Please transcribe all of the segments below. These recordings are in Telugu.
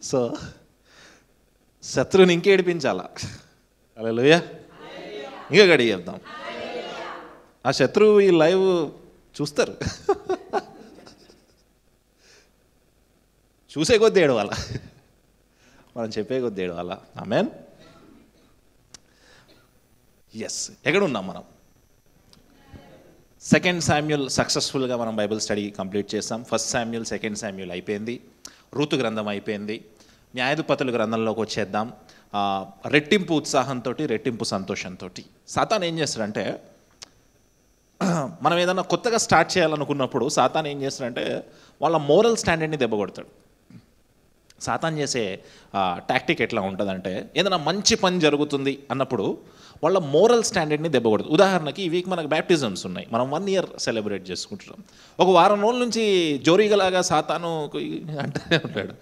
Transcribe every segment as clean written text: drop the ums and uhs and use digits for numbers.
సో శత్రువుని ఇంకేడిపించాలా. హల్లెలూయా. ఇంకా గడి చెప్దాం. ఆ శత్రువు ఈ లైవ్ చూస్తారు, చూసే కొద్ది ఏడవాల, మనం చెప్పే కొద్ది ఏడవాల. ఆమేన్. ఎస్, ఎక్కడున్నాం మనం? 2 శామ్యూయల్ సక్సెస్ఫుల్గా మనం బైబిల్ స్టడీ కంప్లీట్ చేసాం. 1 శామ్యూయల్ 2 శామ్యూయల్ అయిపోయింది, రూతు గ్రంథం అయిపోయింది. న్యాయాధిపతుల గ్రంథంలోకి వచ్చేద్దాం. రెట్టింపు ఉత్సాహంతో, రెట్టింపు సంతోషంతో సాతాను ఏం చేస్తాడంటే, మనం ఏదన్నా కొత్తగా స్టార్ట్ చేయాలనుకున్నప్పుడు సాతాను ఏం చేస్తాడంటే వాళ్ళ మోరల్ స్టాండర్డ్ని దెబ్బకొడతాడు. సాతాను చేసే టాక్టిక్ ఎట్లా ఉంటుందంటే, ఏదైనా మంచి పని జరుగుతుంది అన్నప్పుడు వాళ్ళ మోరల్ స్టాండర్డ్ని దెబ్బకొడుతుంది. ఉదాహరణకి ఈ వీక్ మనకు బ్యాప్టిజమ్స్ ఉన్నాయి, మనం 1 year సెలబ్రేట్ చేసుకుంటున్నాం. ఒక వారం రోజుల నుంచి జోరీగలాగా సాతాను అంటూనే ఉంటాడు.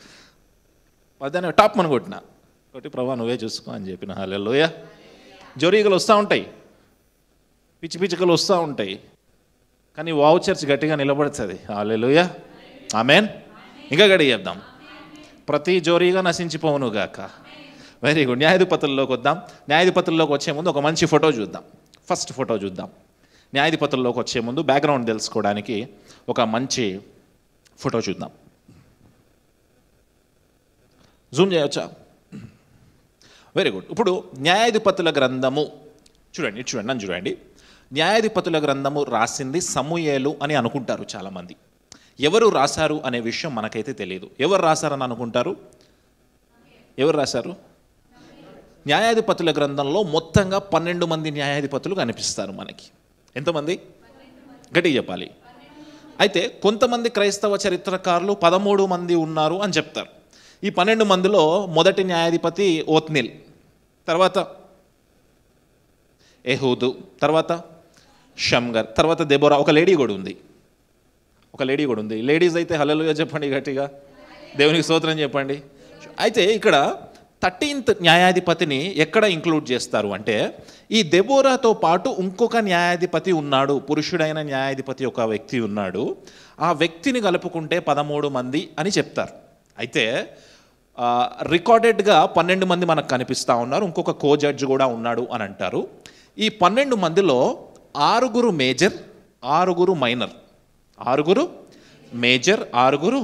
మధ్యాహ్నం టాప్ మన కొట్టిన ప్రభా నువ్వే చూసుకో అని చెప్పిన. హల్లెలూయా. జోరీగలు వస్తూ ఉంటాయి, పిచ్చి పిచ్చుకలు వస్తూ ఉంటాయి, కానీ వావ్ చర్చ్ గట్టిగా నిలబడుతుంది. హల్లెలూయా. ఆమేన్. ఇంకా గడి చెప్దాం. ప్రతి జోరీగా నశించిపోవును గాక. Very good. న్యాయాధిపతుల్లోకి వద్దాం. న్యాయాధిపతుల్లోకి వచ్చే ముందు ఒక మంచి ఫోటో చూద్దాం. ఫస్ట్ ఫోటో చూద్దాం. న్యాయాధిపతుల్లోకి వచ్చే ముందు బ్యాక్గ్రౌండ్ తెలుసుకోవడానికి ఒక మంచి ఫోటో చూద్దాం. జూమ్ చేయవచ్చా? Very good. ఇప్పుడు న్యాయాధిపతుల గ్రంథము చూడండి, నన్ను చూడండి. న్యాయాధిపతుల గ్రంథము రాసింది సమూయేలు అని అనుకుంటారు చాలామంది. ఎవరు రాశారు అనే విషయం మనకైతే తెలియదు. ఎవరు రాశారని అనుకుంటారు? ఎవరు రాశారు? న్యాయాధిపతుల గ్రంథంలో మొత్తంగా 12 మంది న్యాయాధిపతులు కనిపిస్తారు మనకి. ఎంతమంది? గట్టిగా చెప్పాలి. అయితే కొంతమంది క్రైస్తవ చరిత్రకారులు 13 మంది ఉన్నారు అని చెప్తారు. ఈ 12 మందిలో మొదటి న్యాయాధిపతి ఓత్నిల్, తర్వాత ఎహూదు, తర్వాత షమ్గర్, తర్వాత దెబోరా. ఒక లేడీ కూడా ఉంది. లేడీస్ అయితే హల్లెలూయా చెప్పండి గట్టిగా, దేవునికి స్తోత్రం చెప్పండి. అయితే ఇక్కడ 13th న్యాయాధిపతిని ఎక్కడ ఇంక్లూడ్ చేస్తారు అంటే, ఈ దెబోరాతో పాటు ఇంకొక న్యాయాధిపతి ఉన్నాడు, పురుషుడైన న్యాయాధిపతి ఒక వ్యక్తి ఉన్నాడు. ఆ వ్యక్తిని కలుపుకుంటే 13 మంది అని చెప్తారు. అయితే రికార్డెడ్గా 12 మంది మనకు కనిపిస్తూ ఉన్నారు, ఇంకొక కో జడ్జ్ కూడా ఉన్నాడు అని అంటారు. ఈ 12 మందిలో 6 మేజర్, 6 మైనర్. 6 major, 6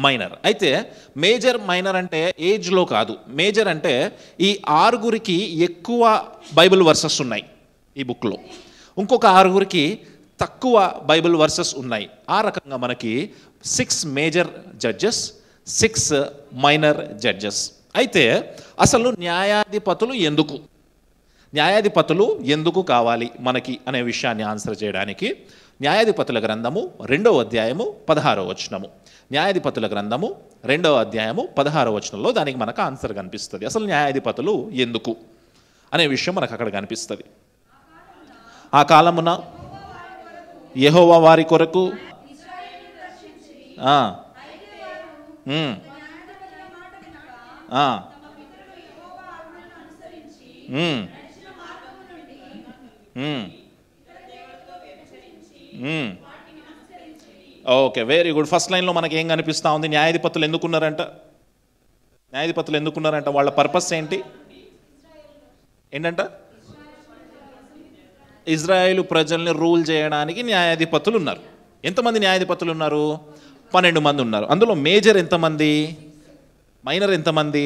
minor. అయితే మేజర్ మైనర్ అంటే ఏజ్లో కాదు. మేజర్ అంటే ఈ 6కి ఎక్కువ బైబిల్ వర్సెస్ ఉన్నాయి ఈ బుక్లో, ఇంకొక 6కి తక్కువ బైబిల్ వర్సెస్ ఉన్నాయి. ఆ రకంగా మనకి 6 మేజర్ జడ్జెస్, 6 మైనర్ జడ్జెస్. అయితే అసలు న్యాయాధిపతులు ఎందుకు కావాలి మనకి అనే విషయాన్ని ఆన్సర్ చేయడానికి న్యాయాధిపతుల గ్రంథము 2వ అధ్యాయము 16వ వచనము. న్యాయాధిపతుల గ్రంథము 2వ అధ్యాయము 16వ వచనంలో దానికి మనకు ఆన్సర్ కనిపిస్తుంది. అసలు న్యాయాధిపతులు ఎందుకు అనే విషయం మనకు అక్కడ కనిపిస్తుంది. ఆ కాలమున యెహోవా వారి కొరకు ఓకే, వెరీ గుడ్. ఫస్ట్ లైన్లో మనకి ఏం కనిపిస్తూ ఉంది? న్యాయాధిపతులు ఎందుకున్నారంట? వాళ్ళ పర్పస్ ఏంటంట? ఇజ్రాయేలు ప్రజల్ని రూల్ చేయడానికి న్యాయాధిపతులు ఉన్నారు. ఎంతమంది న్యాయాధిపతులు ఉన్నారు? 12 మంది ఉన్నారు. అందులో మేజర్ ఎంతమంది, మైనర్ ఎంతమంది?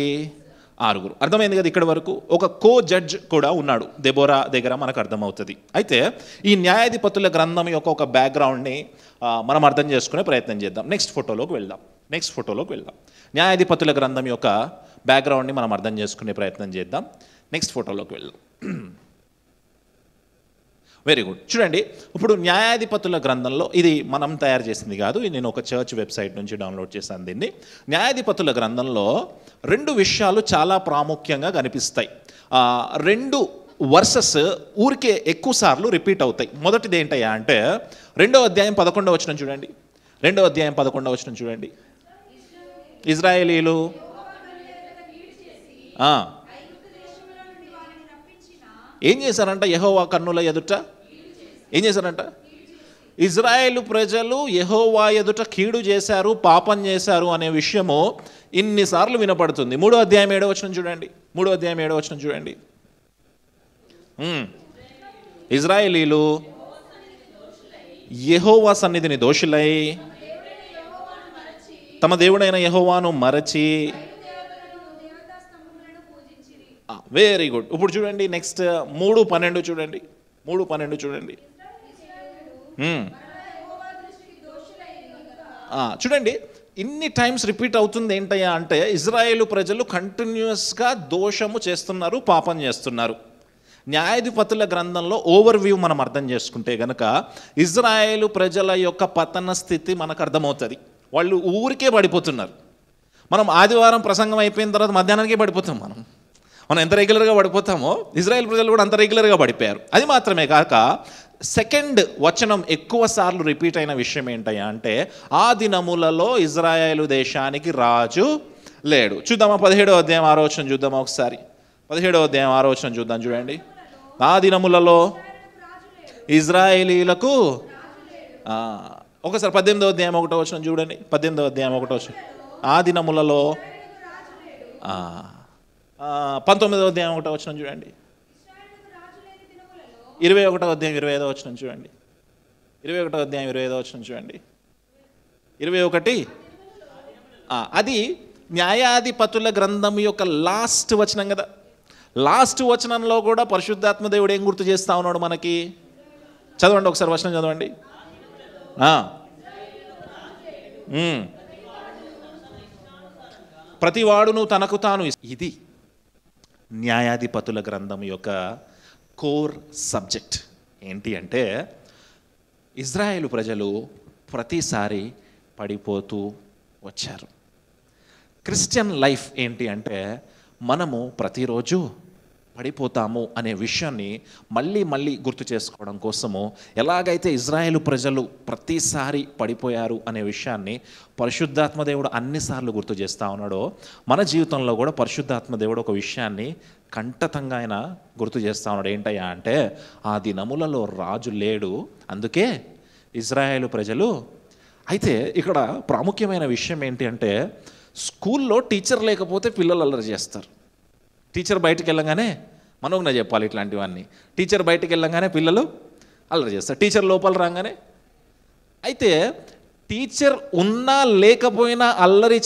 6. అర్థమైంది కదా ఇక్కడ వరకు? ఒక కో జడ్జ్ కూడా ఉన్నాడు దెబోరా దగ్గర, మనకు అర్థమవుతుంది. అయితే ఈ న్యాయాధిపతుల గ్రంథం యొక్క ఒక బ్యాక్గ్రౌండ్ని మనం అర్థం చేసుకునే ప్రయత్నం చేద్దాం. నెక్స్ట్ ఫోటోలోకి వెళ్దాం. న్యాయాధిపతుల గ్రంథం యొక్క బ్యాక్గ్రౌండ్ని మనం అర్థం చేసుకునే ప్రయత్నం చేద్దాం. నెక్స్ట్ ఫోటోలోకి వెళ్దాం. Very good. చూడండి, ఇప్పుడు న్యాయాధిపతుల గ్రంథంలో, ఇది మనం తయారు చేసింది కాదు, నేను ఒక చర్చ్ వెబ్సైట్ నుంచి డౌన్లోడ్ చేశాను దీన్ని. న్యాయాధిపతుల గ్రంథంలో 2 విషయాలు చాలా ప్రాముఖ్యంగా కనిపిస్తాయి. 2 వర్సెస్ ఊరికే ఎక్కువ సార్లు రిపీట్ అవుతాయి. మొదటిది ఏంటయ్యా అంటే 2వ అధ్యాయం 11వ వచనం చూడండి. 2వ అధ్యాయం 11వ వచనం చూడండి. ఇజ్రాయేలీలు ఏం చేశారంట? యెహోవా కన్నుల ఎదుట ఏం చేశారంట? ఇజ్రాయేలు ప్రజలు యెహోవా ఎదుట కీడు చేశారు, పాపం చేశారు అనే విషయము ఇన్నిసార్లు వినపడుతుంది. 3వ అధ్యాయం 7వ వచనం చూడండి. 3వ అధ్యాయం 7వ వచనం చూడండి. ఇజ్రాయేలీలు యెహోవా సన్నిధిని దోషులై తమ దేవుడైన యెహోవాను మరచి. Very good. ఇప్పుడు చూడండి నెక్స్ట్ 3:12 చూడండి. 3:12 చూడండి. చూడండి ఇన్ని టైమ్స్ రిపీట్ అవుతుంది. ఏంటయ్యా అంటే ఇజ్రాయేలు ప్రజలు కంటిన్యూస్గా దోషము చేస్తున్నారు, పాపం చేస్తున్నారు. న్యాయాధిపతుల గ్రంథంలో ఓవర్వ్యూ మనం అర్థం చేసుకుంటే గనక ఇజ్రాయేలు ప్రజల యొక్క పతన స్థితి మనకు అర్థమవుతుంది. వాళ్ళు ఊరికే పడిపోతున్నారు. మనం ఆదివారం ప్రసంగం అయిపోయిన తర్వాత మధ్యాహ్నానికే పడిపోతాం. మనం ఎంత రెగ్యులర్గా పడిపోతామో ఇజ్రాయేల్ ప్రజలు కూడా అంత రెగ్యులర్గా పడిపోయారు. అది మాత్రమే కాక సెకండ్ వచనం ఎక్కువ సార్లు రిపీట్ అయిన విషయం ఏంటయ్యా అంటే ఆ దినములలో ఇజ్రాయేలు దేశానికి రాజు లేడు. చూద్దామా 17వ అధ్యాయం 6వ వచనం చూద్దామా ఒకసారి. 17వ అధ్యాయం 6వ వచనం చూద్దాం. చూడండి. ఆ దినములలో ఇజ్రాయేలీలకు ఒకసారి 18వ అధ్యాయం 1వ వచనం చూడండి. 18వ అధ్యాయం 1వ వచనం. ఆ దినములలో 19వ అధ్యాయం 1వ వచనం చూడండి. 21వ అధ్యాయం 25వ వచనం చూడండి. 21వ అధ్యాయం 25వ వచనం చూడండి. 21. అది న్యాయాధిపతుల గ్రంథం యొక్క లాస్ట్ వచనం కదా. లాస్ట్ వచనంలో కూడా పరిశుద్ధాత్మ దేవుడు ఏం గుర్తు చేస్తా ఉన్నాడు మనకి? చదవండి ఒకసారి వచనం చదవండి. ప్రతివాడును తనకు తాను. ఇది న్యాయాధిపతుల గ్రంథం యొక్క కోర్ సబ్జెక్ట్. ఏంటి అంటే ఇజ్రాయేలు ప్రజలు ప్రతిసారి పడిపోతూ వచ్చారు. క్రిస్టియన్ లైఫ్ ఏంటి అంటే మనము ప్రతిరోజు పడిపోతాము అనే విషయాన్ని మళ్ళీ మళ్ళీ గుర్తు చేసుకోవడం కోసము ఎలాగైతే ఇజ్రాయేలు ప్రజలు ప్రతిసారి పడిపోయారు అనే విషయాన్ని పరిశుద్ధాత్మ దేవుడు అన్నిసార్లు గుర్తు చేస్తూ ఉన్నాడో మన జీవితంలో కూడా పరిశుద్ధాత్మ దేవుడు ఒక విషయాన్ని కంటతంగా ఆయన గుర్తు చేస్తూ ఉన్నాడు. ఏంటయ్యా అంటే ఆ దినములలో రాజు లేడు, అందుకే ఇజ్రాయేలు ప్రజలు. అయితే ఇక్కడ ప్రాముఖ్యమైన విషయం ఏంటి అంటే స్కూల్లో టీచర్ లేకపోతే పిల్లలు అల్లరి చేస్తారు. టీచర్ బయటికి వెళ్ళగానే మనోజ్ఞ చెప్పాలి ఇట్లాంటివన్నీ. టీచర్ బయటికి వెళ్ళగానే పిల్లలు అల్లరి చేస్తారు. టీచర్ లోపల రాగానే. అయితే టీచర్ ఉన్నా లేకపోయినా అల్లరి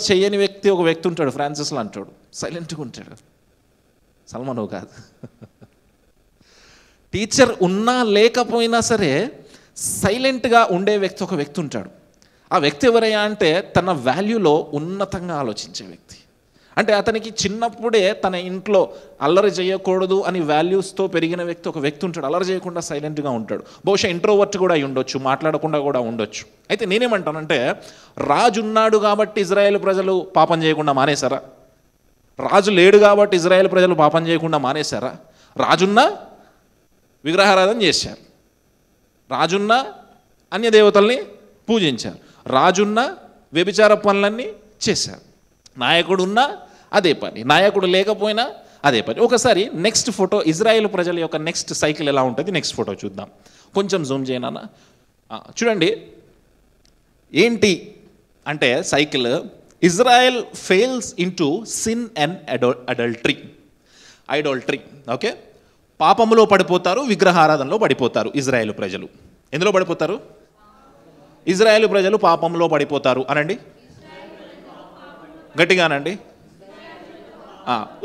చేయని వ్యక్తి ఒక వ్యక్తి ఉంటాడు. ఫ్రాన్సిస్లో అంటాడు, సైలెంట్గా ఉంటాడు. సల్మాను కాదు. టీచర్ ఉన్నా లేకపోయినా సరే సైలెంట్గా ఉండే వ్యక్తి ఒక వ్యక్తి ఉంటాడు. ఆ వ్యక్తి ఎవరయ్యా అంటే తన వాల్యూలో ఉన్నతంగా ఆలోచించే వ్యక్తి. అంటే అతనికి చిన్నప్పుడే తన ఇంట్లో అల్లరి చేయకూడదు అని వాల్యూస్తో పెరిగిన వ్యక్తి ఒక వ్యక్తి ఉంటాడు. అల్లరి చేయకుండా సైలెంట్గా ఉంటాడు. బహుశా ఇంట్రోవర్ట్ కూడా అయి ఉండొచ్చు, మాట్లాడకుండా కూడా ఉండొచ్చు. అయితే నేనేమంటానంటే రాజు ఉన్నాడు కాబట్టి ఇజ్రాయేల్ ప్రజలు పాపం చేయకుండా మానేశారా? రాజు లేడు కాబట్టి ఇజ్రాయేల్ ప్రజలు పాపం చేయకుండా మానేశారా? రాజున్నా విగ్రహారాధన చేశారు, రాజున్న అన్యదేవతల్ని పూజించారు, రాజున్న వ్యభిచార పనులన్నీ చేశారు, నాయకుడున్నా అదే పని, నాయకుడు లేకపోయినా అదే పని. ఒకసారి నెక్స్ట్ ఫోటో ఇజ్రాయేల్ ప్రజల యొక్క నెక్స్ట్ సైకిల్ ఎలా ఉంటుంది నెక్స్ట్ ఫోటో చూద్దాం. కొంచెం జూమ్ చేయనా. చూడండి ఏంటి అంటే cycle. Israel fails into sin and idolatry. Okay, పాపములో పడిపోతారు, విగ్రహారాధనలో పడిపోతారు ఇజ్రాయేల్ ప్రజలు. ఎందులో పడిపోతారు? ఇజ్రాయేల్ ప్రజలు పాపంలో పడిపోతారు అనండి గట్టిగానండి.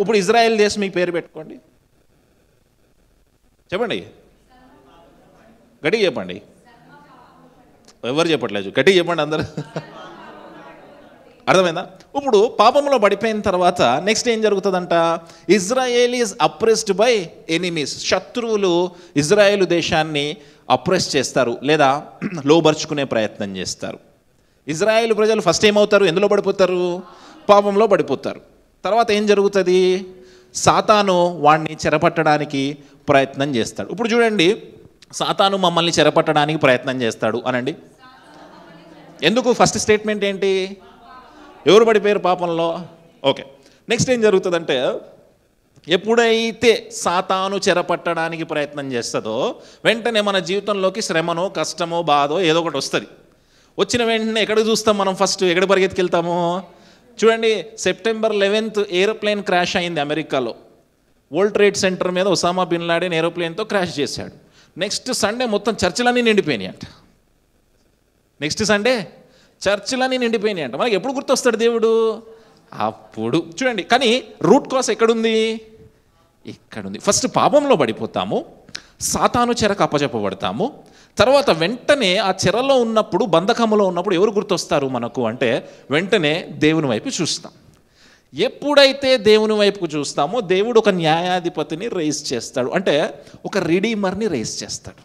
ఇప్పుడు ఇజ్రాయెల్ దేశం మీకు పేరు పెట్టుకోండి, చెప్పండి, గట్టిగా చెప్పండి. ఎవరు చెప్పట్లేదు, గట్టిగా చెప్పండి అందరు. అర్థమైందా? ఇప్పుడు పాపంలో పడిపోయిన తర్వాత నెక్స్ట్ ఏం జరుగుతుందంట? Israel is oppressed by enemies. శత్రువులు ఇజ్రాయేలు దేశాన్ని అప్రెస్ చేస్తారు లేదా లోబర్చుకునే ప్రయత్నం చేస్తారు. ఇజ్రాయేల్ ప్రజలు ఫస్ట్ ఏమవుతారు? ఎందులో పడిపోతారు? పాపంలో పడిపోతారు. తర్వాత ఏం జరుగుతుంది? సాతాను వాడిని చెరపట్టడానికి ప్రయత్నం చేస్తాడు. ఇప్పుడు చూడండి, సాతాను మమ్మల్ని చెరపట్టడానికి ప్రయత్నం చేస్తాడు అనండి. ఎందుకు? ఫస్ట్ స్టేట్మెంట్ ఏంటి? ఎవరు పడిపోయారు పాపంలో? ఓకే, నెక్స్ట్ ఏం జరుగుతుందంటే ఎప్పుడైతే సాతాను చెరపట్టడానికి ప్రయత్నం చేస్తుందో వెంటనే మన జీవితంలోకి శ్రమనో కష్టమో బాధో ఏదో ఒకటి వస్తుంది. వచ్చిన వెంటనే ఎక్కడికి చూస్తాం మనం? ఫస్ట్ ఎక్కడ పరిగెత్తుకెళ్తాము? చూడండి, సెప్టెంబర్ 11 ఏరోప్లేన్ క్రాష్ అయింది అమెరికాలో. వరల్డ్ ట్రేడ్ సెంటర్ మీద ఒసామా బిన్ లాడెన్ ఏరోప్లేన్తో క్రాష్ చేశాడు. నెక్స్ట్ సండే మొత్తం చర్చిలన్నీ నిండిపోయినాయి అంట. నెక్స్ట్ సండే చర్చిలన్నీ నిండిపోయినాయి అంట. మనకి ఎప్పుడు గుర్తొస్తాడు దేవుడు? అప్పుడు. చూడండి, కానీ రూట్ కాస్ ఎక్కడుంది? ఇక్కడుంది. ఫస్ట్ పాపంలో పడిపోతాము, సాతాను చెరకు అప్పచెప్పబడతాము. తర్వాత వెంటనే ఆ చెరలో ఉన్నప్పుడు, బంధకములో ఉన్నప్పుడు ఎవరు గుర్తొస్తారు మనకు అంటే వెంటనే దేవుని వైపు చూస్తాం. ఎప్పుడైతే దేవుని వైపుకు చూస్తామో దేవుడు ఒక న్యాయాధిపతిని రైజ్ చేస్తాడు, అంటే ఒక రిడీమర్ని రైజ్ చేస్తాడు.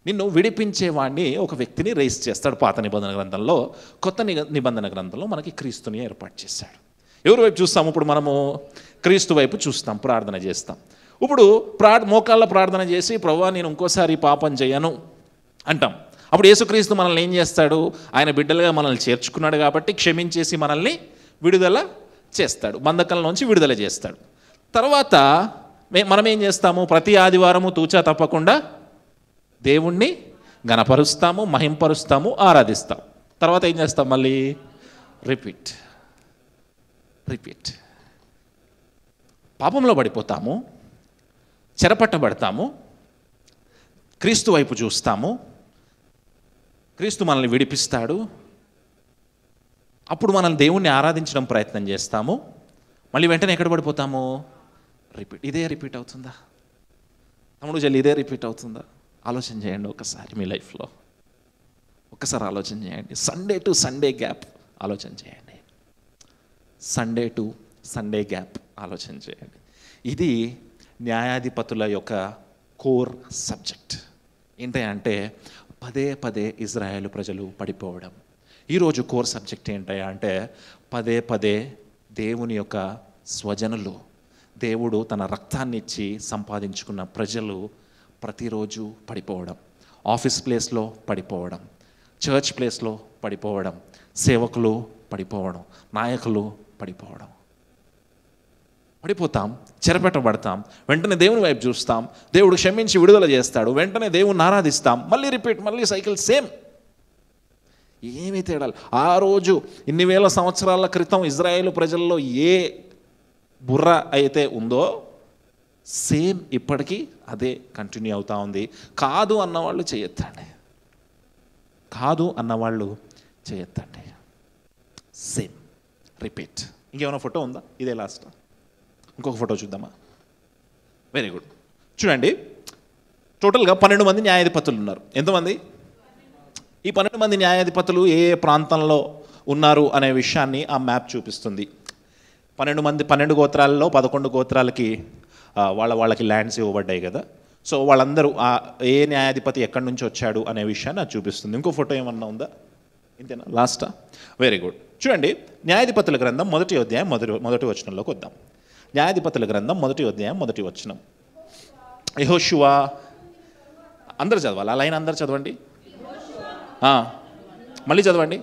నిన్ను విడిపించేవాడిని ఒక వ్యక్తిని రైజ్ చేస్తాడు. పాత నిబంధన గ్రంథంలో, కొత్త నిబంధన గ్రంథంలో మనకి క్రీస్తుని ఏర్పాటు చేశాడు. ఎవరి వైపు చూస్తాము ఇప్పుడు మనము? క్రీస్తు వైపు చూస్తాం, ప్రార్థన చేస్తాం. ఇప్పుడు మోకాళ్ళ ప్రార్థన చేసి ప్రభువా నేను ఇంకోసారి పాపం చేయను అంటాం. అప్పుడు యేసుక్రీస్తు మనల్ని ఏం చేస్తాడు? ఆయన బిడ్డలుగా మనల్ని చేర్చుకున్నాడు కాబట్టి క్షమించేసి మనల్ని విడుదల చేస్తాడు, బంధకంలోంచి విడుదల చేస్తాడు. తర్వాత మనం ఏం చేస్తాము? ప్రతి ఆదివారము తూచా తప్పకుండా దేవుణ్ణి గణపరుస్తాము, మహింపరుస్తాము, ఆరాధిస్తాం. తర్వాత ఏం చేస్తాం? మళ్ళీ రిపీట్. పాపంలో పడిపోతాము, చెరపట్టబడతాము, క్రీస్తు వైపు చూస్తాము, క్రీస్తు మనల్ని విడిపిస్తాడు. అప్పుడు మనం దేవుణ్ణి ఆరాధించడం ప్రయత్నం చేస్తాము. మళ్ళీ వెంటనే ఎక్కడ పడిపోతాము? రిపీట్. ఇదే రిపీట్ అవుతుందా తమ్ముడు చెల్లి? ఇదే రిపీట్ అవుతుందా? ఆలోచన చేయండి ఒకసారి మీ లైఫ్లో. ఒక్కసారి ఆలోచన చేయండి. సండే టు సండే గ్యాప్ ఆలోచన చేయండి. సండే టు సండే గ్యాప్ ఆలోచన చేయండి. ఇది న్యాయాధిపతుల యొక్క కోర్ సబ్జెక్ట్. ఏంటంటే పదే పదే ఇజ్రాయేలు ప్రజలు పడిపోవడం. ఈరోజు కోర్ సబ్జెక్ట్ ఏంటయ్యా అంటే పదే పదే దేవుని యొక్క స్వజనులు, దేవుడు తన రక్తాన్ని ఇచ్చి సంపాదించుకున్న ప్రజలు ప్రతిరోజు పడిపోవడం. ఆఫీస్ ప్లేస్లో పడిపోవడం, చర్చ్ ప్లేస్లో పడిపోవడం, సేవకులు పడిపోవడం, నాయకులు పడిపోవడం. పడిపోతాం, చెరపెట్టబడతాం, వెంటనే దేవుని వైపు చూస్తాం, దేవుడు క్షమించి విడుదల చేస్తాడు, వెంటనే దేవుని ఆరాధిస్తాం, మళ్ళీ రిపీట్, మళ్ళీ సైకిల్ సేమ్. ఏమీ తేడాలి? ఆ రోజు ఇన్ని వేల సంవత్సరాల క్రితం ఇజ్రాయేలు ప్రజల్లో ఏ బుర్ర అయితే ఉందో సేమ్ ఇప్పటికీ అదే కంటిన్యూ అవుతూ ఉంది. కాదు అన్నవాళ్ళు చేయొద్దండి, కాదు అన్నవాళ్ళు చేయొద్దండి. Same repeat. ఇంకేమైనా ఫోటో ఉందా? ఇదే లాస్ట్. ఇంకొక ఫోటో చూద్దామా? Very good. చూడండి, టోటల్గా 12 మంది న్యాయాధిపతులు ఉన్నారు. ఎంతమంది? ఈ 12 మంది న్యాయాధిపతులు ఏ ఏ ప్రాంతంలో ఉన్నారు అనే విషయాన్ని ఆ మ్యాప్ చూపిస్తుంది. 12 గోత్రాలలో 11 గోత్రాలకి వాళ్ళకి ల్యాండ్స్ ఇవ్వబడ్డాయి కదా. సో వాళ్ళందరూ ఏ న్యాయాధిపతి ఎక్కడి నుంచి వచ్చాడు అనే విషయాన్ని అది చూపిస్తుంది. ఇంకో ఫోటో ఏమన్నా ఉందా? ఇంతేనా? లాస్టా? Very good. చూడండి, న్యాయాధిపతుల గ్రంథం 1వ అధ్యాయం మొదటి వచనంలోకి వద్దాం. న్యాయాధిపతుల గ్రంథం 1వ అధ్యాయం 1వ వచనం. యెహోషువ, అందరు చదవాలి, ఆ లైన్ అందరు చదవండి. మళ్ళీ చదవండి,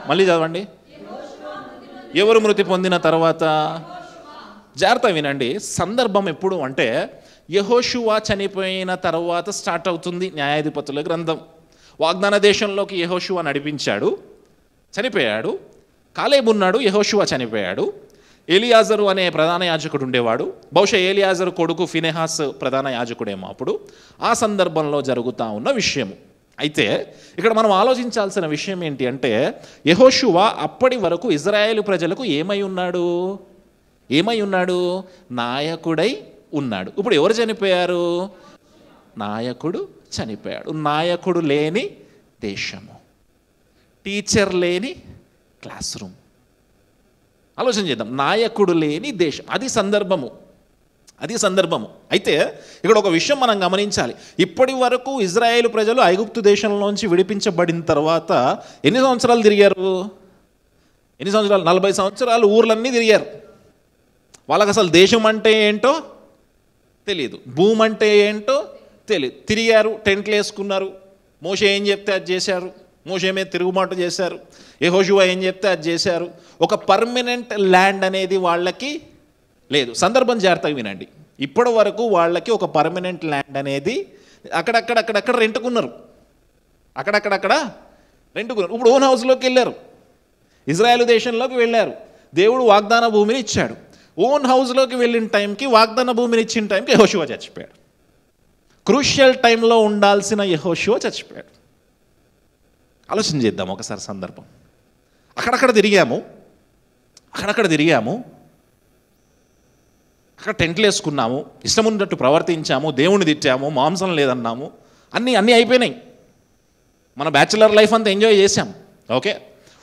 మళ్ళీ చదవండి. ఎవరు మృతి పొందిన తర్వాత? జాగ్రత్త వినండి. సందర్భం ఎప్పుడు అంటే యెహోషువ చనిపోయిన తర్వాత స్టార్ట్ అవుతుంది న్యాయాధిపతుల గ్రంథం. వాగ్దాన దేశంలోకి యెహోషువ నడిపించాడు, చనిపోయాడు. కాలేబు ఉన్నాడు, యెహోషువ చనిపోయాడు. ఏలియాజరు అనే ప్రధాన యాజకుడు ఉండేవాడు. బహుశా ఏలియాజరు కొడుకు ఫినెహాస్ ప్రధాన యాజకుడేమో అప్పుడు. ఆ సందర్భంలో జరుగుతూ ఉన్న విషయము. అయితే ఇక్కడ మనం ఆలోచించాల్సిన విషయం ఏంటి అంటే యెహోషువ అప్పటి వరకు ఇజ్రాయేలు ప్రజలకు ఏమై ఉన్నాడు? నాయకుడై ఉన్నాడు. ఇప్పుడు ఎవరు చనిపోయారు? నాయకుడు చనిపోయాడు. నాయకుడు లేని దేశము, టీచర్ లేని క్లాస్ రూమ్. ఆలోచన చేద్దాం. నాయకుడు లేని దేశం, అది సందర్భము. అయితే ఇక్కడ ఒక విషయం మనం గమనించాలి. ఇప్పటి వరకు ఇజ్రాయేలు ప్రజలు ఐగుప్తు దేశంలోంచి విడిపించబడిన తర్వాత ఎన్ని సంవత్సరాలు తిరిగారు? 40 సంవత్సరాలు ఊర్లన్నీ తిరిగారు. వాళ్ళకి అసలు దేశం అంటే ఏంటో తెలియదు, భూమి అంటే ఏంటో తెలియదు. తిరిగారు, టెంట్లు వేసుకున్నారు. మోషే ఏం చెప్తే అది చేశారు, మోషే మీద తిరుగుబాటు చేశారు. యెహోషువ ఏం చెప్తే అది చేశారు. ఒక పర్మనెంట్ ల్యాండ్ అనేది వాళ్ళకి లేదు. సందర్భం జాగ్రత్తగా వినండి. ఇప్పటి వరకు వాళ్ళకి ఒక పర్మనెంట్ ల్యాండ్ అనేది అక్కడక్కడ రెంట్కున్నారు. అక్కడక్కడ రెంట్కున్నారు. ఇప్పుడు ఓన్ హౌస్లోకి వెళ్ళారు, ఇజ్రాయెల్ దేశంలోకి వెళ్ళారు. దేవుడు వాగ్దాన భూమిని ఇచ్చాడు. ఓన్ హౌస్లోకి వెళ్ళిన టైంకి, వాగ్దాన భూమిని ఇచ్చిన టైంకి యెహోషువ చచ్చిపోయాడు. క్రూషియల్ టైంలో ఉండాల్సిన యెహోషువ చచ్చిపోయాడు. ఆలోచన చేద్దాం ఒకసారి సందర్భం. అక్కడక్కడ తిరిగాము, అక్కడ టెంట్లు వేసుకున్నాము, ఇష్టం ఉన్నట్టు ప్రవర్తించాము, దేవుని తిట్టాము, మాంసం లేదన్నాము, అన్నీ అయిపోయినాయి. మన బ్యాచులర్ లైఫ్ అంతా ఎంజాయ్ చేశాం. ఓకే,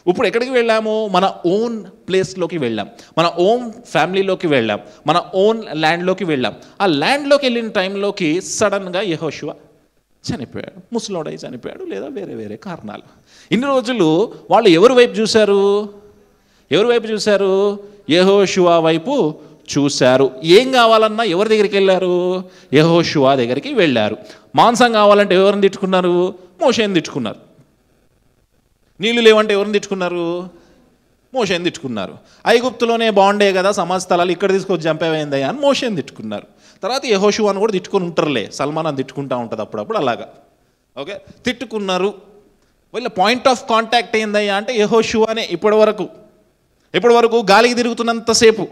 ఇప్పుడు ఎక్కడికి వెళ్ళాము? మన ఓన్ ప్లేస్లోకి వెళ్ళాం, మన ఓన్ ఫ్యామిలీలోకి వెళ్ళాం, మన ఓన్ ల్యాండ్లోకి వెళ్ళాం. ఆ ల్యాండ్లోకి వెళ్ళిన టైంలోకి సడన్గా యెహోషువ చనిపోయాడు. ముసలోడై చనిపోయాడు, లేదా వేరే వేరే కారణాలు. ఇన్ని రోజులు వాళ్ళు ఎవరి వైపు చూశారు? యెహోషువ వైపు చూశారు. ఏం కావాలన్నా ఎవరి దగ్గరికి వెళ్ళారు? యెహోషువ దగ్గరికి వెళ్ళారు. మాంసం కావాలంటే ఎవరిని తిట్టుకున్నారు? మోషేని తిట్టుకున్నారు. నీళ్లు లేవంటే ఎవరిని తిట్టుకున్నారు? మోషేని తిట్టుకున్నారు. ఐగుప్తులోనే బాగుండే కదా సమాజ స్థలాలు, ఇక్కడ తీసుకొచ్చి చంపేమైందయ్యా అని మోషేని తిట్టుకున్నారు. తర్వాత యెహోషువను కూడా తిట్టుకొని ఉంటారులే, సల్మాన్ అని తిట్టుకుంటూ ఉంటుంది అప్పుడప్పుడు అలాగా. ఓకే, తిట్టుకున్నారు. వీళ్ళ పాయింట్ ఆఫ్ కాంటాక్ట్ ఏందయ్యా అంటే యెహోషువనే. ఇప్పటి వరకు గాలికి తిరుగుతున్నంతసేపు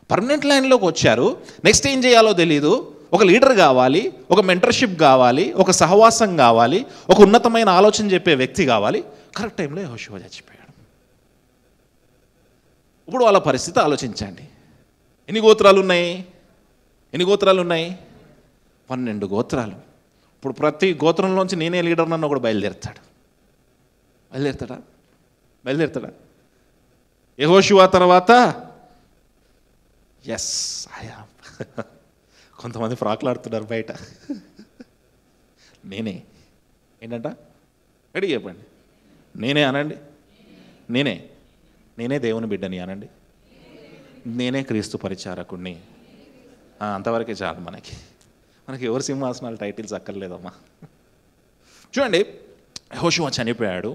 పర్మనెంట్ లైన్లోకి వచ్చారు. నెక్స్ట్ ఏం చేయాలో తెలియదు. ఒక లీడర్ కావాలి, ఒక మెంటర్షిప్ కావాలి, ఒక సహవాసం కావాలి, ఒక ఉన్నతమైన ఆలోచన చెప్పే వ్యక్తి కావాలి. కరెక్ట్ టైంలో యెహోషువ చచ్చిపోయాడు. ఇప్పుడు వాళ్ళ పరిస్థితి ఆలోచించండి. ఎన్ని గోత్రాలు ఉన్నాయి? 12 గోత్రాలు. ఇప్పుడు ప్రతి గోత్రంలోంచి నేనే లీడర్ నన్ను ఒకడు బయలుదేరుతాడా? యెహోషువ తర్వాత ఎస్ ఆయా కొంతమంది ఫ్రాక్లాడుతున్నారు బయట. నేనే ఏంటంట రెడీ చెప్పండి. నేనే అనండి. నేనే దేవుని బిడ్డని అనండి. నేనే క్రీస్తు పరిచారకుణ్ణి. అంతవరకే చాలు. మనకి ఎవరు సింహాసనాలు టైటిల్స్ అక్కర్లేదమ్మా. చూడండి, యెహోషువ చనిపోయాడు.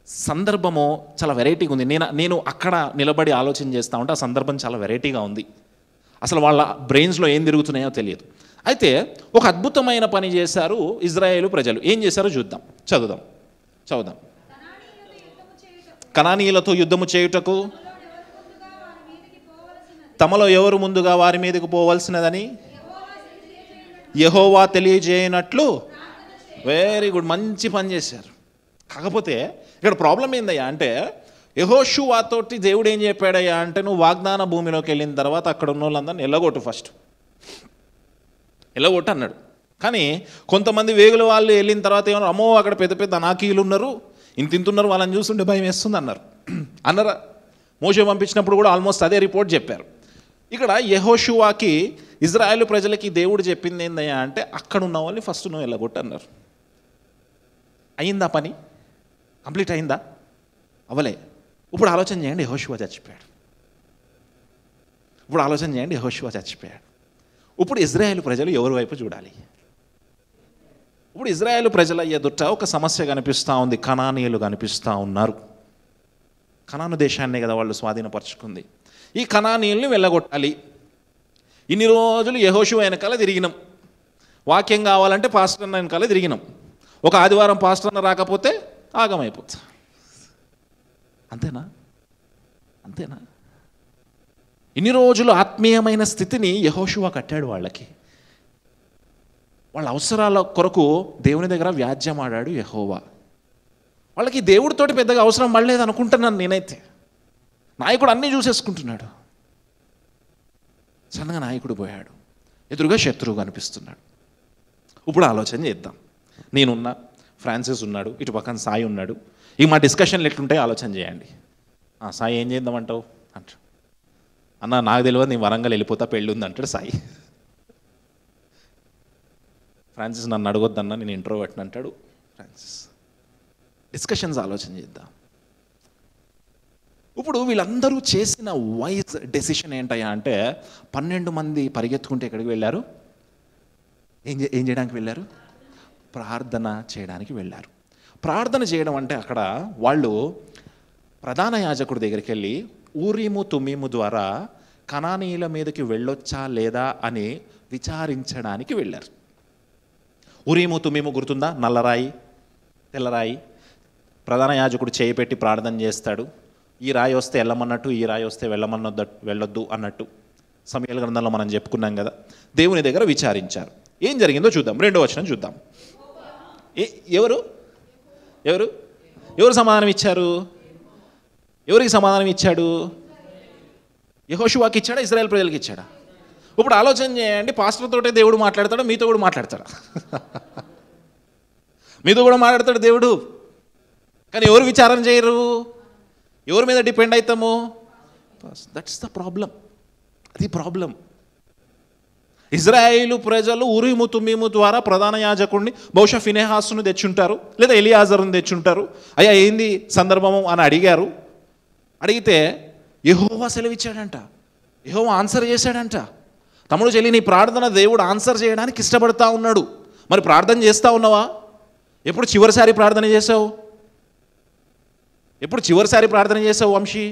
సందర్భము చాలా వెరైటీగా ఉంది. నేను అక్కడ నిలబడి ఆలోచన చేస్తూ ఉంటే ఆ సందర్భం చాలా వెరైటీగా ఉంది. అసలు వాళ్ళ బ్రెయిన్స్లో ఏం తిరుగుతున్నాయో తెలియదు. అయితే ఒక అద్భుతమైన పని చేశారు ఇజ్రాయేలు ప్రజలు. ఏం చేశారో చూద్దాం, చదువుదాం. కనానీయులతో యుద్ధము చేయుటకు తమలో ఎవరు ముందుగా వారి మీదకి పోవలసినదని యెహోవా తెలియజేయనట్లు. వెరీ గుడ్, మంచి పని చేశారు. కాకపోతే ఇక్కడ ప్రాబ్లం ఏందయ్యా అంటే యెహోషువతోటి దేవుడు ఏం చెప్పాడయ్యా అంటే నువ్వు వాగ్దాన భూమిలోకి వెళ్ళిన తర్వాత అక్కడ ఉన్న వాళ్ళందరినీ ఎల్లగొట్టు అన్నాడు. కానీ కొంతమంది వేగుల వాళ్ళు వెళ్ళిన తర్వాత ఏమన్నారు? అమ్మో అక్కడ పెద్ద పెద్ద అనాకీయులు ఉన్నారు, ఇంతింతున్నారు, వాళ్ళని చూస్తుంటే భయం వేస్తుంది అన్నారా? మోషే పంపించినప్పుడు కూడా ఆల్మోస్ట్ అదే రిపోర్ట్ చెప్పారు. ఇక్కడ యెహోషువకి ఇజ్రాయేలు ప్రజలకి దేవుడు చెప్పింది ఏందయ్యా అంటే అక్కడ ఉన్న వాళ్ళని ఫస్ట్ నువ్వు వెళ్ళగొట్టు అన్నారు. అయిందా పని? కంప్లీట్ అయిందా? అవలే. ఇప్పుడు ఆలోచన చేయండి, యెహోషువ చచ్చిపోయాడు. ఇప్పుడు ఇజ్రాయేలు ప్రజలు ఎవరి వైపు చూడాలి? ఇప్పుడు ఇజ్రాయేలు ప్రజల ఎదుట ఒక సమస్య కనిపిస్తూ ఉంది. కనానీయులు కనిపిస్తూ ఉన్నారు. కనాను దేశాన్నే కదా వాళ్ళు స్వాధీనపరచుకుంది. ఈ కనానీయుల్ని వెళ్ళగొట్టాలి. ఇన్ని రోజులు యెహోషువ వెనకాల తిరిగినాం. వాక్యం కావాలంటే పాస్టర్ అన్న వెనకాల తిరిగినాం. ఒక ఆదివారం పాస్టర్ అన్న రాకపోతే ఆగమైపోతుంది. అంతేనా? ఇన్ని రోజులు ఆత్మీయమైన స్థితిని యెహోషువ కట్టాడు వాళ్ళకి. వాళ్ళ అవసరాల కొరకు దేవుని దగ్గర వ్యాజ్యం ఆడాడు యెహోవా. వాళ్ళకి దేవుడితోటి పెద్దగా అవసరం పడలేదు అనుకుంటున్నాను నేనైతే. నాయకుడు అన్నీ చూసేసుకుంటున్నాడు. సడన్గా నాయకుడు పోయాడు, ఎదురుగా శత్రువు కనిపిస్తున్నాడు. ఇప్పుడు ఆలోచన చేద్దాం. నేనున్నా, ఫ్రాన్సిస్ ఉన్నాడు, ఇటు పక్కన సాయి ఉన్నాడు. ఈ మా డిస్కషన్లు ఎట్లుంటాయి ఆలోచన చేయండి. సాయి ఏం చేద్దామంటావు అంటాడు. అన్న నాకు తెలియదు, నేను వరంగల్ వెళ్ళిపోతా, పెళ్ళి ఉంది అంటాడు సాయి. ఫ్రాన్సిస్ నన్ను అడగొద్దన్నా, నేను ఇంట్రోవర్ట్ అంటాడు ఫ్రాన్సిస్. డిస్కషన్స్ ఆలోచన చేద్దాం. ఇప్పుడు వీళ్ళందరూ చేసిన వైజ్ డెసిషన్ ఏంటయ్యా అంటే 12 మంది పరిగెత్తుకుంటే ఎక్కడికి వెళ్ళారు? ఏం చేయడానికి వెళ్ళారు? ప్రార్థన చేయడానికి వెళ్ళారు. ప్రార్థన చేయడం అంటే అక్కడ వాళ్ళు ప్రధాన యాజకుడి దగ్గరికి వెళ్ళి ఊరీము తుమ్మీము ద్వారా కనానీయుల మీదకి వెళ్ళొచ్చా లేదా అని విచారించడానికి వెళ్ళారు. ఉరీము తుమీము గుర్తుందా? నల్లరాయి, తెల్లరాయి. ప్రధాన యాజకుడు చేయి పెట్టి ప్రార్థన చేస్తాడు. ఈ రాయి వస్తే వెళ్ళమన్నట్టు, ఈ రాయి వస్తే వెళ్ళొద్దు అన్నట్టు సమూయేలు గ్రంథంలో మనం చెప్పుకున్నాం కదా. దేవుని దగ్గర విచారించారు. ఏం జరిగిందో చూద్దాం. 2వ వచనం చూద్దాం. ఎవరు ఎవరు ఎవరు సమాధానం ఇచ్చారు? ఎవరికి సమాధానం ఇచ్చాడు? యెహోషువాకి ఇచ్చాడా? ఇశ్రాయేల్ ప్రజలకి ఇచ్చాడా? ఇప్పుడు ఆలోచన చేయండి. పాస్టర్ తోటే దేవుడు మాట్లాడతాడా? మీతో కూడా మాట్లాడతాడా? మీతో కూడా మాట్లాడతాడు దేవుడు. కానీ ఎవరు విచారణ చేయరు? ఎవరి మీద డిపెండ్ అవుతాము? That's the problem. అది ప్రాబ్లం. ఇజ్రాయేలు ప్రజలు ఉరీము తుమ్మీము ద్వారా ప్రధాన యాజకుడిని, బహుశా ఫినెహాసును తెచ్చుంటారు, లేదా ఎలియాజరుని తెచ్చుంటారు. అయ్యా ఏంది సందర్భము అని అడిగారు. అడిగితే యెహోవా సెలవిచ్చాడంట. యెహోవా ఆన్సర్ చేశాడంట. తమ్ముడు చెల్లి, నీ ప్రార్థన దేవుడు ఆన్సర్ చేయడానికి ఇష్టపడతా ఉన్నాడు. మరి ప్రార్థన చేస్తూ ఉన్నావా? ఎప్పుడు చివరిసారి ప్రార్థన చేసావు? ఎప్పుడు చివరిసారి ప్రార్థన చేసావు వంశీ?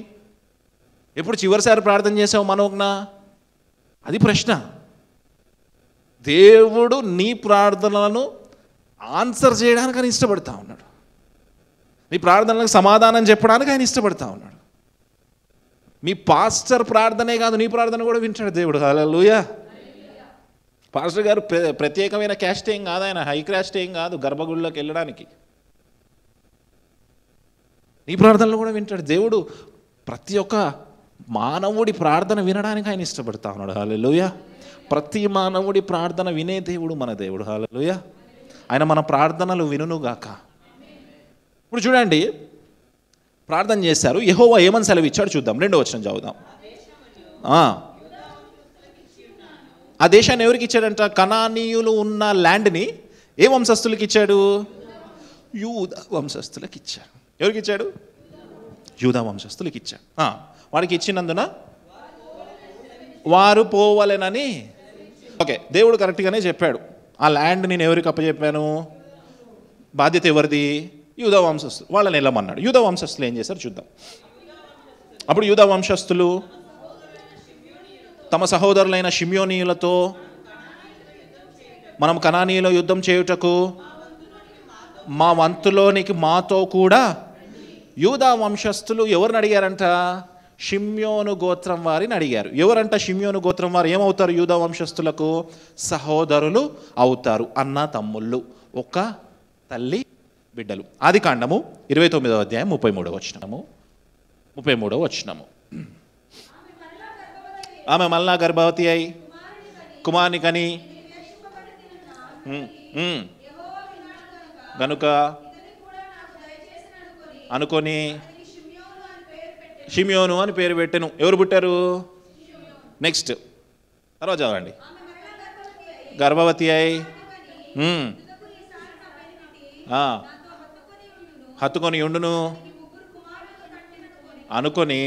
ఎప్పుడు చివరిసారి ప్రార్థన చేసావు మనోజ్ఞ? అది ప్రశ్న. దేవుడు నీ ప్రార్థనలను ఆన్సర్ చేయడానికి ఆయన ఇష్టపడతా ఉన్నాడు. నీ ప్రార్థనలకు సమాధానం చెప్పడానికి ఆయన ఇష్టపడతా ఉన్నాడు. మీ పాస్టర్ ప్రార్థనే కాదు, నీ ప్రార్థన కూడా వింటాడు దేవుడు. హల్లెలూయా. పాస్టర్ గారు ప్రత్యేకమైన క్యాస్ట్ ఏం కాదు, ఆయన హై క్యాస్ట్ ఏం కాదు గర్భగుడిలోకి వెళ్ళడానికి. నీ ప్రార్థనలు కూడా వింటాడు దేవుడు. ప్రతి ఒక్క మానవుడి ప్రార్థన వినడానికి ఆయన ఇష్టపడతా ఉన్నాడు. హల్లెలూయా. ప్రతి మానవుడి ప్రార్థన వినే దేవుడు మన దేవుడు. హల్లెలూయా. ఆయన మన ప్రార్థనలు వినుగాక. ఇప్పుడు చూడండి, ప్రార్థన చేశారు. యెహోవా ఏమని సెలవిచ్చాడు చూద్దాం. 2వ వచనం చదువుదాం. ఆ దేశాన్ని ఎవరికి ఇచ్చాడంట? కనానీయులు ఉన్న ల్యాండ్ని ఏ వంశస్థులకి ఇచ్చాడు? యూదా వంశస్థులకి ఇచ్చాడు. ఎవరికి ఇచ్చాడు? యూదా వంశస్థులకి ఇచ్చాడు. వాడికి ఇచ్చినందున వారు పోవలెనని. ఓకే, దేవుడు కరెక్ట్గానే చెప్పాడు. ఆ ల్యాండ్ నేను ఎవరికి అప్పచెప్పాను? బాధ్యత ఎవరిది? యూదా వంశస్థులు. వాళ్ళని వెళ్ళమన్నాడు. యూదా వంశస్థులు ఏం చేశారు చూద్దాం. అప్పుడు యూదా వంశస్థులు తమ సహోదరులైన షిమ్యోనీయులతో, మనం కనానీయుల యుద్ధం చేయుటకు మా వంతులోనికి మాతో కూడా. యూదా వంశస్థులు ఎవరిని అడిగారంట? షిమ్యోను గోత్రం వారిని అడిగారు. ఎవరంట షిమ్యోను గోత్రం వారు? ఏమవుతారు? యూదా వంశస్థులకు సహోదరులు అవుతారు. అన్న తమ్ముళ్ళు, ఒక తల్లి బిడ్డలు. ఆదికాండము 29వ అధ్యాయం 33వ వచనము. ఆమె మళ్ళా గర్భవతి అయి కుమారుని కని గనుక అనుకొని షిమ్యోను అని పేరు పెట్టెను. ఎవరు పుట్టారు? నెక్స్ట్ తర్వాత చదవండి. గర్భవతి అయి హత్తుకొని ఉండును అనుకొని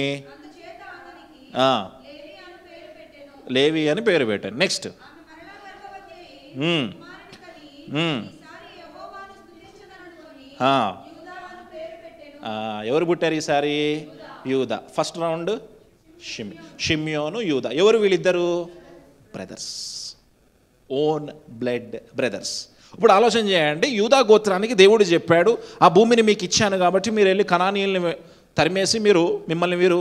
లేవి అని పేరు పెట్టాను. నెక్స్ట్ ఎవరు పుట్టారు ఈసారి? యూదా. ఫస్ట్ రౌండ్ షిమ్యోను, యూదా. ఎవరు వీళ్ళిద్దరు? Brothers, own blood brothers. ఇప్పుడు ఆలోచన చేయండి. యూదా గోత్రానికి దేవుడు చెప్పాడు, ఆ భూమిని మీకు ఇచ్చాను కాబట్టి మీరు వెళ్ళి కనానీయుల్ని తరిమేసి మిమ్మల్ని మీరు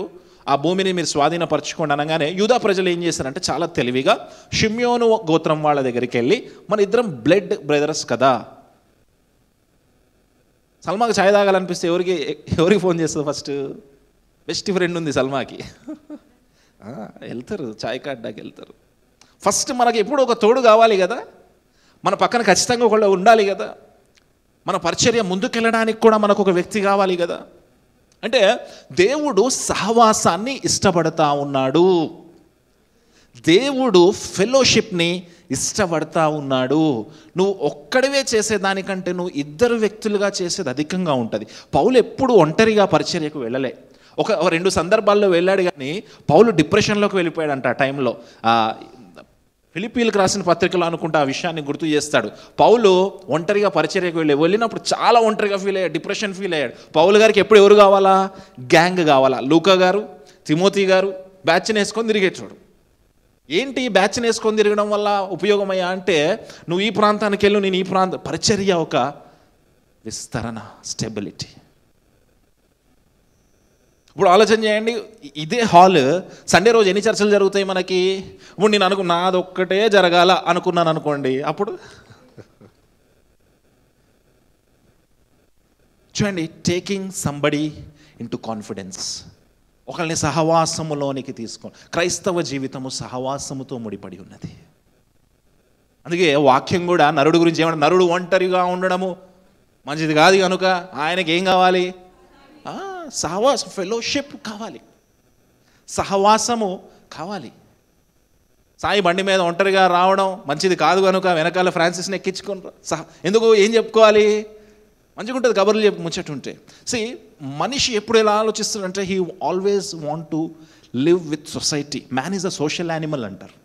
ఆ భూమిని మీరు స్వాధీనపరచుకోండి అనగానే యూదా ప్రజలు ఏం చేశారంటే చాలా తెలివిగా షిమ్యోను గోత్రం వాళ్ళ దగ్గరికి వెళ్ళి, మన ఇద్దరం బ్లడ్ బ్రదర్స్ కదా, సల్మాకి ఛాయ్ తాగాలనిపిస్తే ఎవరికి ఫోన్ చేస్తుంది? ఫస్ట్ బెస్ట్ ఫ్రెండ్ ఉంది సల్మాకి, వెళ్తారు ఛాయ్ కాడ్డానికి వెళ్తారు. ఫస్ట్ మనకి ఎప్పుడు ఒక తోడు కావాలి కదా, మన పక్కన ఖచ్చితంగా ఒకళ్ళు ఉండాలి కదా, మన పరిచర్య ముందుకెళ్ళడానికి కూడా మనకు ఒక వ్యక్తి కావాలి కదా. అంటే దేవుడు సహవాసాన్ని ఇష్టపడతా ఉన్నాడు, దేవుడు ఫెలోషిప్ని ఇష్టపడతా ఉన్నాడు. నువ్వు ఒక్కడివే చేసేదానికంటే నువ్వు ఇద్దరు వ్యక్తులుగా చేసేది అధికంగా ఉంటుంది. పౌలు ఎప్పుడు ఒంటరిగా పరిచర్యకు వెళ్ళలే. ఒక 2 సందర్భాల్లో వెళ్ళాడు, కానీ పౌలు డిప్రెషన్లోకి వెళ్ళిపోయాడంట ఆ టైంలో. ఫిలిప్పీలకు రాసిన పత్రికలో అనుకుంటా ఆ విషయాన్ని గుర్తు చేస్తాడు. పౌలు ఒంటరిగా పరిచర్యకు వెళ్ళినప్పుడు చాలా ఒంటరిగా ఫీల్ అయ్యాడు, డిప్రెషన్ ఫీల్ అయ్యాడు. పౌలు గారికి ఎప్పుడు ఎవరు కావాలా? గ్యాంగ్ కావాలా. లూకా గారు, తిమోతి గారు, బ్యాచ్ని వేసుకొని తిరిగేటోడు. ఏంటి బ్యాచ్ని వేసుకొని తిరగడం వల్ల ఉపయోగమయ్యా అంటే, నువ్వు ఈ ప్రాంతానికి వెళ్ళు, నేను ఈ పరిచర్య, ఒక విస్తరణ, స్టెబిలిటీ. ఇప్పుడు ఆలోచన చేయండి, ఇదే హాల్ సండే రోజు ఎన్ని చర్చలు జరుగుతాయి మనకి? ఇప్పుడు నేను నాది ఒక్కటే జరగాల అనుకున్నాను అనుకోండి, అప్పుడు చూడండి, టేకింగ్ సంబడి ఇంటూ కాన్ఫిడెన్స్, ఒకరిని సహవాసములోనికి తీసుకో. క్రైస్తవ జీవితము సహవాసముతో ముడిపడి ఉన్నది. అందుకే వాక్యం కూడా నరుడు గురించి ఏమన్నా, నరుడు ఒంటరిగా ఉండడము మంచిది కాదు కనుక ఆయనకి ఏం కావాలి? సహవాసం, ఫెలోషిప్ కావాలి, సహవాసము కావాలి. సాయి బండి మీద ఒంటరిగా రావడం మంచిది కాదు కనుక వెనకాల ఫ్రాన్సిస్ని ఎక్కించుకొని ఎందుకు, ఏం చెప్పుకోవాలి? మంచిగా ఉంటుంది కబుర్లు చెప్పి ముచ్చటుంటే. మనిషి ఎప్పుడు ఎలా ఆలోచిస్తాడంటే, he always want to live with society. Man is a social animal అంటారు.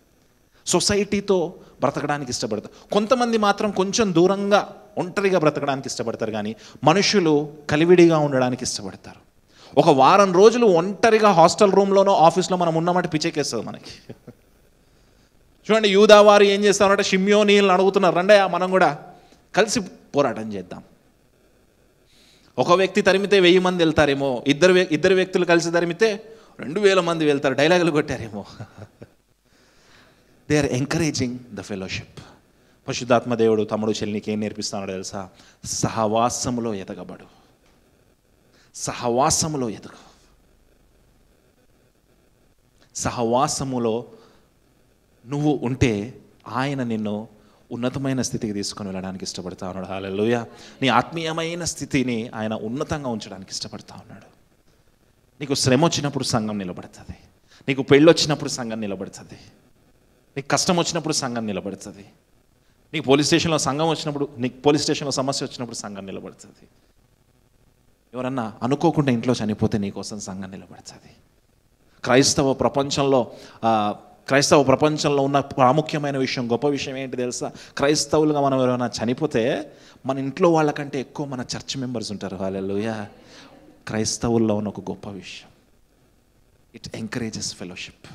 సొసైటీతో బ్రతకడానికి ఇష్టపడతారు. కొంతమంది మాత్రం కొంచెం దూరంగా ఒంటరిగా బ్రతకడానికి ఇష్టపడతారు, కానీ మనుషులు కలివిడిగా ఉండడానికి ఇష్టపడతారు. ఒక వారం రోజులు ఒంటరిగా హాస్టల్ రూమ్లోనో ఆఫీస్లో మనం ఉన్నామంటే పిచ్చెక్కేస్తుంది మనకి. చూడండి, యూదా వారు ఏం చేస్తారంటే షిమ్యోనీలను అడుగుతున్నారు, రండి మనం కూడా కలిసి పోరాటం చేద్దాం. ఒక వ్యక్తి తరిమితే 1000 మంది వెళ్తారేమో, ఇద్దరు వ్యక్తులు కలిసి తరిమితే 2000 మంది వెళ్తారు, డైలాగులు కొట్టారేమో. They are encouraging the fellowship. పరిశుద్ధాత్మ దేవుడు తమ్ముడు చెల్లికి ఏం నేర్పిస్తున్నాడో తెలుసా? సహవాసములో ఎదగబడు, సహవాసములో ఎదుగు. సహవాసములో నువ్వు ఉంటే ఆయన నిన్ను ఉన్నతమైన స్థితికి తీసుకొని వెళ్ళడానికి ఇష్టపడతా ఉన్నాడు. హల్లెలూయా. నీ ఆత్మీయమైన స్థితిని ఆయన ఉన్నతంగా ఉంచడానికి ఇష్టపడతా ఉన్నాడు. నీకు శ్రమ వచ్చినప్పుడు సంఘం నిలబడుతుంది, నీకు పెళ్ళి వచ్చినప్పుడు సంఘం నిలబడుతుంది, నీకు కష్టం వచ్చినప్పుడు సంఘం నిలబడుతుంది, నీకు పోలీస్ స్టేషన్లో సంఘం వచ్చినప్పుడు, నీకు పోలీస్ స్టేషన్లో సమస్య వచ్చినప్పుడు సంఘం నిలబడుతుంది. ఎవరన్నా అనుకోకుండా ఇంట్లో చనిపోతే నీకోసం సంఘం నిలబడుతుంది. క్రైస్తవ ప్రపంచంలో ఉన్న ప్రాముఖ్యమైన విషయం, గొప్ప విషయం ఏంటి తెలుసా? క్రైస్తవులుగా మనం ఎవరైనా చనిపోతే మన ఇంట్లో వాళ్ళకంటే ఎక్కువ మన చర్చ్ మెంబర్స్ ఉంటారు. హల్లెలూయా. క్రైస్తవుల్లో ఉన్న ఒక గొప్ప విషయం, ఇట్ ఎంకరేజెస్ ఫెలోషిప్.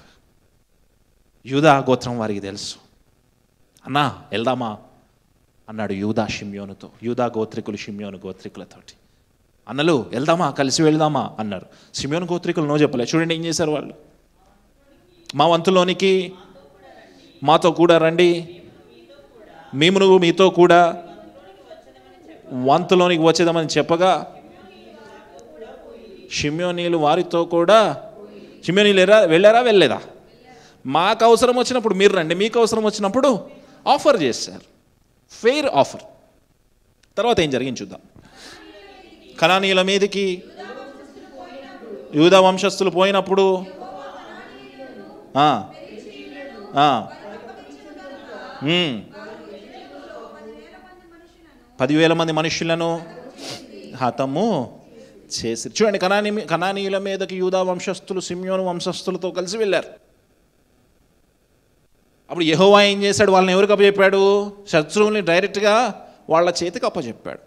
యూదా గోత్రం వారికి తెలుసు. అన్నా వెళ్దామా అన్నాడు యూదా షిమ్యోనుతో. యూదా గోత్రికులు షిమ్యోను గోత్రికులతోటి, అన్నలు వెళ్దామా, కలిసి వెళ్దామా అన్నారు. షిమ్యోను గోత్రికులు నో చెప్పలే. చూడండి ఏం చేశారు వాళ్ళు, మా వంతులోనికి మాతో కూడా రండి, మేము మీతో కూడా వంతులోనికి వచ్చేదామని చెప్పగా షిమ్యోనీలు వారితో కూడా, షిమ్యోనీలు వెళ్ళారా వెళ్ళలేదా? మాకు అవసరం వచ్చినప్పుడు మీరు రండి, మీకు అవసరం వచ్చినప్పుడు ఆఫర్ చేశారు, ఫెయిర్ ఆఫర్. తర్వాత ఏం జరిగింది చూద్దాం. కనానీయుల మీదకి యూదా వంశస్థులు పోయినప్పుడు 10,000 మంది మనుషులను హతము చేసి. చూడండి, కనానీయుల మీదకి యూదా వంశస్థులు షిమ్యోను వంశస్థులతో కలిసి వెళ్ళారు. అప్పుడు యెహోవా ఏం చేశాడు? వాళ్ళని ఎవరికి అప్పచెప్పాడు? శత్రువుల్ని డైరెక్ట్గా వాళ్ళ చేతికి అప్పచెప్పాడు.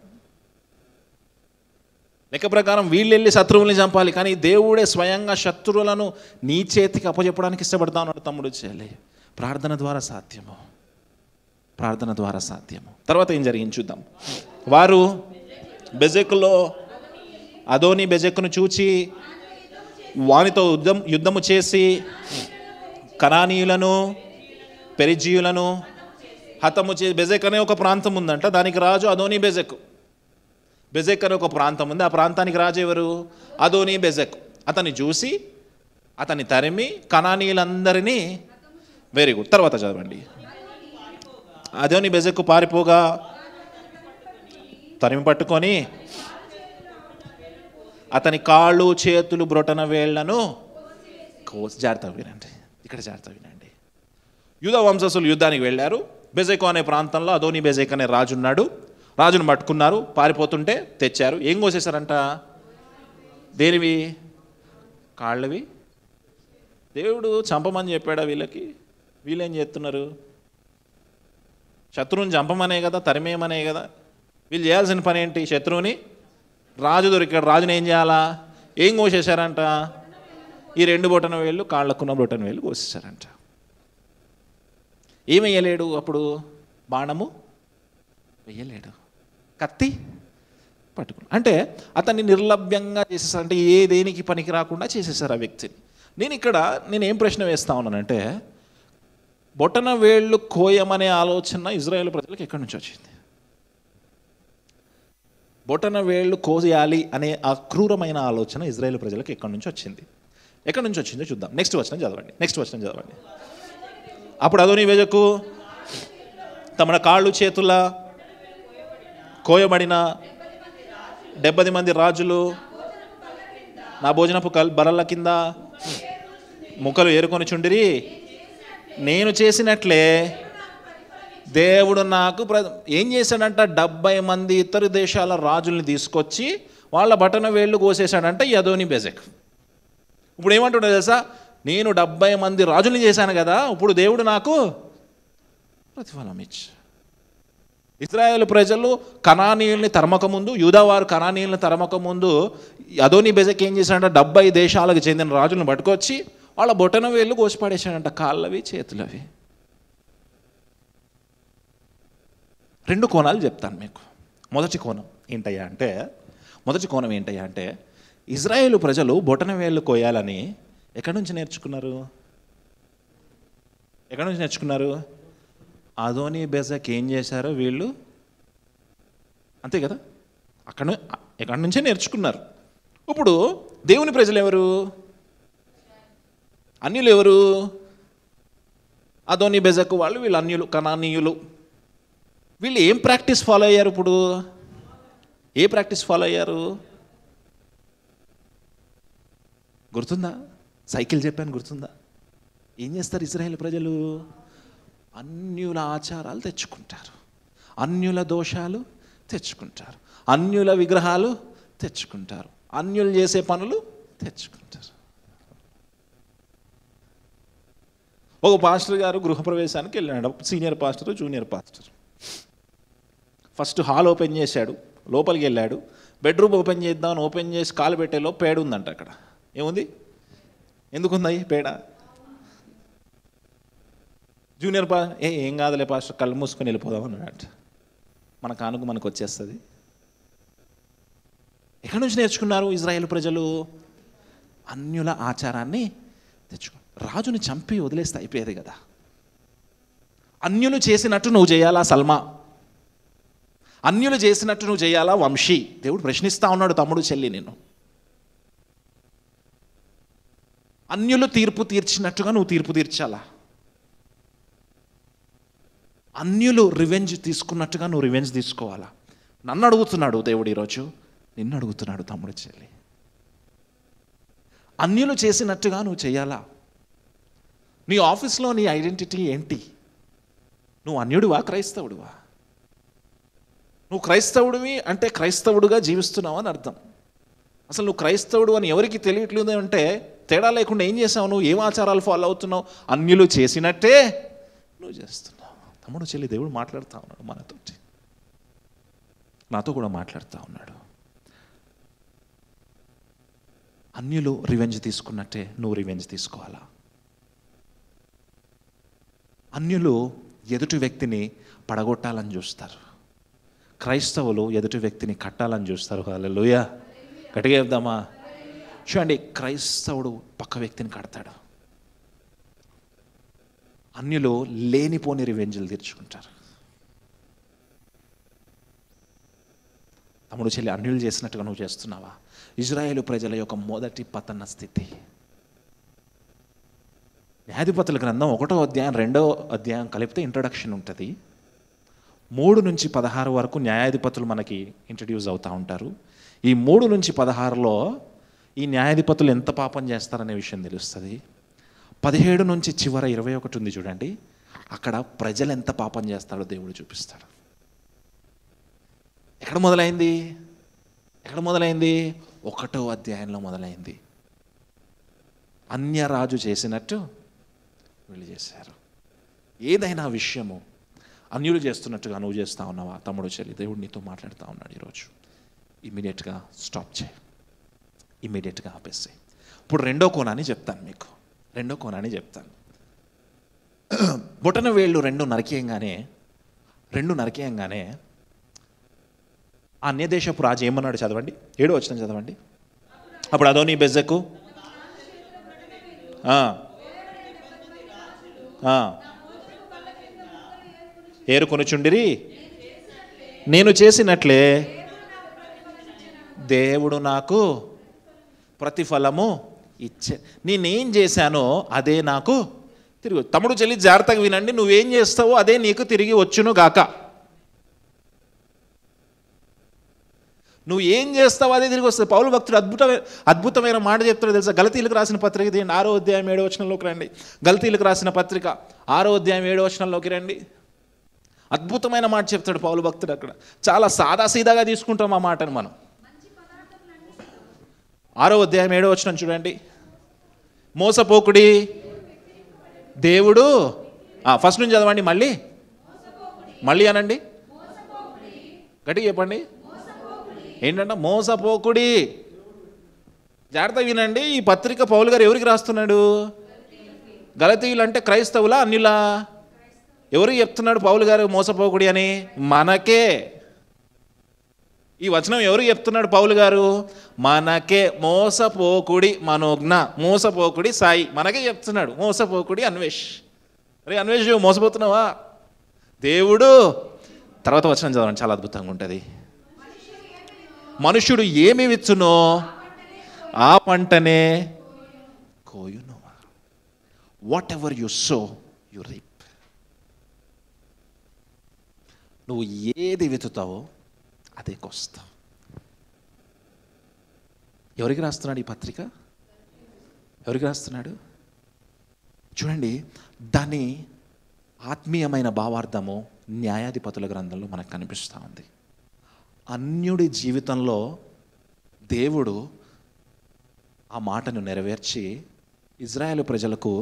లెక్క ప్రకారం వీళ్ళు వెళ్ళి శత్రువుల్ని చంపాలి, కానీ దేవుడే స్వయంగా శత్రువులను నీ చేతికి అప్పచెప్పడానికి ఇష్టపడతా ఉన్నాడు. తమ్ముడు చెల్లి, ప్రార్థన ద్వారా సాధ్యము, ప్రార్థన ద్వారా సాధ్యము. తర్వాత ఏం జరిగింది చూద్దాం. వారు బెజెకులో అదోని బెజెకును చూచి వానితో యుద్ధము చేసి కనానీయులను పెరిజీయులను హతము చేసి. బెజెక్ అనే ఒక ప్రాంతం ఉందంట, దానికి రాజు అదోని బెజెక్. బెజెక్ అనే ఒక ప్రాంతం ఉంది, ఆ ప్రాంతానికి రాజు ఎవరు? అదోని బెజెక్. అతన్ని చూసి అతన్ని తరిమి కనానీయులందరినీ, వెరీ గుడ్, తర్వాత చదవండి. అదోని బెజెక్ పారిపోగా తరిమి పట్టుకొని అతని కాళ్ళు చేతులు బ్రొటన వేళ్లను కోసి. జాగ్రత్తగా వినండి, ఇక్కడ జాగ్రత్తగా వినండి. యూదా వంశస్థులు యుద్ధానికి వెళ్ళారు. బెజెకు అనే ప్రాంతంలో అదోని బెజెక్ అనే రాజు ఉన్నాడు. రాజును పట్టుకున్నారు, పారిపోతుంటే తెచ్చారు. ఏం కోసేశారంట? దేనివి? కాళ్ళవి. దేవుడు చంపమని చెప్పాడా వీళ్ళకి? వీళ్ళేం చేస్తున్నారు? శత్రువుని చంపమనే కదా, తరిమేయమనే కదా. వీళ్ళు చేయాల్సిన పని ఏంటి? శత్రువుని, రాజు దొరికాడు, రాజుని ఏం చేయాలా? ఏం కోసేశారంట? ఈ 2 బొటన వేళ్ళు కాళ్ళకున్న బొటన వేళ్ళు కోసేశారంట. ఏమేయలేడు అప్పుడు? బాణము వేయలేడు, కత్తి పట్టుకుని. అంటే అతన్ని నిర్లభ్యంగా చేసేసారు, అంటే ఏ దేనికి పనికి రాకుండా చేసేసారు ఆ వ్యక్తిని. నేను ఏం ప్రశ్న వేస్తా ఉన్నానంటే, బొటన వేళ్ళు కోయమనే ఆలోచన ఇజ్రాయేల్ ప్రజలకు ఎక్కడి నుంచి వచ్చింది? బొటన వేళ్ళు కోయాలి అనే ఆ క్రూరమైన ఆలోచన ఇజ్రాయేల్ ప్రజలకు ఎక్కడి నుంచి వచ్చింది? ఎక్కడి నుంచి వచ్చిందో చూద్దాం. నెక్స్ట్ వచనం చదవండి. అప్పుడు అదోని బెజకు తమ కాళ్ళు చేతుల కోయబడిన 70 మంది రాజులు నా భోజనపు బరల కింద ముక్కలు ఏరుకొని చుండిరి. నేను చేసినట్లే దేవుడు నాకు ఏం చేశాడంట? 70 మంది ఇతర దేశాల రాజుల్ని తీసుకొచ్చి వాళ్ళ బటన వేళ్ళు కోసేశాడంట ఈ అదోని బెజెక్. ఇప్పుడు ఏమంటుండే తెలుసా? నేను 70 మంది రాజుల్ని చేశాను కదా, ఇప్పుడు దేవుడు నాకు ప్రతిఫలం ఇచ్చి. ఇజ్రాయేల్ ప్రజలు కనానీయుల్ని తరమకముందు, యూదావారు కనానీయుల్ని తరమకముందు అదోని బెజెక్ ఏం చేశాడంట? 70 దేశాలకు చెందిన రాజులను పట్టుకొచ్చి వాళ్ళ బొటన వేళ్ళు కోసిపడేశాడంట, కాళ్ళవి చేతులవి. 2 కోణాలు చెప్తాను మీకు. మొదటి కోణం ఏంటయ్యా అంటే ఇజ్రాయేలు ప్రజలు బొటన వేళ్ళు కోయాలని ఎక్కడి నుంచి నేర్చుకున్నారు? అదోని బెజెక్ ఏం చేశారో వీళ్ళు, అంతే కదా, ఎక్కడి నుంచే నేర్చుకున్నారు. ఇప్పుడు దేవుని ప్రజలు ఎవరు? అన్యులు ఎవరు? అదోని బెజెక్ వాళ్ళు, వీళ్ళు అన్యులు, కనానీయులు. వీళ్ళు ఏం ప్రాక్టీస్ ఫాలో అయ్యారు? ఇప్పుడు ఏ ప్రాక్టీస్ ఫాలో అయ్యారు? గుర్తుందా? సైకిల్ చెప్పాను, గుర్తుందా? ఏం చేస్తారు ఇజ్రాయేల్ ప్రజలు? అన్యుల ఆచారాలు తెచ్చుకుంటారు, అన్యుల దోషాలు తెచ్చుకుంటారు, అన్యుల విగ్రహాలు తెచ్చుకుంటారు, అన్యులు చేసే పనులు తెచ్చుకుంటారు. ఒక పాస్టర్ గారు గృహప్రవేశానికి వెళ్ళాడు. Senior pastor, junior pastor. First hall open చేశాడు, లోపలికి వెళ్ళాడు. బెడ్రూమ్ ఓపెన్ చేద్దామని ఓపెన్ చేసి కాలు పెట్టేలో పేడ ఉందంట. అక్కడ ఏముంది? ఎందుకుంది పేడ? జూనియర్ ఏం కాదులే పాస్టర్, కళ్ళు మూసుకొని వెళ్ళిపోదాం అన్నట్టు. మన కానుక మనకు వచ్చేస్తుంది. ఎక్కడి నుంచి నేర్చుకున్నారు ఇజ్రాయేల్ ప్రజలు? అన్యుల ఆచారాన్ని తెచ్చుకున్నారు. రాజుని చంపి వదిలేస్తే అయిపోయేది కదా. అన్యులు చేసినట్టు నువ్వు చేయాలా సల్మా? అన్యులు చేసినట్టు నువ్వు చేయాలా వంశీ? దేవుడు ప్రశ్నిస్తా ఉన్నాడు, తమ్ముడు చెల్లి నేను. అన్యులు తీర్పు తీర్చినట్టుగా నువ్వు తీర్పు తీర్చాలా? అన్యులు రివెంజ్ తీసుకున్నట్టుగా నువ్వు రివెంజ్ తీసుకోవాలా? నన్ను అడుగుతున్నాడు దేవుడు ఈరోజు, నిన్ను అడుగుతున్నాడు తమ్ముడు చెల్లి. అన్యులు చేసినట్టుగా నువ్వు చేయాలా? నీ ఆఫీస్లో నీ ఐడెంటిటీ ఏంటి? నువ్వు అన్యుడివా, క్రైస్తవుడివా? నువ్వు క్రైస్తవుడివి అంటే క్రైస్తవుడుగా జీవిస్తున్నావు అని అర్థం. అసలు నువ్వు క్రైస్తవుడు అని ఎవరికి తెలియట్లేదు అంటే తేడా లేకుండా ఏం చేసావు? నువ్వు ఏం ఆచారాలు ఫాలో అవుతున్నావు? అన్యులు చేసినట్టే నువ్వు చేస్తున్నావు. తమ్ముడు చెల్లి, దేవుడు మాట్లాడుతూ ఉన్నాడు మనతోటి, నాతో కూడా మాట్లాడుతూ ఉన్నాడు. అన్యులు రివెంజ్ తీసుకున్నట్టే నువ్వు రివెంజ్ తీసుకోవాలా? అన్యులు ఎదుటి వ్యక్తిని పడగొట్టాలని చూస్తారు, క్రైస్తవులు ఎదుటి వ్యక్తిని కట్టాలని చూస్తారు. హల్లెలూయా, గట్టిగా చెప్దామా? చూడండి, క్రైస్తవుడు పక్క వ్యక్తిని కడతాడు, అన్యులు లేనిపోని రివెంజ్లు తీర్చుకుంటారు. తమ్ముడు చెల్లి, అన్యులు చేసినట్టుగా నువ్వు చేస్తున్నావా? ఇజ్రాయేలు ప్రజల యొక్క మొదటి పతన స్థితి. న్యాయాధిపతుల గ్రంథం 1వ అధ్యాయం 2వ అధ్యాయం కలిపితే ఇంట్రడక్షన్ ఉంటుంది. 3 నుంచి 16 వరకు న్యాయాధిపతులు మనకి ఇంట్రడ్యూస్ అవుతూ ఉంటారు. ఈ 3 నుంచి 16లో ఈ న్యాయాధిపతులు ఎంత పాపం చేస్తారనే విషయం తెలుస్తుంది. 17 నుంచి చివర 21 ఉంది చూడండి, అక్కడ ప్రజలు ఎంత పాపం చేస్తారో దేవుడు చూపిస్తాడు. ఎక్కడ మొదలైంది? 1వ అధ్యాయంలో మొదలైంది. అన్యరాజు చేసినట్టు వీళ్ళు చేశారు. ఏదైనా విషయము అన్యులు చేస్తున్నట్టుగా నువ్వు చేస్తూ ఉన్నావా? తమ్ముడు చెల్లి, దేవుడు నీతో మాట్లాడుతూ ఉన్నాడు ఈరోజు. ఇమ్మీడియట్గా స్టాప్ చేయి, ఇమ్మీడియట్గా ఆపేసి. ఇప్పుడు రెండో కోణాన్ని చెప్తాను మీకు. రెండో కోణాన్ని చెప్తాను. బొటన వేళ్ళు రెండు నరికేయంగానే ఆ అన్యదేశపు రాజు ఏమన్నాడు చదవండి, 7వ వచనం చదవండి. అప్పుడు అదోనీ బెజెకు ఏరుకొనుచుండిరి, నేను చేసినట్లే దేవుడు నాకు ప్రతిఫలము ఇచ్చే. నేనేం చేశానో అదే నాకు తిరిగి. తమ్ముడు చెల్లి జాగ్రత్తగా వినండి, నువ్వేం చేస్తావో అదే నీకు తిరిగి వచ్చును గాక. నువ్వు ఏం చేస్తావో అదే తిరిగి వస్తుంది. పౌలు భక్తుడు అద్భుతమైన మాట చెప్తాడు తెలుసా. గలతీలకు రాసిన పత్రిక తీయండి, 6వ అధ్యాయం 7వ వచనంలోకి రండి. గలతీలకు రాసిన పత్రిక 6వ అధ్యాయం 7వ వచనంలోకి రండి. అద్భుతమైన మాట చెప్తాడు పౌలు భక్తుడు అక్కడ. చాలా సాదాసీదాగా తీసుకుంటాం ఆ మాటను మనం. 6వ అధ్యాయం 7వ వచనం చూడండి. మోసపోకుడి దేవుడు, ఫస్ట్ నుంచి చదవండి, మళ్ళీ అనండి, గట్టిగా చెప్పండి. ఏంటంట? మోసపోకుడి. జాగ్రత్త వినండి. ఈ పత్రిక పౌలు గారు ఎవరికి రాస్తున్నాడు? గలతీయులు అంటే క్రైస్తవులా అన్యులా? ఎవరికి చెప్తున్నాడు పౌలు గారు మోసపోకుడి అని? మనకే. ఈ వచనం ఎవరికి చెప్తున్నాడు పౌలు గారు? మనకే. మోసపోకుడి మనోజ్ఞ, మోసపోకుడి సాయి, మనకే చెప్తున్నాడు. మోసపోకుడి అన్వేష్. అరే అన్వేష్, మోసపోతున్నావా? దేవుడు. తర్వాత వచనం చదవండి, చాలా అద్భుతంగా ఉంటుంది. మనుష్యుడు ఏమి విచ్చునో ఆ పంటనే కోయును. Whatever you sow you reap. నువ్వు ఏది విత్తుతావో అదే కోస్తావు. ఎవరికి రాస్తున్నాడు ఈ పత్రిక? ఎవరికి రాస్తున్నాడు? చూడండి, దాని ఆత్మీయమైన భావార్థము న్యాయాధిపతుల గ్రంథంలో మనకు కనిపిస్తూ ఉంది. అన్యుడి జీవితంలో దేవుడు ఆ మాటను నెరవేర్చి ఇజ్రాయేలు ప్రజలకు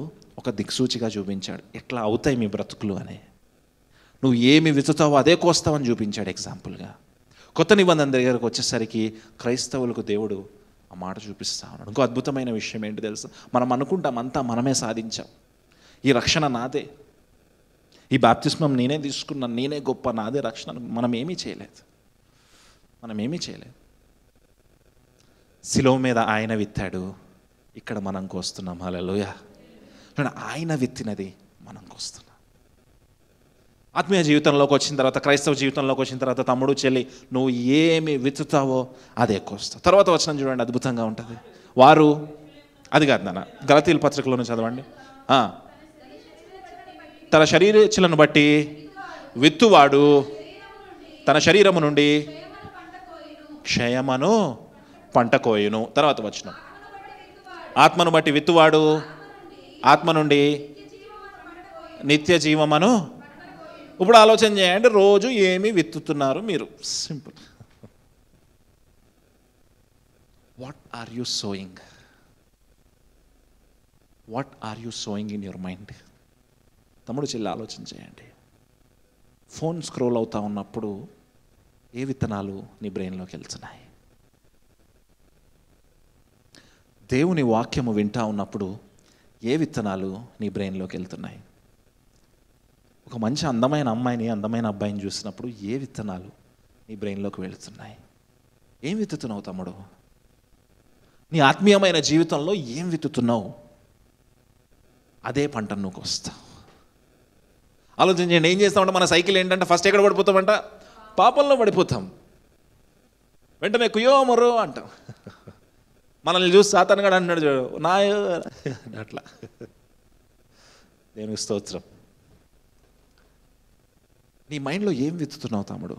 ఒక దిక్సూచిగా చూపించాడు. ఎట్లా అవుతాయి మీ బ్రతుకులు అని. నువ్వు ఏమి విత్తుతావో అదే కోస్తావని చూపించాడు ఎగ్జాంపుల్గా. కొత్త నిబంధన దగ్గరకు వచ్చేసరికి క్రైస్తవులకు దేవుడు ఆ మాట చూపిస్తా ఉన్నాడు. ఇంకో అద్భుతమైన విషయం ఏంటి తెలుసు? మనం అనుకుంటాం అంతా మనమే సాధించాం, ఈ రక్షణ నాదే, ఈ బాప్తిస్మం నేనే తీసుకున్నాను, నేనే గొప్ప, నాదే రక్షణ. మనం ఏమీ చేయలేదు. శిలువ మీద ఆయన విత్తాడు, ఇక్కడ మనం కోస్తున్నాం. హల్లెలూయా. ఆయన విత్తినది మనం కోస్తున్నాం. ఆత్మీయ జీవితంలోకి వచ్చిన తర్వాత, క్రైస్తవ జీవితంలోకి వచ్చిన తర్వాత, తమ్ముడు చెల్లి, నువ్వు ఏమి విత్తుతావో అదే కోస్తావు. తర్వాత వచనం చూడండి, అద్భుతంగా ఉంటుంది. వారు, అది కాదు నాన్న, గలతీయుల పత్రికలోనే చదవండి. తన శరీరచులను బట్టి విత్తువాడు తన శరీరము నుండి క్షయమను పంట కోయును. తర్వాత వచనం, ఆత్మను బట్టి విత్తువాడు ఆత్మ నుండి నిత్య జీవమను. ఇప్పుడు ఆలోచన చేయండి, రోజు ఏమి విత్తుతున్నారు మీరు? Simple. What are you sowing? What are you sowing in your mind? తమ్ముడు చెల్లి ఆలోచన చేయండి. ఫోన్ స్క్రోల్ అవుతా ఉన్నప్పుడు ఏ విత్తనాలు నీ బ్రెయిన్లోకి వెళ్తున్నాయి? దేవుని వాక్యము వింటా ఉన్నప్పుడు ఏ విత్తనాలు నీ బ్రెయిన్లోకి వెళ్తున్నాయి? ఒక మంచి అందమైన అమ్మాయిని, అందమైన అబ్బాయిని చూసినప్పుడు ఏ విత్తనాలు నీ బ్రెయిన్లోకి వెళుతున్నాయి? ఏం విత్తుతున్నావు తమ్ముడు? నీ ఆత్మీయమైన జీవితంలో ఏం విత్తుతున్నావు? అదే పంటను నువ్వు కోస్తావు. ఆలోచించండి. ఏం చేస్తామంటే మన సైకిల్ ఏంటంటే ఫస్ట్ ఎక్కడ పడిపోతామంట? పాపంలో పడిపోతాం. వెంటనే కుయో మొర్రో అంటాం. మనల్ని చూసి సాతాను కూడా అన్నాడు చూడు, నా అట్లా. దేవునికి స్తోత్రం. నీ మైండ్లో ఏం విత్తుతున్నావు తమ్ముడు?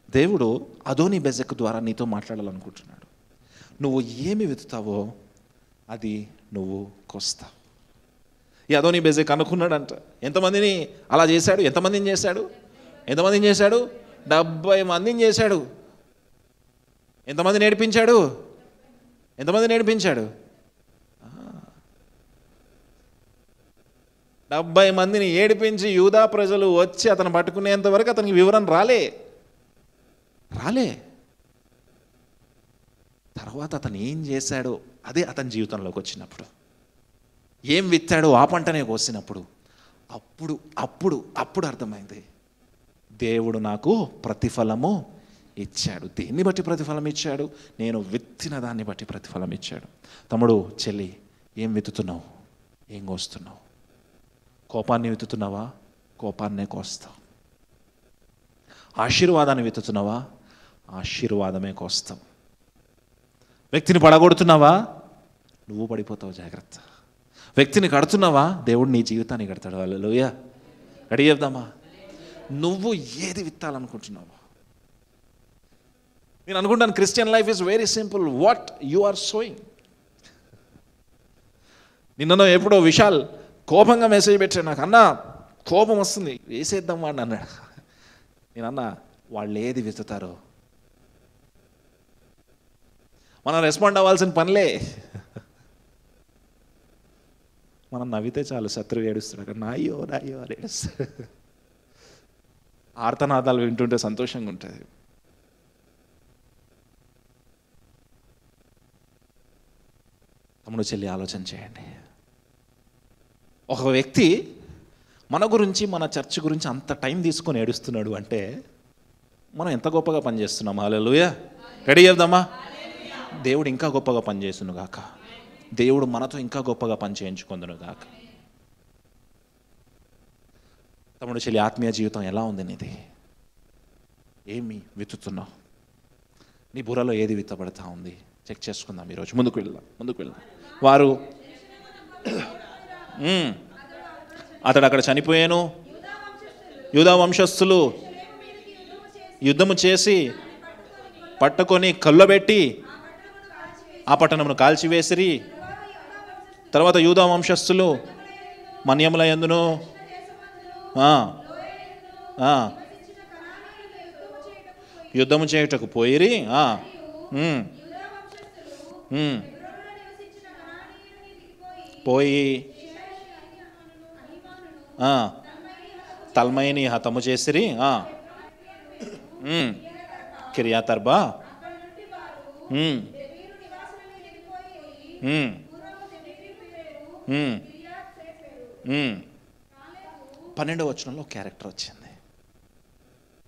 దేవుడు అదోనీ బెజెక్ ద్వారా నీతో మాట్లాడాలనుకుంటున్నాడు. నువ్వు ఏమి విత్తుతావో అది నువ్వు కోస్తావు. ఈ అదోనీ బెజెక్ అనుకున్నాడంట, ఎంతమందిని అలా చేశాడు? ఎంతమందిని చేశాడు? 70 మందిని చేశాడు. ఎంతమంది నేర్పించాడు? 70 మందిని ఏడిపించి యూదా ప్రజలు వచ్చి అతను పట్టుకునేంత వరకు అతనికి వివరణ రాలే. తర్వాత అతను ఏం చేశాడో అదే అతని జీవితంలోకి వచ్చినప్పుడు, ఏం విత్తాడో ఆ పంటనే కోసినప్పుడు అప్పుడు అప్పుడు అప్పుడు అర్థమైంది, దేవుడు నాకు ప్రతిఫలము ఇచ్చాడు. దేన్ని బట్టి ప్రతిఫలం ఇచ్చాడు? నేను విత్తిన దాన్ని బట్టి ప్రతిఫలం ఇచ్చాడు. తమ్ముడు, చెల్లి, ఏం విత్తుతున్నావు? ఏం కోస్తున్నావు? కోపాన్ని విత్తుతున్నావా? కోపాన్నే కోస్తావు. ఆశీర్వాదాన్ని విత్తుతున్నావా? ఆశీర్వాదమే కోస్తావు. వ్యక్తిని పడగొడుతున్నావా? నువ్వు పడిపోతావు, జాగ్రత్త. వ్యక్తిని కడుతున్నావా? దేవుడు నీ జీవితాన్ని కడతాడు. హల్లెలూయా. రెడీ చెప్దామా? నువ్వు ఏది విత్తాలనుకుంటున్నావు? నేను అనుకుంటాను Christian life is very simple. What you are sowing. నిన్ననో ఎప్పుడో విశాల్ కోపంగా మెసేజ్ పెట్టాడు నాకు, అన్నా కోపం వస్తుంది వేసేద్దాం వాడిని అన్నాడు. నేను అన్నా, వాళ్ళు ఏది విత్తుతారో మనం రెస్పాండ్ అవ్వాల్సిన పనిలే. మనం నవ్వితే చాలు, శత్రువు ఏడుస్తాడు అక్కడ, నాయ్యో నాయ్యో అని ఏడుస్తాడు. ఆర్తనాదాలు వింటుంటే సంతోషంగా ఉంటుంది. తమ్ముడు, చెల్లి, ఆలోచన చేయండి. ఒక వ్యక్తి మన గురించి, మన చర్చ్ గురించి అంత టైం తీసుకొని ఏడుస్తున్నాడు అంటే మనం ఎంత గొప్పగా పనిచేస్తున్నాం. హల్లెలూయా. రెడీ చేద్దామా? దేవుడు ఇంకా గొప్పగా పనిచేస్తును గాక. దేవుడు మనతో ఇంకా గొప్పగా పని చేయించుకుందును గాక. తమ్ముడు, చెల్లి, ఆత్మీయ జీవితం ఎలా ఉంది నీది? ఏమి విత్తుతున్నావు? నీ బుర్రలో ఏది విత్తబడతా ఉంది? చెక్ చేసుకుందాం ఈరోజు. ముందుకు వెళ్దాం. వారు అతడు అక్కడ చనిపోయాను. యూదా వంశస్థులు యుద్ధము చేసి పట్టుకొని కళ్ళబెట్టి ఆ పట్టణమును కాల్చివేసిరి. తర్వాత యూదా వంశస్థులు మన్యముల యందును యుద్ధము చేయుటకు పోయిరి. పోయి తల్మైని హతము చేసిరి. కిర్యాతర్బా పన్నెండవ వచనంలో క్యారెక్టర్ వచ్చింది.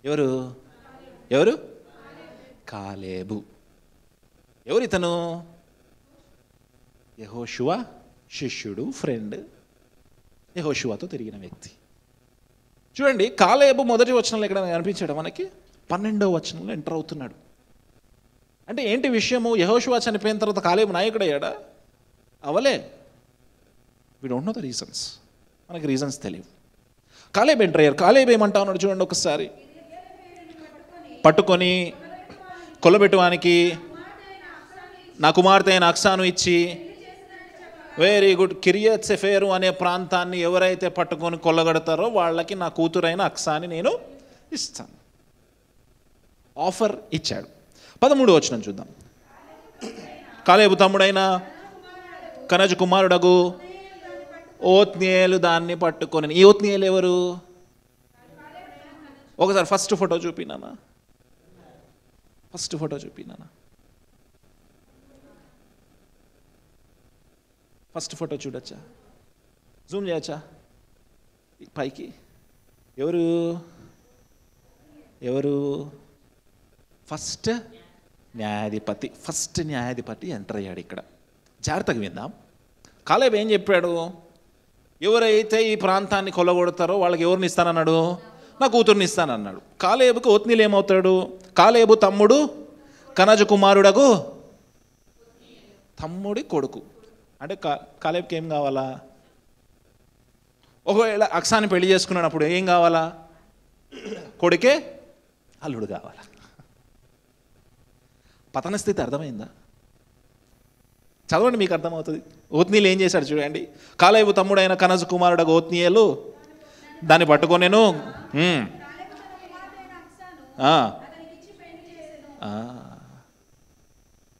ఎవరు? కాలేబు. ఎవరు ఇతను? యెహోషువ శిష్యుడు, ఫ్రెండ్, యెహోషువతో తిరిగిన వ్యక్తి. చూడండి, కాలేబు మొదటి వచనంలో ఎక్కడ కనిపించాడు మనకి? 12వ వచనంలో ఎంటర్ అవుతున్నాడు. అంటే ఏంటి విషయము? యెహోషువ చనిపోయిన తర్వాత కాలేబు నాయకుడయ్యాడా? అవలే. We don't know the reasons. మనకి రీజన్స్ తెలియవు. కాలేబు ఎంటర్ అయ్యారు. కాలేబు ఏమంటా ఉన్నాడు చూడండి ఒకసారి. పట్టుకొని కొలబెట్టువానికి నా కుమార్తె అయిన అక్సాను ఇచ్చి, వెరీ గుడ్. కిరియత్ సెఫేరు అనే ప్రాంతాన్ని ఎవరైతే పట్టుకొని కొల్లగడతారో వాళ్ళకి నా కూతురైన అక్సాని నేను ఇస్తాను. ఆఫర్ ఇచ్చాడు. 13వ వచనం చూద్దాం. కాలేబు తమ్ముడైన కనజు కుమారుడగు ఓత్నియేలు దాన్ని పట్టుకొని. ఈ ఓత్నియేలు ఎవరు? ఒకసారి ఫస్ట్ ఫోటో చూపినానా? ఫస్ట్ ఫోటో చూడొచ్చా? జూమ్ చేయొచ్చా పైకి? ఎవరు? ఫస్ట్ న్యాయాధిపతి ఎంటర్ అయ్యాడు ఇక్కడ. జాగ్రత్తగా విందాం. కాలేబు ఏం చెప్పాడు? ఎవరైతే ఈ ప్రాంతాన్ని కొల్లగొడతారో వాళ్ళకి ఎవరిని ఇస్తానన్నాడు? నా కూతుర్ని ఇస్తానన్నాడు. కాలేబుకి ఓత్నీలు ఏమవుతాడు? కాలేబు తమ్ముడు, కనజు కుమారుడగు తమ్ముడి కొడుకు. అంటే కాలేబుకి ఏం కావాలా? ఒకవేళ అక్సాని పెళ్లి చేసుకున్నప్పుడు ఏం కావాలా? కొడుకే అల్లుడు కావాలా? పతన స్థితి అర్థమైందా? చదవండి, మీకు అర్థమవుతుంది. ఓత్నీలు ఏం చేశాడు చూడండి. కాలేబు తమ్ముడైన కనజు కుమారుడు ఓత్నీయేలు దాన్ని పట్టుకొనేను.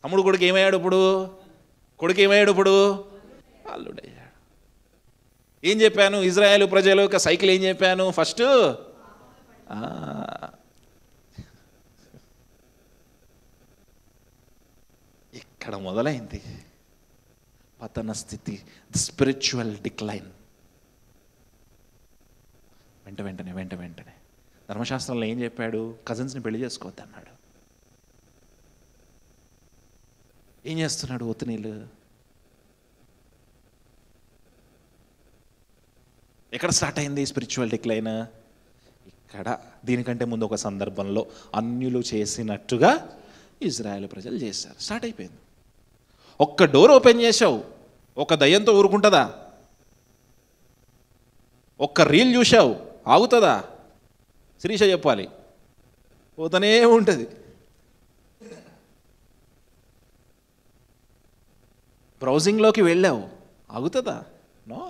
తమ్ముడు కొడుకు ఏమయ్యాడు ఇప్పుడు? అల్లుడయ్యాడు. ఏం చెప్పాను? ఇజ్రాయేలు ప్రజలు యొక్క సైకిల్ ఏం చెప్పాను? ఫస్ట్ ఇక్కడ మొదలైంది. పతన స్థితి, స్పిరిచువల్ డిక్లైన్. వెంటనే ధర్మశాస్త్రంలో ఏం చెప్పాడు? కజిన్స్ని పెళ్లి చేసుకోవద్దు అన్నాడు. ఏం చేస్తున్నాడు ఒత్తినీళ్ళు? ఎక్కడ స్టార్ట్ అయింది స్పిరిచువల్ డిక్లైన్? ఇక్కడ. దీనికంటే ముందు ఒక సందర్భంలో అన్యులు చేసినట్టుగా ఇజ్రాయేల్ ప్రజలు చేశారు. స్టార్ట్ అయిపోయింది. ఒక్క డోర్ ఓపెన్ చేసావు, ఒక దయ్యంతో ఊరుకుంటుందా? ఒక్క రీల్ చూసావు, ఆగుతుందా? శిరీష చెప్పాలి, పోతూనే ఉంటుంది. బ్రౌజింగ్లోకి వెళ్ళావు, ఆగుతుందా? నో.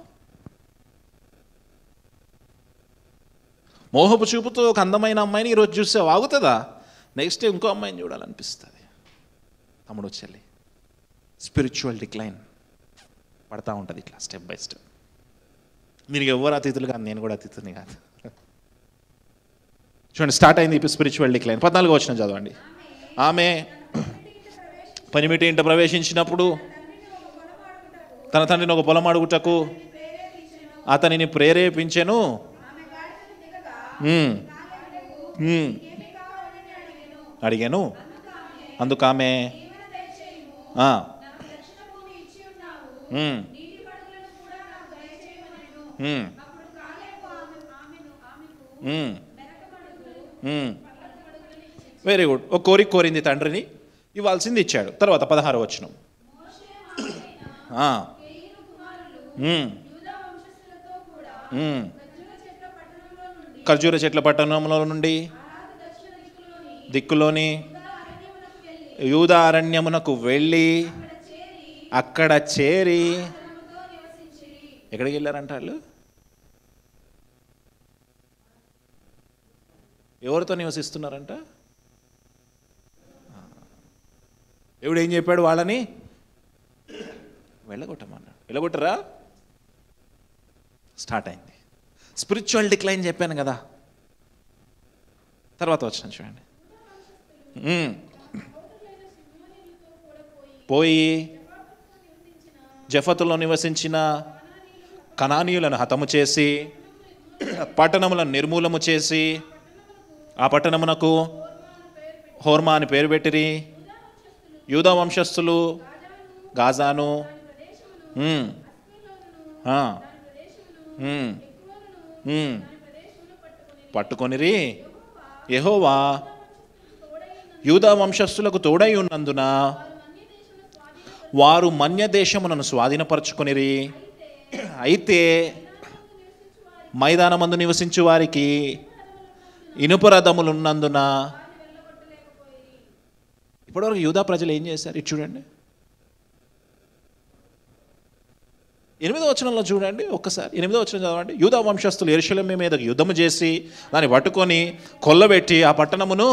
మోహపు చూపుతో ఒక అందమైన అమ్మాయిని ఈరోజు చూసావు, ఆగుతుందా? నెక్స్ట్ ఇంకో అమ్మాయిని చూడాలనిపిస్తుంది. తమ్ముడు చెల్లి, స్పిరిచువల్ డిక్లైన్ పడతా ఉంటుంది ఇట్లా స్టెప్ బై స్టెప్. దీనికి ఎవరు అతిథులు కాదు, నేను కూడా అతిథుని కాదు. చూడండి, స్టార్ట్ అయింది ఇప్పుడు స్పిరిచువల్ డిక్లైన్. 14వ వచనం చదవండి. ఆమె పనిమిటి ఇంట ప్రవేశించినప్పుడు తన తండ్రిని ఒక పొలం అడుగుటకు అతనిని ప్రేరేపించెను. అడిగాను. అందుకు ఆమె వెరీ గుడ్. ఒక కోరిక కోరింది, తండ్రిని ఇవ్వాల్సింది ఇచ్చాడు. తర్వాత 16వ వచనం. ఖర్జూర చెట్ల పట్టణంలో నుండి దిక్కులోని యూదా అరణ్యమునకు వెళ్ళి అక్కడ చేరి, ఎక్కడికి వెళ్ళారంట వాళ్ళు? ఎవరితో నివసిస్తున్నారంట? దేవుడు ఏం చెప్పాడు? వాళ్ళని వెళ్ళగొట్టమన్నాడు. వెళ్ళగొట్టరా? స్టార్ట్ అయింది స్పిరిచువల్ డిక్లైన్. చెప్పాను కదా. తర్వాత వచ్చిన చూడండి. పోయి జఫతులో నివసించిన కనానీయులను హతము చేసి పట్టణములను నిర్మూలము చేసి ఆ పట్టణమునకు హోర్మా అని పేరు పెట్టిరి. యూదా వంశస్థులు గాజాను పట్టుకొనిరి. యెహోవా యూదా వంశస్థులకు తోడై ఉన్నందున వారు మన్య దేశములను స్వాధీనపరచుకొనిరి. అయితే మైదానమందు నివసించు వారికి ఇనుప రథములు ఉన్నందున. ఇప్పటివరకు యూదా ప్రజలు ఏం చేశారు? ఇటు చూడండి, 8వ వచనంలో చూడండి ఒక్కసారి. 8వ వచనం చదవండి. యూదా వంశస్థులు యెరూషలేము మీదకి యుద్ధము చేసి దాన్ని పట్టుకొని కొల్లబెట్టి ఆ పట్టణమును,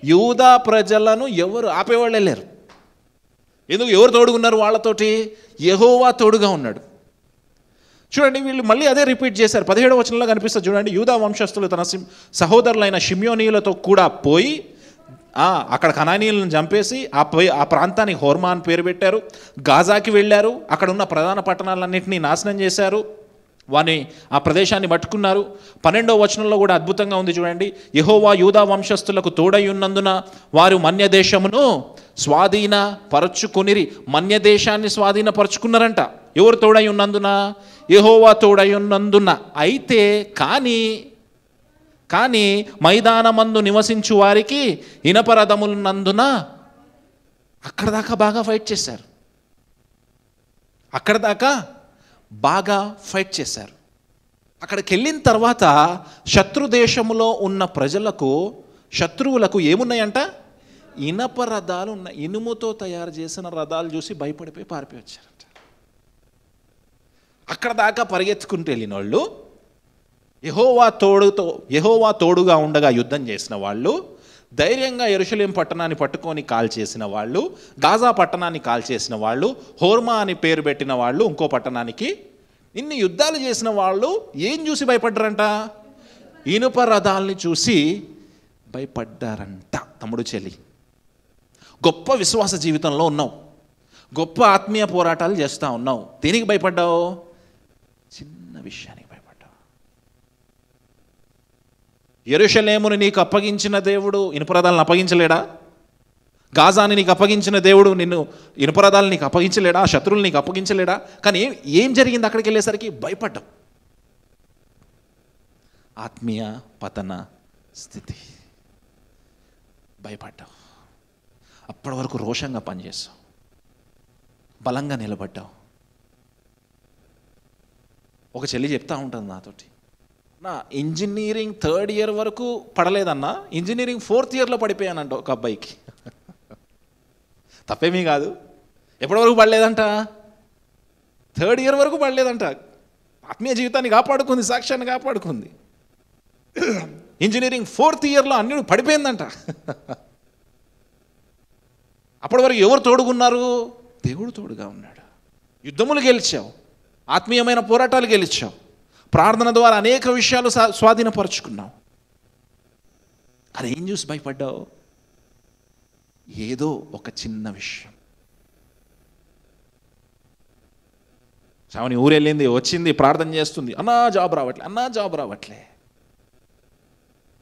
యూదా ప్రజలను ఎవరు ఆపేవాళ్ళే లేరు. ఎందుకు? ఎవరు తోడుగున్నారు వాళ్ళతోటి? యెహోవా తోడుగా ఉన్నాడు. చూడండి, వీళ్ళు మళ్ళీ అదే రిపీట్ చేశారు. 17వ వచనంలో కనిపిస్తుంది చూడండి. యూదా వంశస్థులు తన సహోదరులైన షిమ్యోనీయులతో కూడా పోయి అక్కడ కనానీయులను చంపేసి ఆ ప్రాంతానికి హోర్మా అని పేరు పెట్టారు. గాజాకి వెళ్ళారు. అక్కడ ఉన్న ప్రధాన పట్టణాలన్నింటినీ నాశనం చేశారు. వాని ఆ ప్రదేశాన్ని పట్టుకున్నారు. 12వ వచనంలో కూడా అద్భుతంగా ఉంది చూడండి. యెహోవా యూదా వంశస్థులకు తోడై ఉన్నందున వారు మన్య దేశమును స్వాధీనపరచుకొనిరి. మన్య దేశాన్ని స్వాధీనపరచుకున్నారంట. ఎవరు తోడై ఉన్నందున? యెహోవా తోడై ఉన్నందున. అయితే కానీ మైదానమందు నివసించు వారికి ఇనపరథములున్నందున అక్కడ దాకా బాగా ఫైట్ చేశారు. అక్కడికి వెళ్ళిన తర్వాత శత్రు దేశములో ఉన్న శత్రువులకు ఏమున్నాయంట? ఇనప రథాలు ఉన్నాయి. ఇనుముతో తయారు చేసిన రథాలు చూసి భయపడిపోయి పారిపోయి వచ్చారంట. అక్కడ దాకా పరిగెత్తుకుంటూ వెళ్ళిన వాళ్ళు, యెహోవా తోడుగా ఉండగా యుద్ధం చేసిన వాళ్ళు, ధైర్యంగా యెరూషలేము పట్టణాన్ని పట్టుకొని కాల్చేసిన వాళ్ళు, గాజా పట్టణాన్ని కాల్చేసిన వాళ్ళు, హోర్మా అని పేరు పెట్టిన వాళ్ళు, ఇంకో పట్టణానికి ఇన్ని యుద్ధాలు చేసిన వాళ్ళు ఏం చూసి భయపడ్డారంట? ఇనుప రథాలని చూసి భయపడ్డారంట. తమ్ముడు చెల్లి, గొప్ప విశ్వాస జీవితంలో ఉన్నావు, గొప్ప ఆత్మీయ పోరాటాలు చేస్తూ ఉన్నావు. దేనికి భయపడ్డావు? చిన్న విషయానికి భయపడ్డావు. యెరూషలేమును నీకు అప్పగించిన దేవుడు ఇనుపరదాలను అప్పగించలేడా? గాజాని నీకు అప్పగించిన దేవుడు నిన్ను ఇనుపరదాలు నీకు అప్పగించలేడా? శత్రువులు నీకు అప్పగించలేడా? కానీ ఏం జరిగింది? అక్కడికి వెళ్ళేసరికి భయపడ్డాం. ఆత్మీయ పతన స్థితి. భయపడ్డావు. అప్పటి వరకు రోషంగా పనిచేసావు, బలంగా నిలబడ్డావు. ఒక చెల్లి చెప్తా ఉంటుంది నాతోటి, నా ఇంజనీరింగ్ 3rd ఇయర్ వరకు పడలేదన్నా, ఇంజనీరింగ్ 4th ఇయర్లో పడిపోయానంట ఒక అబ్బాయికి. తప్పేమీ కాదు. ఎప్పటి వరకు పడలేదంట? 3rd ఇయర్ వరకు పడలేదంట. ఆత్మీయ జీవితాన్ని కాపాడుకుంది, సాక్ష్యాన్ని కాపాడుకుంది. ఇంజనీరింగ్ 4th ఇయర్లో అన్ని పడిపోయిందంట. అప్పటి వరకు ఎవరు తోడుగున్నారు? దేవుడు తోడుగా ఉన్నాడు. యుద్ధములు గెలిచావు, ఆత్మీయమైన పోరాటాలు గెలిచావు, ప్రార్థన ద్వారా అనేక విషయాలు స్వాధీనపరుచుకున్నావు. అది ఏం చూసి భయపడ్డావు? ఏదో ఒక చిన్న విషయం. శ్రావణి ఊరెళ్ళింది, వచ్చింది, ప్రార్థన చేస్తుంది, అన్నా జాబ్ రావట్లే, అన్నా జాబ్ రావట్లే.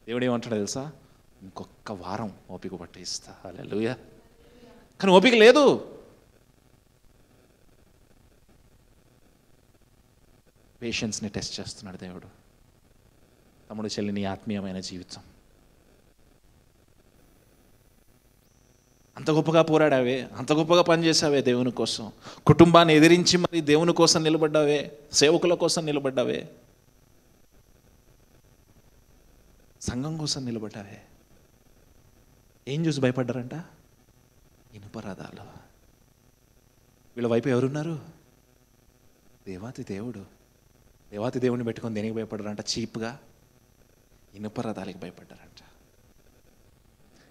దేవుడు ఏమంటాడో తెలుసా? ఇంకొక వారం ఓపిక పట్టిస్తా. హల్లెలూయా. కానీ ఓపిక లేదు. పేషెన్స్ని టెస్ట్ చేస్తున్నాడు దేవుడు. తమ్ముడు, చెల్లి, నీ ఆత్మీయమైన జీవితం అంత గొప్పగా పోరాడావే, అంత గొప్పగా పనిచేసావే దేవుని కోసం. కుటుంబాన్ని ఎదిరించి మరి దేవుని కోసం నిలబడ్డావే, సేవకుల కోసం నిలబడ్డావే, సంఘం కోసం నిలబడ్డావే. ఏం చూసి భయపడ్డారంట? ఇనుపరదాలు. వీళ్ళ వైపు ఎవరున్నారు? దేవాతి దేవుడు. దేవాతి దేవుడిని పెట్టుకొని దేనికి భయపడ్డారంట? చీప్గా ఇనుపరదాలకి భయపడ్డారంట.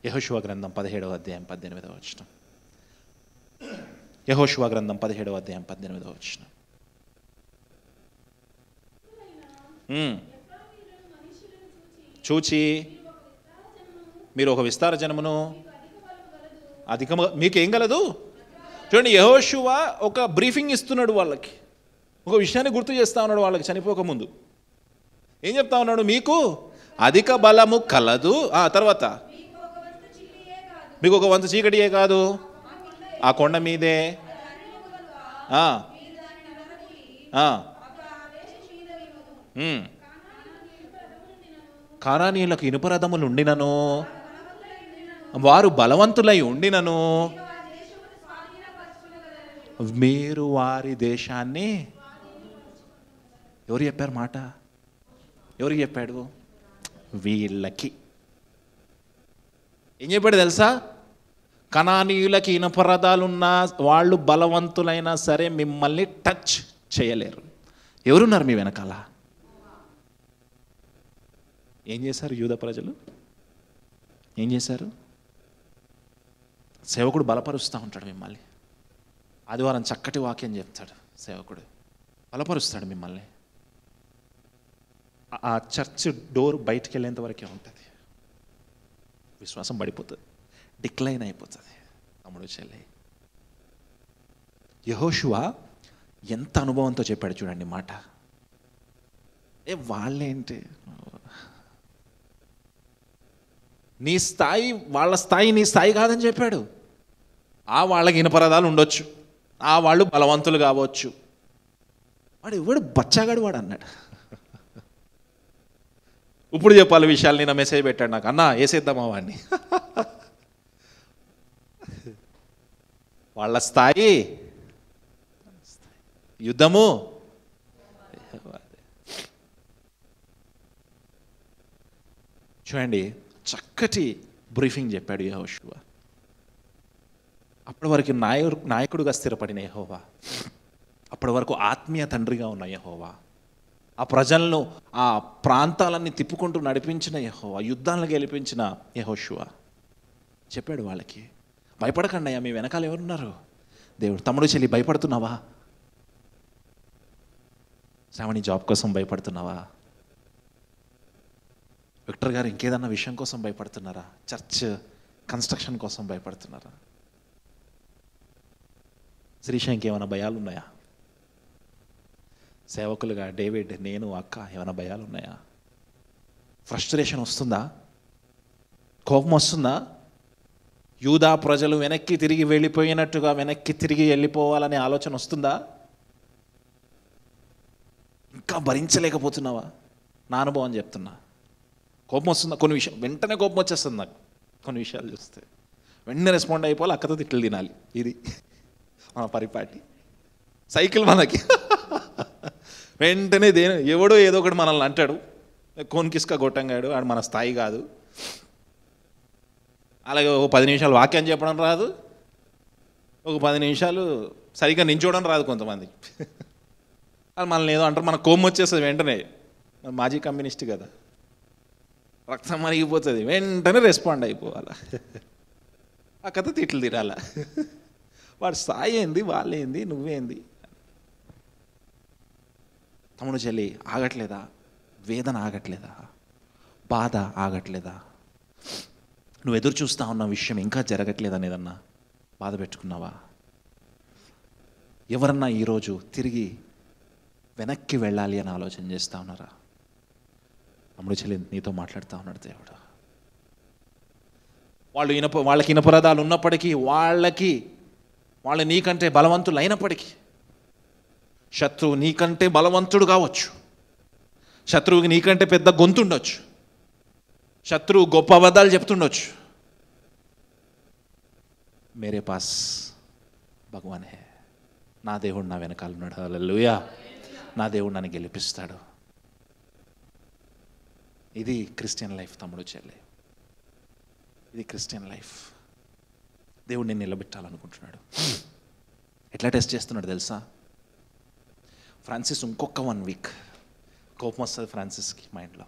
యెహోషువ గ్రంథం 17వ అధ్యాయం 18వ వచనం. యెహోషువ గ్రంథం 17వ అధ్యాయం 18వ వచనం. చూచి మీరు ఒక విస్తార జనమును అధికముగా, మీకేం గలదు? చూడండి, యెహోషువ ఒక బ్రీఫింగ్ ఇస్తున్నాడు వాళ్ళకి, ఒక విషయాన్ని గుర్తు చేస్తా ఉన్నాడు వాళ్ళకి. చనిపోకముందు ఏం చెప్తా ఉన్నాడు? మీకు అధిక బలము కలదు. తర్వాత మీకు ఒక వంత చీకటియే కాదు, ఆ కొండ మీదే కానానీయులకు ఇనుపరథములు ఉండినను, వారు బలవంతులై ఉండినను, మీరు వారి దేశాన్ని. ఎవరు చెప్పారు మాట? ఎవరికి చెప్పాడు? వీళ్ళకి. ఏం చెప్పాడు తెలుసా? కనానీయులకి ఇనుపరథాలున్నా, వాళ్ళు బలవంతులైనా సరే మిమ్మల్ని టచ్ చేయలేరు. ఎవరున్నారు మీ వెనకాల? ఏం చేశారు యూద ప్రజలు? ఏం చేశారు? సేవకుడు బలపరుస్తూ ఉంటాడు మిమ్మల్ని. ఆదివారం చక్కటి వాక్యం చెప్తాడు సేవకుడు, బలపరుస్తాడు మిమ్మల్ని. ఆ చర్చ్ డోర్ బయటికి వెళ్ళేంత వరకే ఉంటుంది. విశ్వాసం పడిపోతుంది, డిక్లైన్ అయిపోతుంది. తమ్ముడు, చెల్లి, యెహోషువ ఎంత అనుభవంతో చెప్పాడు చూడండి మాట. వాళ్ళేంటి, నీ స్థాయి వాళ్ళ స్థాయి నీ స్థాయి కాదని చెప్పాడు. వాళ్ళకి ఇనుపరథాలు ఉండొచ్చు, వాళ్ళు బలవంతులు కావచ్చు. వాడు ఎవడు బచ్చాగాడు వాడు అన్నాడు. ఇప్పుడు చెప్పాలి విషయాలు. నేను మెసేజ్ పెట్టాడు నాకు, అన్నా వేసేద్దామా వాడిని. వాళ్ళ స్థాయి యుద్ధము. చూడండి, చక్కటి బ్రీఫింగ్ చెప్పాడు యెహోషువ. అప్పటి వరకు నాయకుడుగా స్థిరపడిన యెహోవా, అప్పటి వరకు ఆత్మీయ తండ్రిగా ఉన్న యెహోవా, ఆ ప్రజలను ఆ ప్రాంతాలన్నీ తిప్పుకుంటూ నడిపించిన యెహోవా, యుద్ధాలను గెలిపించిన యెహోషువ చెప్పాడు వాళ్ళకి, భయపడకండి అయ్యా, మీ వెనకాల ఎవరున్నారు? దేవుడు. తమ్ముడు, చెల్లి, భయపడుతున్నావా? శ్రావణి జాబ్ కోసం భయపడుతున్నావా? విక్టర్ గారు ఇంకేదన్నా విషయం కోసం భయపడుతున్నారా? చర్చ్ కన్స్ట్రక్షన్ కోసం భయపడుతున్నారా? శ్రీశంకి ఏమైనా భయాలు ఉన్నాయా? సేవకులుగా డేవిడ్, నేను, అక్క ఏమైనా భయాలు ఉన్నాయా? ఫ్రస్ట్రేషన్ వస్తుందా? కోపం వస్తుందా? యూదా ప్రజలు వెనక్కి తిరిగి వెళ్ళిపోయినట్టుగా వెనక్కి తిరిగి వెళ్ళిపోవాలనే ఆలోచన వస్తుందా? ఇంకా భరించలేకపోతున్నావా? నా అనుభవం చెప్తున్నా. కోపం వస్తుందా? కొన్ని విషయం వెంటనే కోపం వచ్చేస్తుంది నాకు. కొన్ని విషయాలు చూస్తే వెంటనే రెస్పాండ్ అయిపోవాలి, అక్కతో తిట్లు తినాలి. ఇది మన పరిపాటి సైకిల్ మనకి. వెంటనే ఎవడో ఏదో ఒకటి మనల్ని అంటాడు, కోన్కిస్క గొట్టంగాడు, ఆడు మన స్థాయి కాదు. అలాగే ఒక 10 నిమిషాలు వాక్యం చెప్పడం రాదు, ఒక 10 నిమిషాలు సరిగ్గా నించోవడం రాదు కొంతమంది. వాళ్ళు మనల్ని ఏదో అంటారు, మన కోపం వచ్చేస్తుంది వెంటనే. మాజీ కమ్యూనిస్ట్ కదా, రక్తం మరిగిపోతుంది, వెంటనే రెస్పాండ్ అయిపోవాలా, ఆ కథ తిట్లు తినాలా. వాడు స్థాయి ఏంది, వాళ్ళేంది, నువ్వేంది. తమ్ముడు చెల్లి ఆగట్లేదా? వేదన ఆగట్లేదా? బాధ ఆగట్లేదా? నువ్వు ఎదురు చూస్తూ ఉన్న విషయం ఇంకా జరగట్లేదనేదన్నా బాధ పెట్టుకున్నావా? ఎవరన్నా ఈరోజు తిరిగి వెనక్కి వెళ్ళాలి అని ఆలోచన చేస్తూ ఉన్నారా? తమ్ముడు చెల్లి నీతో మాట్లాడుతూ ఉన్నాడు దేవుడు. వాళ్ళకి ఇనపరదాలు ఉన్నప్పటికీ, వాళ్ళు నీకంటే బలవంతులు అయినప్పటికీ, శత్రువు నీకంటే బలవంతుడు కావచ్చు, శత్రువుకి నీకంటే పెద్ద గొంతు ఉండొచ్చు, శత్రువు గొప్ప అబద్ధాలు చెప్తుండొచ్చు. మేరే పాస్ భగవాన్ హే, నా దేవుడు నా వెనకాల ఉన్నాడు. హల్లెలూయా. నా దేవుడు నన్ను గెలిపిస్తాడు. ఇది క్రిస్టియన్ లైఫ్ తమ్ముడు చెల్లి, ఇది క్రిస్టియన్ లైఫ్. దేవుడు నేను నిలబెట్టాలనుకుంటున్నాడు. ఎట్లా టెస్ట్ చేస్తున్నాడు తెలుసా? ఫ్రాన్సిస్ ఇంకొక 1 వీక్ కోపం వస్తుంది ఫ్రాన్సిస్కి, మైండ్లో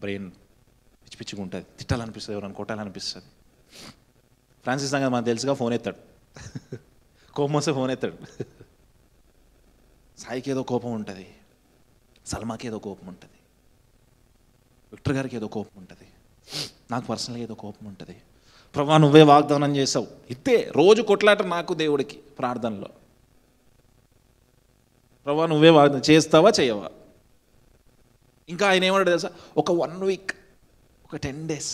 బ్రెయిన్ పిచ్చి పిచ్చిగా ఉంటుంది, తిట్టాలనిపిస్తుంది, ఎవరైనా కొట్టాలనిపిస్తుంది. ఫ్రాన్సిస్ సంగతి మనకు తెలుసుగా, ఫోన్ ఎత్తాడు. కోపం వస్తే ఫోన్ ఎత్తాడు. సాయికి ఏదో కోపం ఉంటుంది, సల్మాకి ఏదో కోపం ఉంటుంది, విక్టర్ గారికి ఏదో కోపం ఉంటుంది, నాకు పర్సనల్గా ఏదో కోపం ఉంటుంది. ప్రభా నువ్వే వాగ్దానం చేసావు, ఇట్టే రోజు కొట్లాట నాకు దేవుడికి ప్రార్థనలో. ప్రభా నువ్వే వాగ్దానం చేస్తావా చేయవా? ఇంకా ఆయన ఏమన్నాడు తెలుసా? ఒక 1 వీక్, ఒక 10 days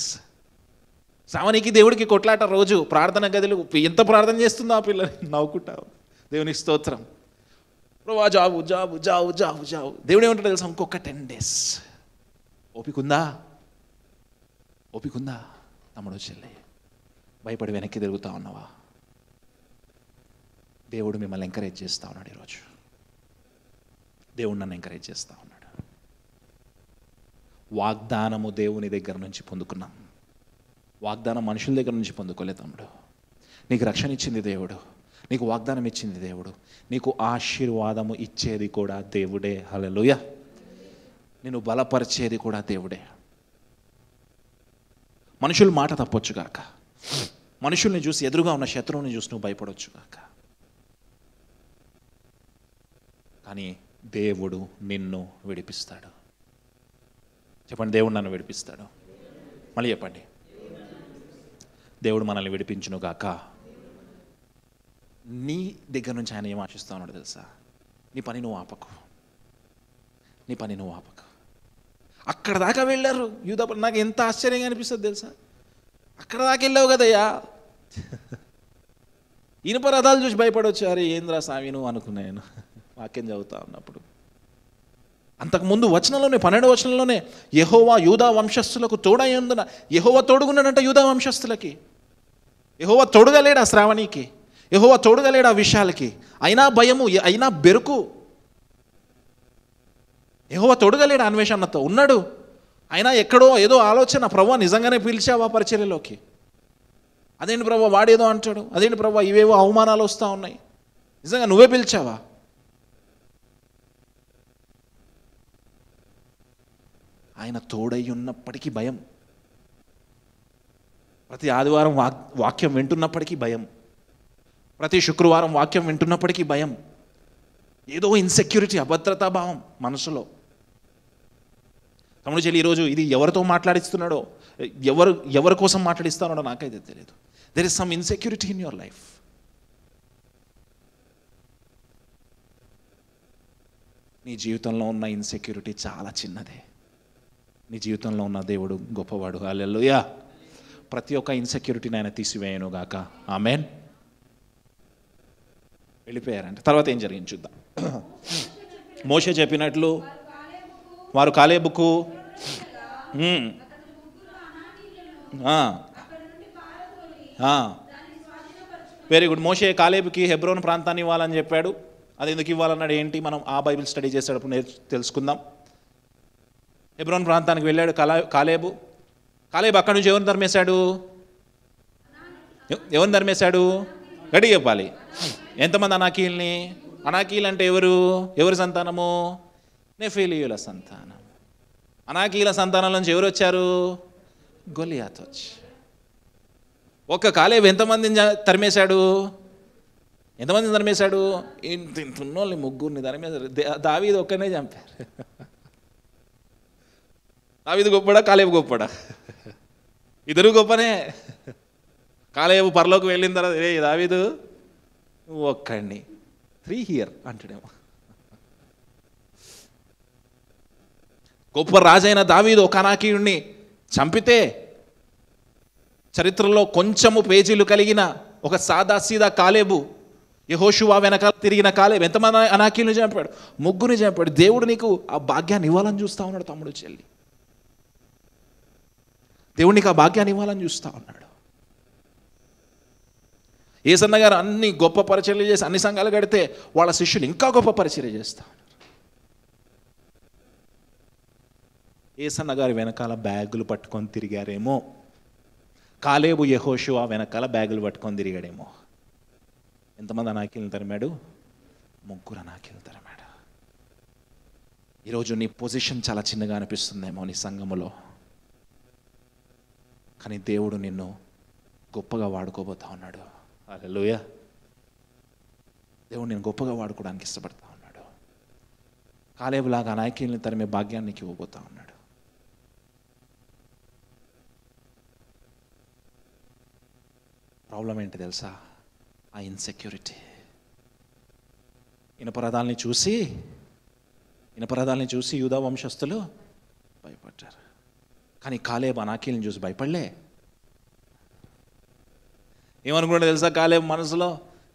శ్రావణికి దేవుడికి కొట్లాట. రోజు ప్రార్థన గదిలో ఎంత ప్రార్థన చేస్తుందో ఆ పిల్ల, నవ్వుకుంటావు. దేవునికి స్తోత్రం. ప్రభా job job job job job. దేవుడు ఏమంటాడు తెలుసా? ఇంకొక 10 days. ఓపికందా? ఓపికందా తమ్ముడు చెల్లి? భయపడి వెనక్కి తిరుగుతూ ఉన్నావా? దేవుడు మిమ్మల్ని ఎంకరేజ్ చేస్తూ ఉన్నాడు ఈరోజు. దేవుడు నన్ను ఎంకరేజ్ చేస్తూ ఉన్నాడు. వాగ్దానము దేవుని దగ్గర నుంచి పొందుకున్నాం, వాగ్దానం మనుషుల దగ్గర నుంచి పొందుకోలే తమ్ముడు. నీకు రక్షణ ఇచ్చింది దేవుడు, నీకు వాగ్దానం ఇచ్చింది దేవుడు, నీకు ఆశీర్వాదము ఇచ్చేది కూడా దేవుడే. హల్లెలూయా. నిన్ను బలపరిచేది కూడా దేవుడే. మనుషులు మాట తప్పొచ్చు కాక, మనుషుల్ని చూసి, ఎదురుగా ఉన్న శత్రువుని చూసి నువ్వు భయపడవచ్చు కాక, కానీ దేవుడు నిన్ను విడిపిస్తాడు. చెప్పండి, దేవుడు నన్ను విడిపిస్తాడు. మళ్ళీ చెప్పండి, దేవుడు మనల్ని విడిపించును గాక. నీ దగ్గర నుంచి ఆయన ఏం ఆశిస్తా ఉన్నాడు తెలుసా? నీ పని నువ్వు ఆపకు, నీ పని నువ్వు ఆపకు. అక్కడ దాకా వెళ్ళారు యూదా. నాకు ఎంత ఆశ్చర్యంగా అనిపిస్తుంది తెలుసా? అక్కడ దాకా వెళ్ళావు కదయ్యా, ఇనుప రథాలు చూసి భయపడొచ్చారు. ఏంద్రా స్వామి నువ్వు అనుకున్నాను వాక్యం చదువుతా ఉన్నప్పుడు. అంతకుముందు వచనంలోనే, 12వ వచనంలోనే, యెహోవా యూదా వంశస్థులకు తోడయ్యుందున. యెహోవా తోడుగున్నాడంట యూదా వంశస్థులకి. యెహోవా తోడుగలేడా శ్రావణికి? యెహోవా తోడుగలేడా విషయాలకి? అయినా భయము, అయినా బెరుకు. యెహోవా తోడుగలేడా అన్వేషణతో? ఉన్నాడు. అయినా ఎక్కడో ఏదో ఆలోచన, ప్రభువా నిజంగానే పిలిచావా పరిచర్యలోకి? అదేంటి ప్రభువా వాడేదో అంటాడు, అదేంటి ప్రభువా ఇవేవో అవమానాలు వస్తూ ఉన్నాయి, నిజంగా నువ్వే పిలిచావా? ఆయన తోడై ఉన్నప్పటికీ భయం. ప్రతి ఆదివారం వాక్యం వింటున్నప్పటికీ భయం, ప్రతి శుక్రవారం వాక్యం వింటున్నప్పటికీ భయం. ఏదో ఇన్సెక్యూరిటీ, అభద్రతా భావం మనసులో. తమ్ముడు చెల్లి, ఈరోజు ఇది ఎవరితో మాట్లాడిస్తున్నాడో, ఎవరి కోసం మాట్లాడిస్తున్నాడో నాకైతే తెలియదు. There is some insecurity in your life. నీ జీవితంలో ఉన్న ఇన్సెక్యూరిటీ చాలా చిన్నదే. నీ జీవితంలో ఉన్న దేవుడు గొప్పవాడు. హల్లెలూయా. ప్రతి ఒక్క ఇన్సెక్యూరిటీని ఆయన తీసివేయను గాక. ఆమేన్. వెళ్ళిపోయారంట. తర్వాత ఏం జరిగింది చూద్దాం. మోషే చెప్పినట్లు వారు కాలేబుకు వెరీ గుడ్. మోషే కాలేబుకి హెబ్రోన్ ప్రాంతాన్ని ఇవ్వాలని చెప్పాడు. అది ఎందుకు ఇవ్వాలన్నాడు ఏంటి, మనం ఆ బైబిల్ స్టడీ చేసేటప్పుడు తెలుసుకుందాం. హెబ్రోన్ ప్రాంతానికి వెళ్ళాడు కాలేబు. అక్కడి నుంచి ఎవరిని ధర్మేశాడు? ఎవరిని ధర్మేశాడు? గట్టిగా చెప్పాలి. ఎంతమంది అనాకీల్ని? అనాకీలు అంటే ఎవరి సంతానము? నెఫీలీయుల సంతానం. అనాకీల సంతానం నుంచి ఎవరు వచ్చారు? గొలియాత్ వచ్చి. ఒక్క కాలేబు ఎంతమందిని తరిమేశాడు? ఎంతమందిని తరిమేశాడు? ఇంతున్నోళ్ళని ముగ్గురిని తరిమేశాడు. దావీదు ఒక్కనే చంపారు. దావీదు గొప్పడా కాలేబు గొప్పడా? ఇద్దరు గొప్పనే. కాలేబు పరలోకి వెళ్ళిన తర్వాత రే దావీదు ఒక్కడిని 3 here అంటాడేమో. గొప్ప రాజైన దావీదు ఒక అనాకీయుణ్ణి చంపితే చరిత్రలో కొంచెము పేజీలు కలిగిన ఒక సాదాసీదా కాలేబు, యెహోషువ వెనకాల తిరిగిన కాలేబు ఎంతమంది అనాకీయుని చంపాడు? 3 చంపాడు. దేవుడు నీకు ఆ భాగ్యాన్ని ఇవ్వాలని చూస్తూ ఉన్నాడు తమ్ముడు చెల్లి. దేవుడు నీకు ఆ భాగ్యాన్ని ఇవ్వాలని చూస్తూ ఉన్నాడు. యేసన్న గారు అన్ని గొప్ప పరిచర్యలు చేసి అన్ని సంఘాలు కడితే వాళ్ళ శిష్యులు ఇంకా గొప్ప పరిచర్య చేస్తూ ఉన్నారు. యేసన్న గారి వెనకాల బ్యాగులు పట్టుకొని తిరిగారేమో, కాలేబు యెహోషువ వెనకాల బ్యాగులు పట్టుకొని తిరిగాడేమో. ఎంతమంది అనాకీలను తరిమాడు? 3 అనాకీలను తరిమాడు. ఈరోజు నీ పొజిషన్ చాలా చిన్నగా అనిపిస్తుందేమో నీ సంఘములో, కానీ దేవుడు నిన్ను గొప్పగా వాడుకోబోతా ఉన్నాడు. హల్లెలూయా. దేవుడు నేను గొప్పగా వాడుకోవడానికి ఇష్టపడతా ఉన్నాడు. కాలేబులాగా అనాకీల్ని తరిమే భాగ్యానికి ఇవ్వబోతా ఉన్నాడు. ప్రాబ్లం ఏంటి తెలుసా? ఆ ఇన్సెక్యూరిటీ. ఇనపరదాల్ని చూసి యూదా వంశస్థులు భయపడ్డారు. కానీ కాలేబు అనాకీల్ని చూసి భయపడలే. ఏమనుకున్నాడు తెలుసా కాలేబు మనసులో?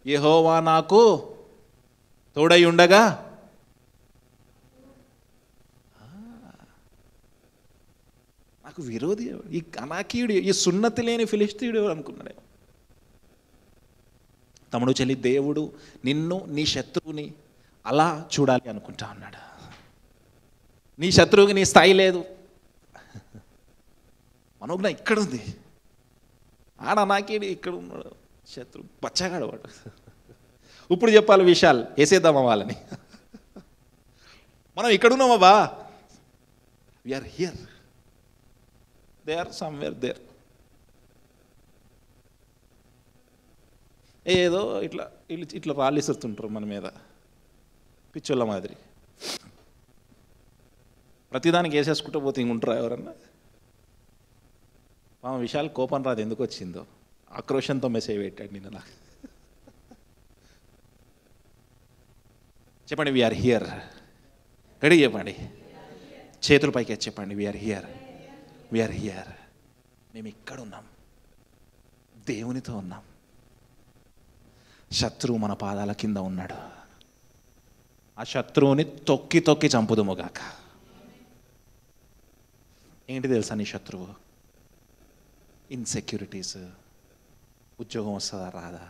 యెహోవా నాకు తోడై ఉండగా నాకు విరోధి ఈ అనాకీయుడు, ఈ సున్నతి లేని ఫిలిస్తీయుడు అనుకున్నాడు. తమ్ముడు చెల్లి, దేవుడు నిన్ను నీ శత్రువుని అలా చూడాలి అనుకుంటా ఉన్నాడు. నీ శత్రువుకి నీ స్థాయి లేదు. మనోజ్ఞ ఇక్కడ ఉంది, ఆడ నాకేడి ఇక్కడ ఉన్నాడు, శత్రువు బచ్చగాడు వాడు. ఇప్పుడు చెప్పాలి విషయాలు వేసేద్దామా వాళ్ళని. మనం ఇక్కడున్నామా బా, we are here, they are somewhere there. ఏదో ఇట్లా రాళ్ళు ఇస్తుంటారు మన మీద పిచ్చోళ్ళ మాదిరి. ప్రతిదానికి వేసేసుకుంటూ పోతే ఇంకుంటారా ఎవరన్నా? మా విషయాలు కోపం రాదు, ఎందుకు వచ్చిందో ఆక్రోషంతో మెసేజ్ పెట్టాడు నిన్న నాకు. చెప్పండి వీఆర్ హియర్. రెడీ చెప్పండి, చేతుల పైకి చెప్పండి వీఆర్ హియర్, వీఆర్ హియర్. మేము ఇక్కడ ఉన్నాం, దేవునితో ఉన్నాం. శత్రువు మన పాదాల కింద ఉన్నాడు. ఆ శత్రువుని తొక్కి తొక్కి చంపుదుముగాక. ఏంటి తెలుసా నీ శత్రువు? ఇన్సెక్యూరిటీస్. ఉద్యోగం వస్తుందా రాదా,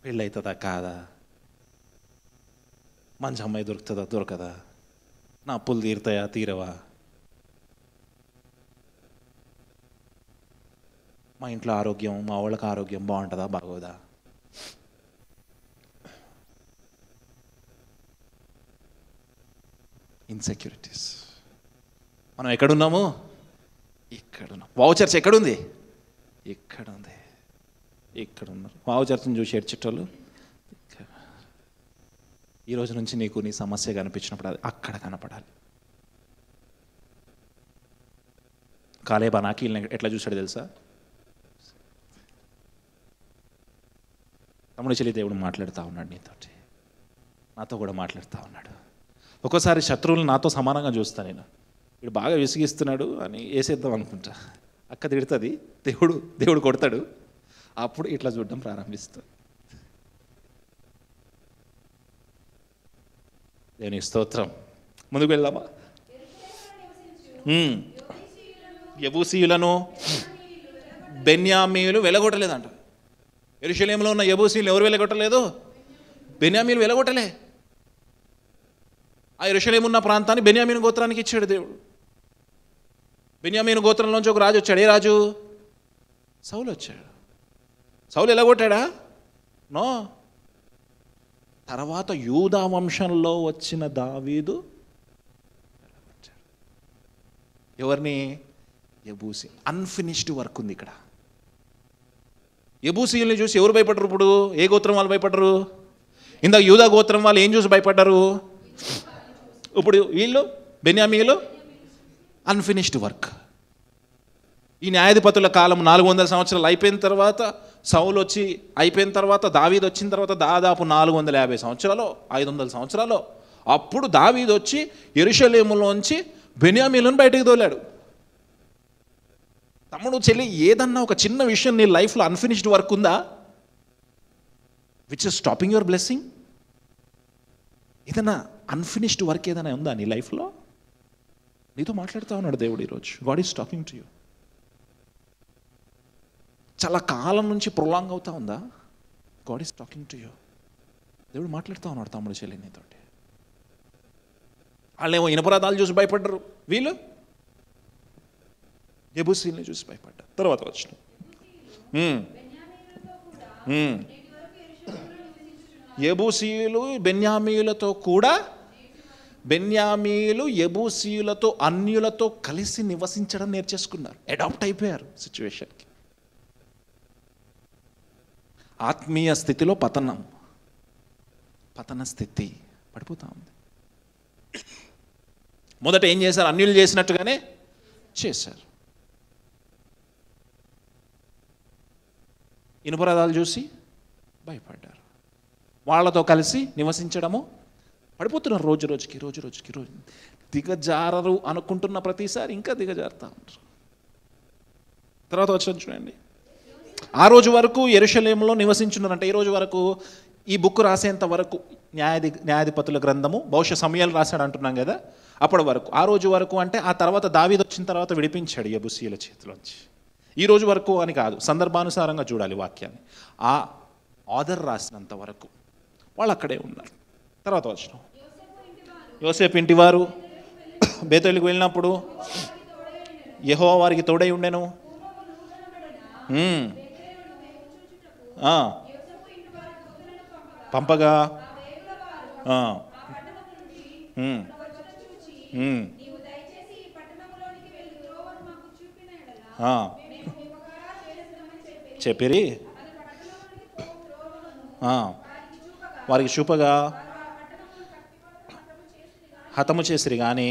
పెళ్ళవుతుందా కాదా, మంచి అమ్మాయి దొరుకుతుందా దొరకదా, నా అప్పులు తీరుతాయా తీరవా, మా ఇంట్లో ఆరోగ్యం, మా వాళ్ళకి ఆరోగ్యం బాగుంటుందా బాగోదా, ఇన్సెక్యూరిటీస్. మనం ఎక్కడున్నాము? ఇక్కడున్నాం. వావ్ చర్చ్ ఎక్కడుంది? ఇక్కడ ఉంది. ఇక్కడ ఉన్నారు. వావ్ చర్చ్ని చూసి ఏడ్చేటోళ్ళు. ఈ రోజు నుంచి నీకు నీ సమస్య కనిపించినప్పుడు అది అక్కడ కనపడాలి. కాలేబు అనాకీల్ని ఎట్లా చూశాడు తెలుసా? తమ్ముడు చెల్లి, దేవుడు మాట్లాడుతూ ఉన్నాడు నీతోటి, నాతో కూడా మాట్లాడుతూ ఉన్నాడు. ఒక్కోసారి శత్రువులు నాతో సమానంగా చూస్తాను నేను. వీడు బాగా విసిగిస్తున్నాడు అని వేసేద్దాం అనుకుంటా. అక్క తిడుతుంది, దేవుడు కొడతాడు. అప్పుడు ఇట్లా చూడడం ప్రారంభిస్తాను. దేవునికి స్తోత్రం. ముందుకు వెళ్దామా? యెబూసీయులను బెన్యామీయులు వెలగొట్టలేదంట. యెరూషలేములో ఉన్న యెబూసీయులు ఎవరు వెలగొట్టలేదు? బెన్యామీయులు వెలగొట్టలే. ఆ యెరూషలేము ఉన్న ప్రాంతాన్ని బెన్యామీను గోత్రానికి ఇచ్చాడు దేవుడు. బెన్యామీను గోత్రంలోంచి ఒక రాజు వచ్చాడు. ఏ రాజు? సౌలు వచ్చాడు. సౌలు ఎలాగొట్టాడా? నో. తర్వాత యూదా వంశంలో వచ్చిన దావీదు ఎలాగొట్టాడు? ఎవరిని? యెబూసీ. అన్ఫినిష్డ్ వర్క్ ఉంది ఇక్కడ. యెబూసీయుల్ని చూసి ఎవరు భయపడరు? ఇప్పుడు ఏ గోత్రం వాళ్ళు భయపడరు? ఇందాక యూదా గోత్రం వాళ్ళు ఏం చూసి భయపడ్డారు? ఇప్పుడు వీళ్ళు బెన్యామీయులు అన్ఫినిష్డ్ వర్క్. ఈ న్యాయాధిపతుల కాలం 400 సంవత్సరాలు అయిపోయిన తర్వాత, సౌలు వచ్చి అయిపోయిన తర్వాత, దావీదు వచ్చిన తర్వాత దాదాపు 450 సంవత్సరాలు, 500 సంవత్సరాలు, అప్పుడు దావీదు వచ్చి యెరూషలేములోంచి బెన్యామీయులను బయటకు తోలాడు. తమ్ముడు చెల్లి, ఏదన్నా ఒక చిన్న విషయం నీ లైఫ్లో అన్ఫినిష్డ్ వర్క్ ఉందా? Which is stopping your blessing? ఏదైనా అన్ఫినిష్డ్ వర్క్ ఏదైనా ఉందా నీ లైఫ్లో? నీతో మాట్లాడుతూ ఉన్నాడు దేవుడు ఈరోజు. God is talking to you. చాలా కాలం నుంచి ప్రొలాంగ్ అవుతా ఉందా? God is talking to you. దేవుడు మాట్లాడుతూ ఉన్నాడు తమ్ముడు చెల్లి నీతోటి. వాళ్ళేమో ఇనపరాధాలు చూసి భయపడ్డరు, వీళ్ళు యెబూసీయుల్ని చూసి భయపడ్డారు. తర్వాత వచ్చిన యెబూసీయులు బెన్యామీయులతో కూడా, బెన్యామీయులు యెబూసీయులతో అన్యులతో కలిసి నివసించడం నేర్చేసుకున్నారు. అడాప్ట్ అయిపోయారు సిచ్యువేషన్కి. ఆత్మీయ స్థితిలో పతన స్థితి పడిపోతా ఉంది. మొదట ఏం చేశారు? అన్యులు చేసినట్టుగానే చేశారు. ఇనుపరాధాలు చూసి భయపడ్డారు. వాళ్ళతో కలిసి నివసించడము పడిపోతున్నారు. రోజు రోజుకి దిగజారరు అనుకుంటున్న ప్రతిసారి ఇంకా దిగజారుతా ఉంటారు. తర్వాత వచ్చిన చూడండి, ఆ రోజు వరకు యెరూషలేములో నివసించున్నారంట. ఈ రోజు వరకు, ఈ బుక్ రాసేంత వరకు, న్యాయాధిపతుల గ్రంథము బహుశా సమయాలు రాశాడు అంటున్నాం కదా, అప్పటి వరకు. ఆ రోజు వరకు అంటే ఆ తర్వాత దావీదు వచ్చిన తర్వాత విడిపించాడు యెబూసీయుల చేతిలోంచి. ఈ రోజు వరకు అని కాదు, సందర్భానుసారంగా చూడాలి వాక్యాన్ని. ఆ ఆర్డర్ రాసినంత వరకు వాళ్ళు అక్కడే ఉన్నారు. తర్వాత వచ్చిన యోసేపు ఇంటివారు బేతేలుకు వెళ్ళినప్పుడు యెహోవా వారికి తోడై ఉండెను. పంపగా చెప్పిరి, వారికి చూపగా హతము చేసిరి కానీ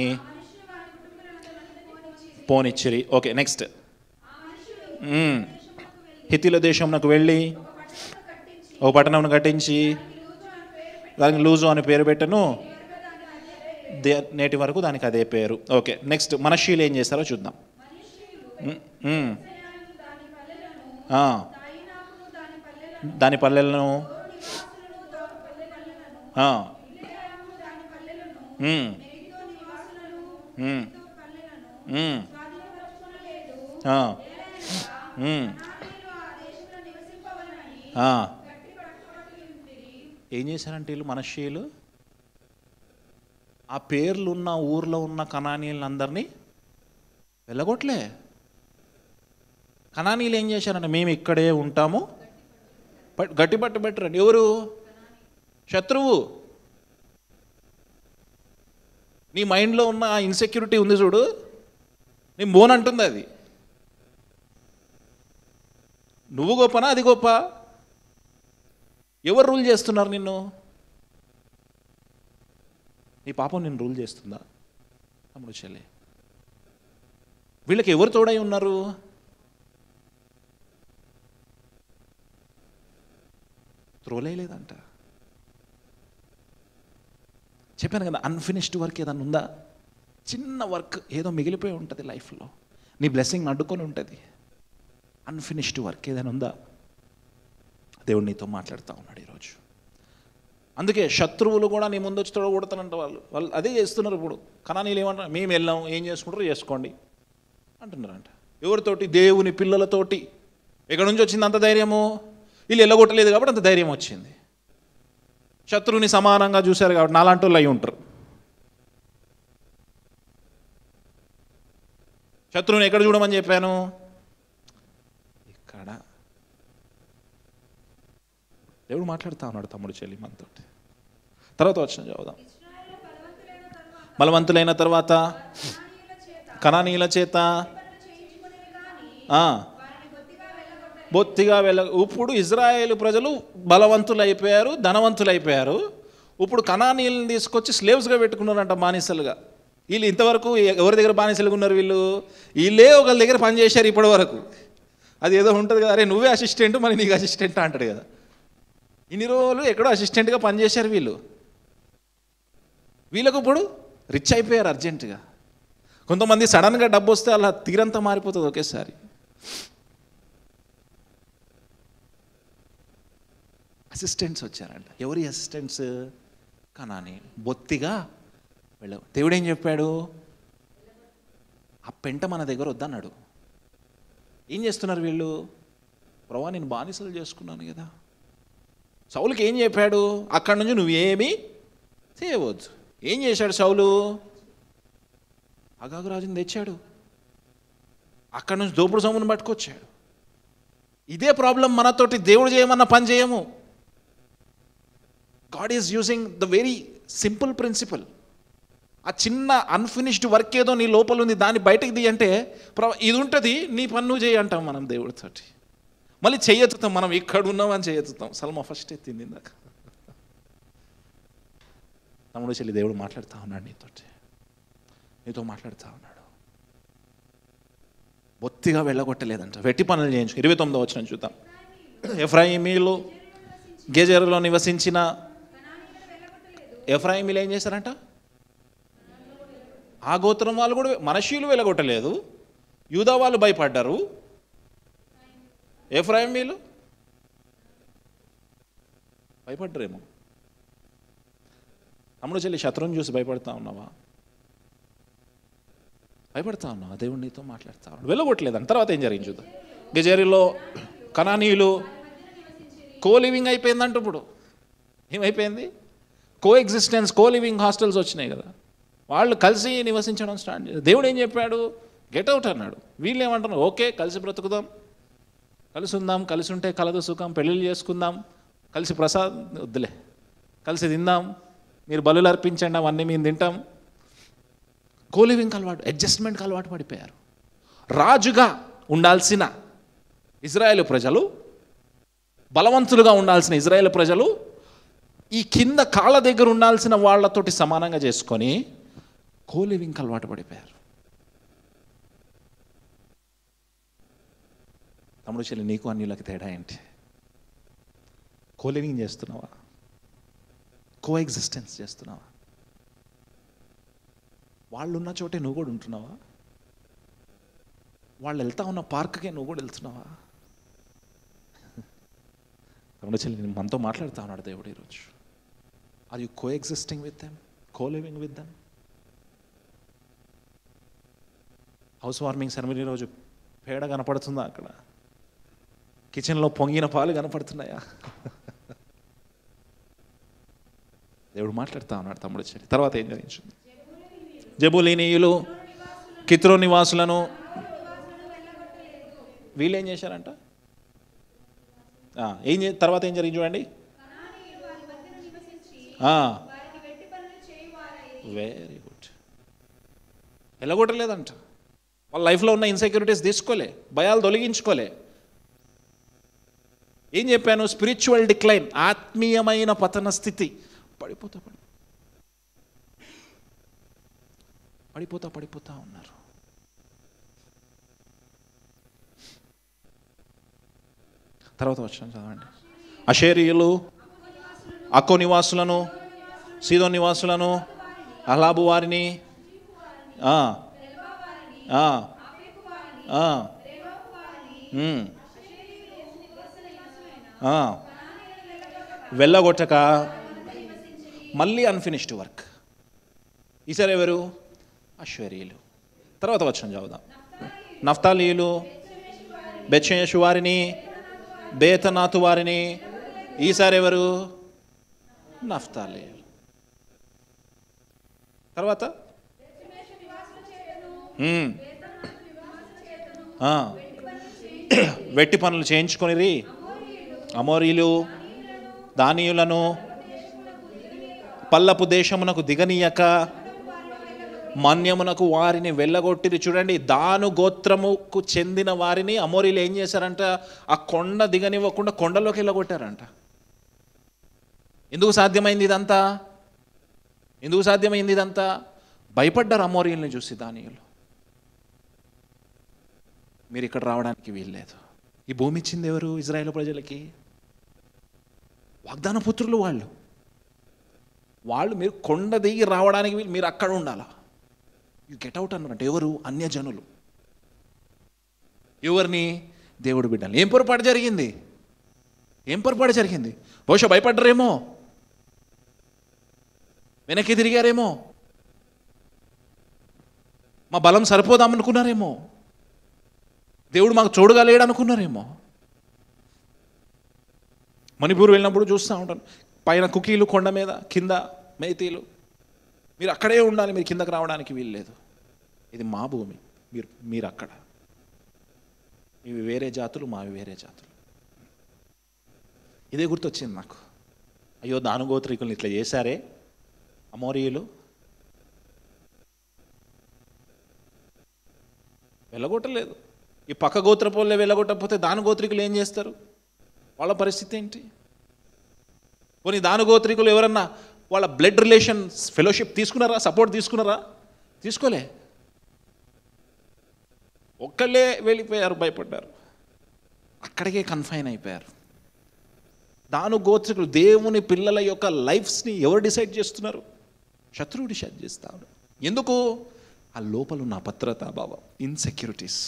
పోనిచ్చిరి. Okay, next. హిత్తీల దేశంకు వెళ్ళి ఒక పట్టణంను కట్టించి దానికి లూజు అని పేరు పెట్టను. నేటి వరకు దానికి అదే పేరు. Okay, next. మనష్షీయులు ఏం చేస్తారో చూద్దాం. దాని పల్లెలను ఏం చేశారంటే వీళ్ళు మనష్షీయులు ఆ పేర్లున్న ఊర్లో ఉన్న కనానీయులందరినీ వెళ్ళగొట్టలే. కనానీయులు ఏం చేశారంటే మేము ఇక్కడే ఉంటాము, గట్టి పట్టు పెట్టరండి. ఎవరు? శత్రువు. నీ మైండ్లో ఉన్న ఆ ఇన్సెక్యూరిటీ ఉంది చూడు, నీ బోన్ అంటుంది అది. నువ్వు గొప్పనా అది గొప్ప? ఎవరు రూల్ చేస్తున్నారు నిన్ను? నీ పాపం నిన్ను రూల్ చేస్తుందా? తమ్ముడు చెల్లి, వీళ్ళకి ఎవరు తోడై ఉన్నారు? త్రోలేదంట. చెప్పాను కదా, అన్ఫినిష్డ్ వర్క్ ఏదైనా ఉందా? చిన్న వర్క్ ఏదో మిగిలిపోయి ఉంటుంది లైఫ్లో, నీ బ్లెస్సింగ్ అడ్డుకొని ఉంటుంది. అన్ఫినిష్డ్ వర్క్ ఏదైనా ఉందా? దేవుడు నీతో మాట్లాడుతూ ఉన్నాడు ఈరోజు. అందుకే శత్రువులు కూడా నీ ముందు వచ్చి తొడగొడతానంట. వాళ్ళు అదే చేస్తున్నారు ఇప్పుడు. కనానీయులు ఏమంటారు? మేము వెళ్ళాం, ఏం చేసుకుంటారో చేసుకోండి అంటున్నారంట. ఎవరితోటి? దేవుని పిల్లలతోటి. ఎక్కడి నుంచి వచ్చింది అంత ధైర్యము? వీళ్ళు వెళ్ళగొట్టలేదు కాబట్టి అంత ధైర్యం వచ్చింది. శత్రువుని సమానంగా చూశారు కాబట్టి నాలాంటి వాళ్ళు అయి ఉంటారు. శత్రువుని ఎక్కడ చూడమని చెప్పాను? ఇక్కడ. దేవుడు మాట్లాడుతూ ఉన్నాడు తమ్ముడు చెల్లి మనతో. తర్వాత వచ్చిన చదువుదాం. బలవంతులైన తర్వాత కనానీయుల చేత బొత్తిగా ఇప్పుడు ఇజ్రాయేలు ప్రజలు బలవంతులు అయిపోయారు, ధనవంతులు అయిపోయారు. ఇప్పుడు కనానీయులను తీసుకొచ్చి స్లేవ్స్గా పెట్టుకున్నారంట, బానిసలుగా. వీళ్ళు ఇంతవరకు ఎవరి దగ్గర బానిసలుగా ఉన్నారు? వీళ్ళే ఒకరి దగ్గర పనిచేశారు ఇప్పటి వరకు. అది ఏదో ఉంటుంది కదా, అరే నువ్వే అసిస్టెంట్ మరి నీకు అసిస్టెంట్ అంటాడు కదా. ఇన్ని రోజులు ఎక్కడో అసిస్టెంట్గా పనిచేశారు వీళ్ళకు ఇప్పుడు రిచ్ అయిపోయారు అర్జెంటుగా. కొంతమంది సడన్గా డబ్బు వస్తే అలా తీరంతా మారిపోతుంది ఒకేసారి. అసిస్టెంట్స్ వచ్చారంట. ఎవరి అసిస్టెంట్స్? కనానీ. బొత్తిగా వెళ్ళవు. దేవుడు ఏం చెప్పాడు? ఆ పెంట మన దగ్గర వద్దన్నాడు. ఏం చేస్తున్నారు వీళ్ళు? ప్రభువా నేను బానిసలు చేసుకున్నాను కదా. సౌలుకి ఏం చెప్పాడు? అక్కడి నుంచి నువ్వేమీ చేయవద్దు. ఏం చేశాడు సౌలు? అగాగు రాజుని తెచ్చాడు, అక్కడి నుంచి దోపుడు సొమ్మును పట్టుకొచ్చాడు. ఇదే ప్రాబ్లం మనతోటి. దేవుడు చేయమన్న పని చేయము. God is using the very simple principal. ఆ చిన్న అన్ఫినిష్డ్ వర్క్ ఏదో నీ లోపల ఉంది, దాన్ని బయటకు ది అంటే ఇది ఉంటుంది, నీ పని నువ్వు చేయి అంటాం మనం దేవుడితోటి. మళ్ళీ చెయ్యెత్తుతాం, మనం ఇక్కడ ఉన్నామని చెయ్యెత్తుతాం. సల్మా ఫస్ట్ ఎత్తింది ఇందాక. తమ్ముడు చెల్లి దేవుడు మాట్లాడుతూ ఉన్నాడు నీతో మాట్లాడుతూ ఉన్నాడు. బొత్తిగా వెళ్ళగొట్టలేదంట, వెట్టి పనులు చేయించు. 29వ వచనం చూద్దాం. ఎఫ్రాయిమీలు గెజెరులో నివసించిన ఎఫ్రాయిమీలు ఏం చేశారంట? ఆ గోత్రం వాళ్ళు కూడా, మనషీయులు వెళ్ళగొట్టలేదు, యూదా వాళ్ళు భయపడ్డారు. ఎఫ్రాయిమీలు భయపడ్డరేమో. తమ్ముడు చెల్లి శత్రువుని చూసి భయపడతా ఉన్నావా? భయపడతా ఉన్నావా? దేవుడు నీతో మాట్లాడుతా ఉన్నాడు. వెళ్ళగొట్టలేదని. తర్వాత ఏం జరిగింది చూద్దాం. గెజెరులో కనానీయులు కోలివింగ్ అయిపోయిందంట. ఇప్పుడు ఏమైపోయింది? కో ఎగ్జిస్టెన్స్, కోలివింగ్ హాస్టల్స్ వచ్చినాయి కదా, వాళ్ళు కలిసి నివసించడం స్టార్ట్ చేశారు. దేవుడు ఏం చెప్పాడు? గెట్ అవుట్ అన్నాడు. వీళ్ళు ఏమంటున్నారు? ఓకే కలిసి బ్రతుకుదాం, కలిసి ఉందాం, కలిసి ఉంటే కలదు సుఖం, పెళ్ళిళ్ళు చేసుకుందాం, కలిసి వద్దులే, కలిసి తిందాం, మీరు బలులు అర్పించండి, అవన్నీ మేము తింటాం. కోలివింగ్ అలవాటు, అడ్జస్ట్మెంట్కి అలవాటు పడిపోయారు. రాజుగా ఉండాల్సిన ఇజ్రాయేలు ప్రజలు, బలవంతులుగా ఉండాల్సిన ఇజ్రాయేల్ ప్రజలు ఈ కింద కాళ్ళ దగ్గర ఉండాల్సిన వాళ్ళతోటి సమానంగా చేసుకొని కోలివింగ్ అలవాటు పడిపోయారు. తమ్ముడు చెల్లి, నీకు అన్యులకి తేడా ఏంటి? కోలివింగ్ చేస్తున్నావా? కో ఎగ్జిస్టెన్స్ చేస్తున్నావా? వాళ్ళు ఉన్న చోటే నువ్వు కూడా ఉంటున్నావా? వాళ్ళు వెళ్తా ఉన్న పార్క్కే నువ్వు కూడా వెళ్తున్నావా? తమ్ముడు చెల్లి, మనతో మాట్లాడుతూ ఉన్నాడు దేవుడు ఈరోజు. Are you coexisting with them, co living with them? Housewarming ceremony రోజు పేడ కనపడుతుందా? అక్కడ కిచెన్లో పొంగిన పాలు కనపడుతున్నాయా? దేవుడు మాట్లాడుతూ ఉన్నాడు తమ్ముడు చెల్లి. తర్వాత ఏం జరిగింది? జబూలీనీయులు కిత్రో నివాసులను వీళ్ళు ఏం చేశారంట? తర్వాత ఏం జరిగింది చూడండి. Very good. ఎలాగొట్టలేదంట. వాళ్ళ లైఫ్లో ఉన్న ఇన్సెక్యూరిటీస్ తీసుకోలే, భయాలు తొలగించుకోలే. ఏం చెప్పాను? స్పిరిచువల్ డిక్లైన్, ఆత్మీయమైన పతన స్థితి. పడిపోతా ఉన్నారు. తర్వాత వచ్చాను చదవండి. అషేరీయులు అక్కో నివాసులను సీదోను నివాసులను, అహ్లాబు వారిని, ఆ, ఆ, ఆ, వెళ్ళగొట్టక మళ్ళీ అన్ఫినిష్డ్ వర్క్. ఈసారి ఎవరు? అశ్వరీయులు. తర్వాత వచనం చదువుదాం. నఫ్తాలీయులు బెత్షెమెషు వారిని, బేతనాతు వారిని. ఈసారి ఎవరు? నఫ్తాలీయులు. తర్వాత వెట్టి పనులు చేయించుకొనిరి అమోరీలు దానీయులను పల్లపు దేశమునకు దిగనీయక మన్యమునకు వారిని వెళ్ళగొట్టిరి. చూడండి, దాను గోత్రముకు చెందిన వారిని అమోరీలు ఏం చేశారంట? ఆ కొండ దిగనివ్వకుండా కొండలోకి వెళ్ళగొట్టారంట. ఎందుకు సాధ్యమైంది ఇదంతా? ఎందుకు సాధ్యమైంది ఇదంతా? భయపడ్డారు అమోరీయుల్ని చూసి దానీయులు. మీరు ఇక్కడ రావడానికి వీల్లేదు. ఈ భూమి ఇచ్చింది ఎవరు? ఇజ్రాయేలు ప్రజలకి. వాగ్దాన పుత్రులు వాళ్ళు. మీరు కొండ దిగి రావడానికి మీరు అక్కడ ఉండాలా. యు గెట్ అవుట్ అన్నారంటే ఎవరు? అన్యజనులు. ఎవరిని? దేవుడు బిడ్డలు. ఏం పొరపాటు జరిగింది? ఏం పొరపాటు జరిగింది? బహుశా భయపడ్డరేమో, వెనక్కి తిరిగారేమో, మా బలం సరిపోదామనుకున్నారేమో, దేవుడు మాకు తోడుగా లేడనుకున్నారేమో. మణిపూర్ వెళ్ళినప్పుడు చూస్తూ ఉంటాను, పైన కుకీలు కొండ మీద, కింద మేతీలు. మీరు అక్కడే ఉండాలి, మీరు కిందకు రావడానికి వీల్లేదు. ఇది మా భూమి, మీరు అక్కడ. ఇవి వేరే జాతులు, మావి వేరే జాతులు. ఇదే గుర్తొచ్చింది నాకు. అయ్యో, దానుగోత్రికుల్ని ఇట్లా చేశారే అమోరీయులు. వెళ్ళగొట్టలేదు. ఈ పక్క గోత్రపోలే వెళ్ళగొట్టకపోతే దానుగోత్రికులు ఏం చేస్తారు? వాళ్ళ పరిస్థితి ఏంటి? పోనీ దానుగోత్రికులు ఎవరన్నా వాళ్ళ బ్లడ్ రిలేషన్స్ ఫెలోషిప్ తీసుకున్నారా? సపోర్ట్ తీసుకున్నారా? తీసుకోలే. ఒక్కళ్ళే వెళ్ళిపోయారు, భయపడ్డారు, అక్కడికే కన్ఫైన్ అయిపోయారు. దానుగోత్రికులు, దేవుని పిల్లల యొక్క లైఫ్స్ని ఎవరు డిసైడ్ చేస్తున్నారు? శత్రువు డిసైడ్ చేస్తాడు. ఎందుకు? ఆ లోపలున్న అభద్రతా భావం, ఇన్సెక్యూరిటీస్,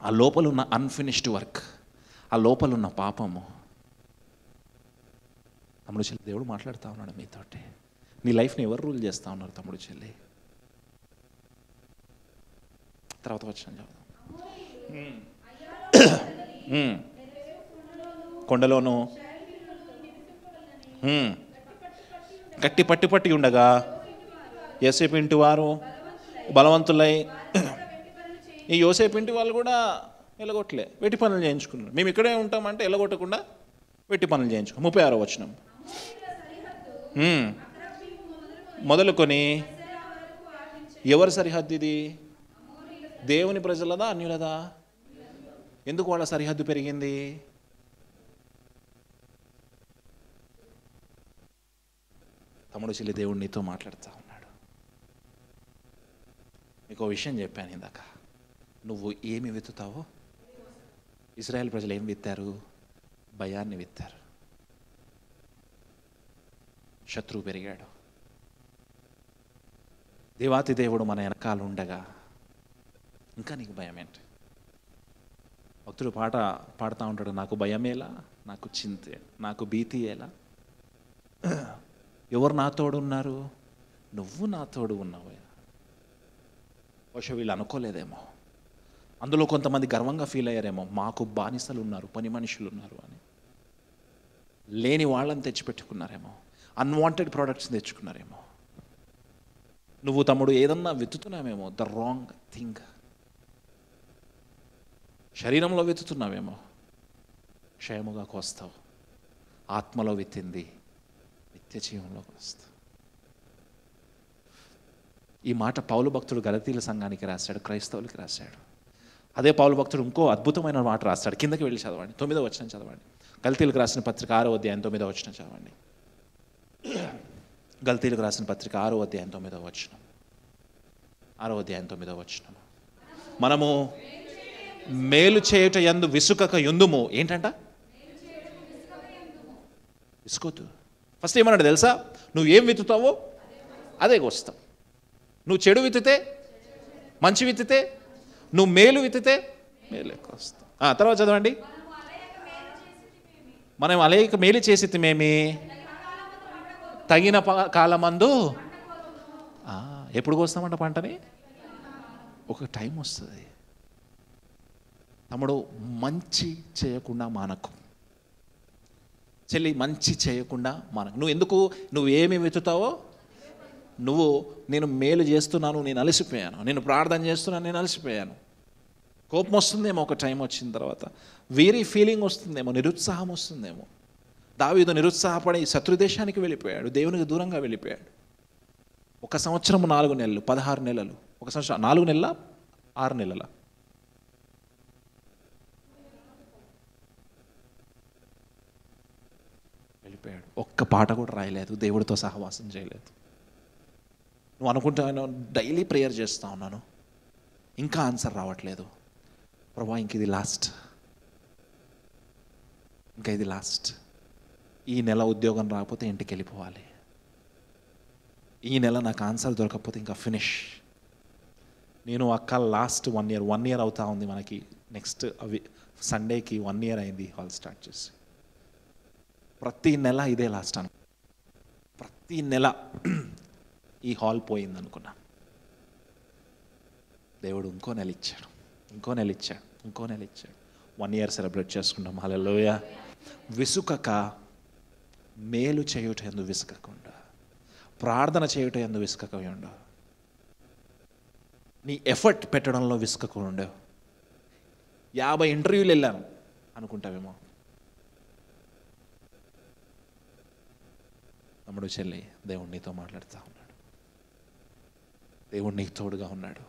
ఆ లోపలున్న అన్ఫినిష్డ్ వర్క్, ఆ లోపలున్న పాపము. తమ్ముడు చెల్లి, దేవుడు మాట్లాడుతూ ఉన్నాడు మీతోటి. నీ లైఫ్ని ఎవరు రూల్ చేస్తూ ఉన్నారు తమ్ముడు చెల్లి? తర్వాత వచ్చాను చదువు. కొండలోను గట్టి పట్టి ఉండగా యోసేపు ఇంటి వారు బలవంతులై, ఈ యోసేపు ఇంటి వాళ్ళు కూడా ఎలగొట్టలే, వెట్టి పనులు చేయించుకున్నారు. మేము ఇక్కడే ఉంటామంటే ఎలగొట్టకుండా వెట్టి పనులు చేయించుకో. 36వ వచనం. మొదలుకొని ఎవరి సరిహద్దు ఇది? దేవుని ప్రజలదా, అన్యులదా? ఎందుకు వాళ్ళ సరిహద్దు పెరిగింది? తమ్ముడు చెల్లి, దేవుడు నీతో మాట్లాడుతూ ఉన్నాడు. నీకు విషయం చెప్పాను ఇందాక. నువ్వు ఏమి విత్తుతావో, ఇజ్రాయెల్ ప్రజలు ఏం విత్తారు? భయాన్ని విత్తారు. శత్రువు పెరిగాడు. దేవాతి దేవుడు మన వెనకాల ఉండగా ఇంకా నీకు భయం ఏంటి? భక్తుడు పాట పాడుతూ ఉంటాడు, నాకు భయమేలా, నాకు చింతే, నాకు భీతి ఎలా, ఎవరు నా తోడు ఉన్నారు? నువ్వు నా తోడు ఉన్నావయ్యా. బహుశా వీళ్ళు అనుకోలేదేమో, అందులో కొంతమంది గర్వంగా ఫీల్ అయ్యారేమో, మాకు బానిసలు ఉన్నారు, పని మనుషులు ఉన్నారు అని. లేని వాళ్ళని తెచ్చిపెట్టుకున్నారేమో, అన్వాంటెడ్ ప్రోడక్ట్స్ తెచ్చుకున్నారేమో. నువ్వు తమ్ముడు ఏదన్నా వెతుకుతున్నావేమో, ద రాంగ్ థింగ్. శరీరంలో వెతుకుతున్నావేమో, క్షయముగా కోస్తావు. ఆత్మలో విత్తింది నిత్య జీవంలోకి వస్తావు. ఈ మాట పౌలు భక్తుడు గలతీల సంఘానికి రాశాడు, క్రైస్తవులకి రాశాడు. అదే పౌలు భక్తుడు ఇంకో అద్భుతమైన మాట రాస్తాడు. కిందకి వెళ్ళి చదవండి, 9వ వచనం చదవండి. గలతీలకు రాసిన పత్రిక 6వ అధ్యాయం 9వ వచనం చదవండి. గలతీలకు రాసిన పత్రిక 6వ అధ్యాయం 9వ వచనం. 6వ అధ్యాయం 9వ వచనం. మనము మేలు చేయుట యందు విసుకక యుందుము. ఏంటంట? విసుకోద్దు. ఫస్ట్ ఏమన్నాడు తెలుసా? నువ్వు ఏం విత్తుతావో అదే కోస్తావు. నువ్వు చెడు విత్తితే మంచి విత్తితే, నువ్వు మేలు విత్తితే మేలు కోస్తావు. తర్వాత చదవండి. మనం అలేక మేలు చేసి మేమి తగిన కాలమందు. ఎప్పుడు కోస్తామంట పంటని? ఒక టైం వస్తుంది. తమ్ముడు, మంచి చేయకుండా మానకు. చెల్లి, మంచి చేయకుండా మానకు. నువ్వు ఏమి వెతుతావో, నేను మేలు చేస్తున్నాను, నేను అలసిపోయాను, నేను ప్రార్థన చేస్తున్నాను, నేను అలసిపోయాను. కోపం వస్తుందేమో ఒక టైం వచ్చిన తర్వాత, వేరే ఫీలింగ్ వస్తుందేమో, నిరుత్సాహం వస్తుందేమో. దావీదు నిరుత్సాహపడి శత్రుదేశానికి వెళ్ళిపోయాడు, దేవునికి దూరంగా వెళ్ళిపోయాడు. 1 సంవత్సరం 4 నెలలు 16 నెలలు, 1 సంవత్సరం 4 నెలల 6 నెలల వెళ్ళిపోయాడు. ఒక్క పాట కూడా రాయలేదు, దేవుడితో సహవాసం చేయలేదు. నువ్వు అనుకుంటాను డైలీ ప్రేయర్ చేస్తూ ఉన్నాను, ఇంకా ఆన్సర్ రావట్లేదు. ప్రభా, ఇంక ఇది లాస్ట్, ఇంకా ఇది లాస్ట్. ఈ నెల ఉద్యోగం రాకపోతే ఇంటికి వెళ్ళిపోవాలి, ఈ నెల నాకు ఆన్సర్ దొరకకపోతే ఇంకా ఫినిష్. నేను అక్క లాస్ట్ 1 ఇయర్ అవుతా ఉంది మనకి. నెక్స్ట్ సండేకి 1 ఇయర్ అయింది హాల్ స్టార్ట్ చేసి. ప్రతి నెల ఇదే లాస్ట్ ప్రతి నెల ఈ హాల్ పోయింది అనుకున్నా. దేవుడు ఇంకో నెల ఇచ్చాడు, ఇంకో నెల ఇచ్చాడు, ఇంకో నెల ఇచ్చాడు. 1 ఇయర్ సెలబ్రేట్ చేసుకుంటాం. హల్లెలూయా. విసుకక మేలు చేయుట యందు విసుకకుండా, ప్రార్థన చేయుట యందు విసుకకుండా, నీ ఎఫర్ట్ పెట్టడంలో విసుకకుండా. 50 ఇంటర్వ్యూలు వెళ్ళాను అనుకుంటావేమో. తమ్ముడు, చెల్లి, దేవుడు నీతో మాట్లాడుతూ ఉన్నాడు, దేవుడు నీకు తోడుగా ఉన్నాడు.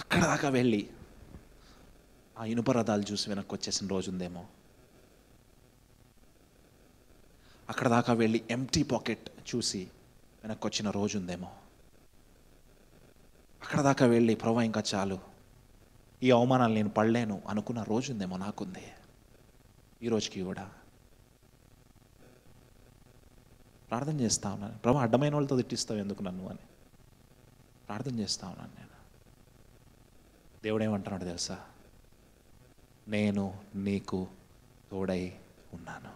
అక్కడ దాకా వెళ్ళి ఆ ఇనుప రథాలు చూసి వెనక్కి వచ్చేసిన రోజు ఉందేమో. అక్కడ దాకా వెళ్ళి ఎంప్టీ పాకెట్ చూసి వెనక్కి వచ్చిన రోజు ఉందేమో. అక్కడ దాకా వెళ్ళి ప్రభా ఇంకా చాలు, ఈ అవమానాలు నేను పడలేను అనుకున్న రోజు ఉందేమో. నాకుంది ఈ రోజుకి కూడా. ప్రార్థన చేస్తా ఉన్నాను, ప్రభా అడ్డమైన వాళ్ళతో తిట్టిస్తావు ఎందుకు నన్ను అని ప్రార్థన చేస్తా ఉన్నాను నేను. దేవుడు ఏమంటున్నాడు తెలుసా? నేను నీకు తోడై ఉన్నాను,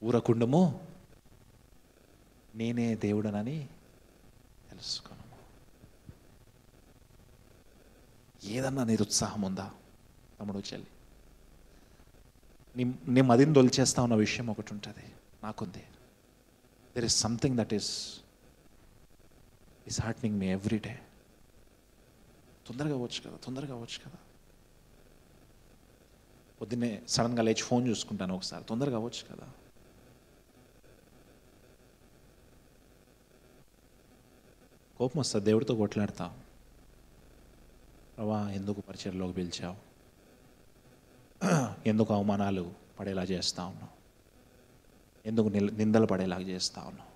ఊరకుండము, నేనే దేవుడనని తెలుసుకోను. ఏదన్నా నిరుత్సాహం ఉందా తమ్ముడు, చెల్లి? నీ మదిని దొలిచేస్తా ఉన్న విషయం ఒకటి ఉంటుంది, నాకుంది. There is something that is heartening me every day. తొందరగా అవ్వచ్చు కదా, తొందరగా అవ్వచ్చు కదా. పొద్దున్నే సడన్గా లేచి ఫోన్ చూసుకుంటాను ఒకసారి, తొందరగా అవ్వచ్చు కదా. కోపం వస్తుంది, దేవుడితో కొట్లాడతా. ప్రభా, ఎందుకు పరిచర్లోకి పిలిచావు? ఎందుకు అవమానాలు పడేలా చేస్తా ఉన్నావు? ఎందుకు నిందలు పడేలాగా చేస్తా ఉన్నావు?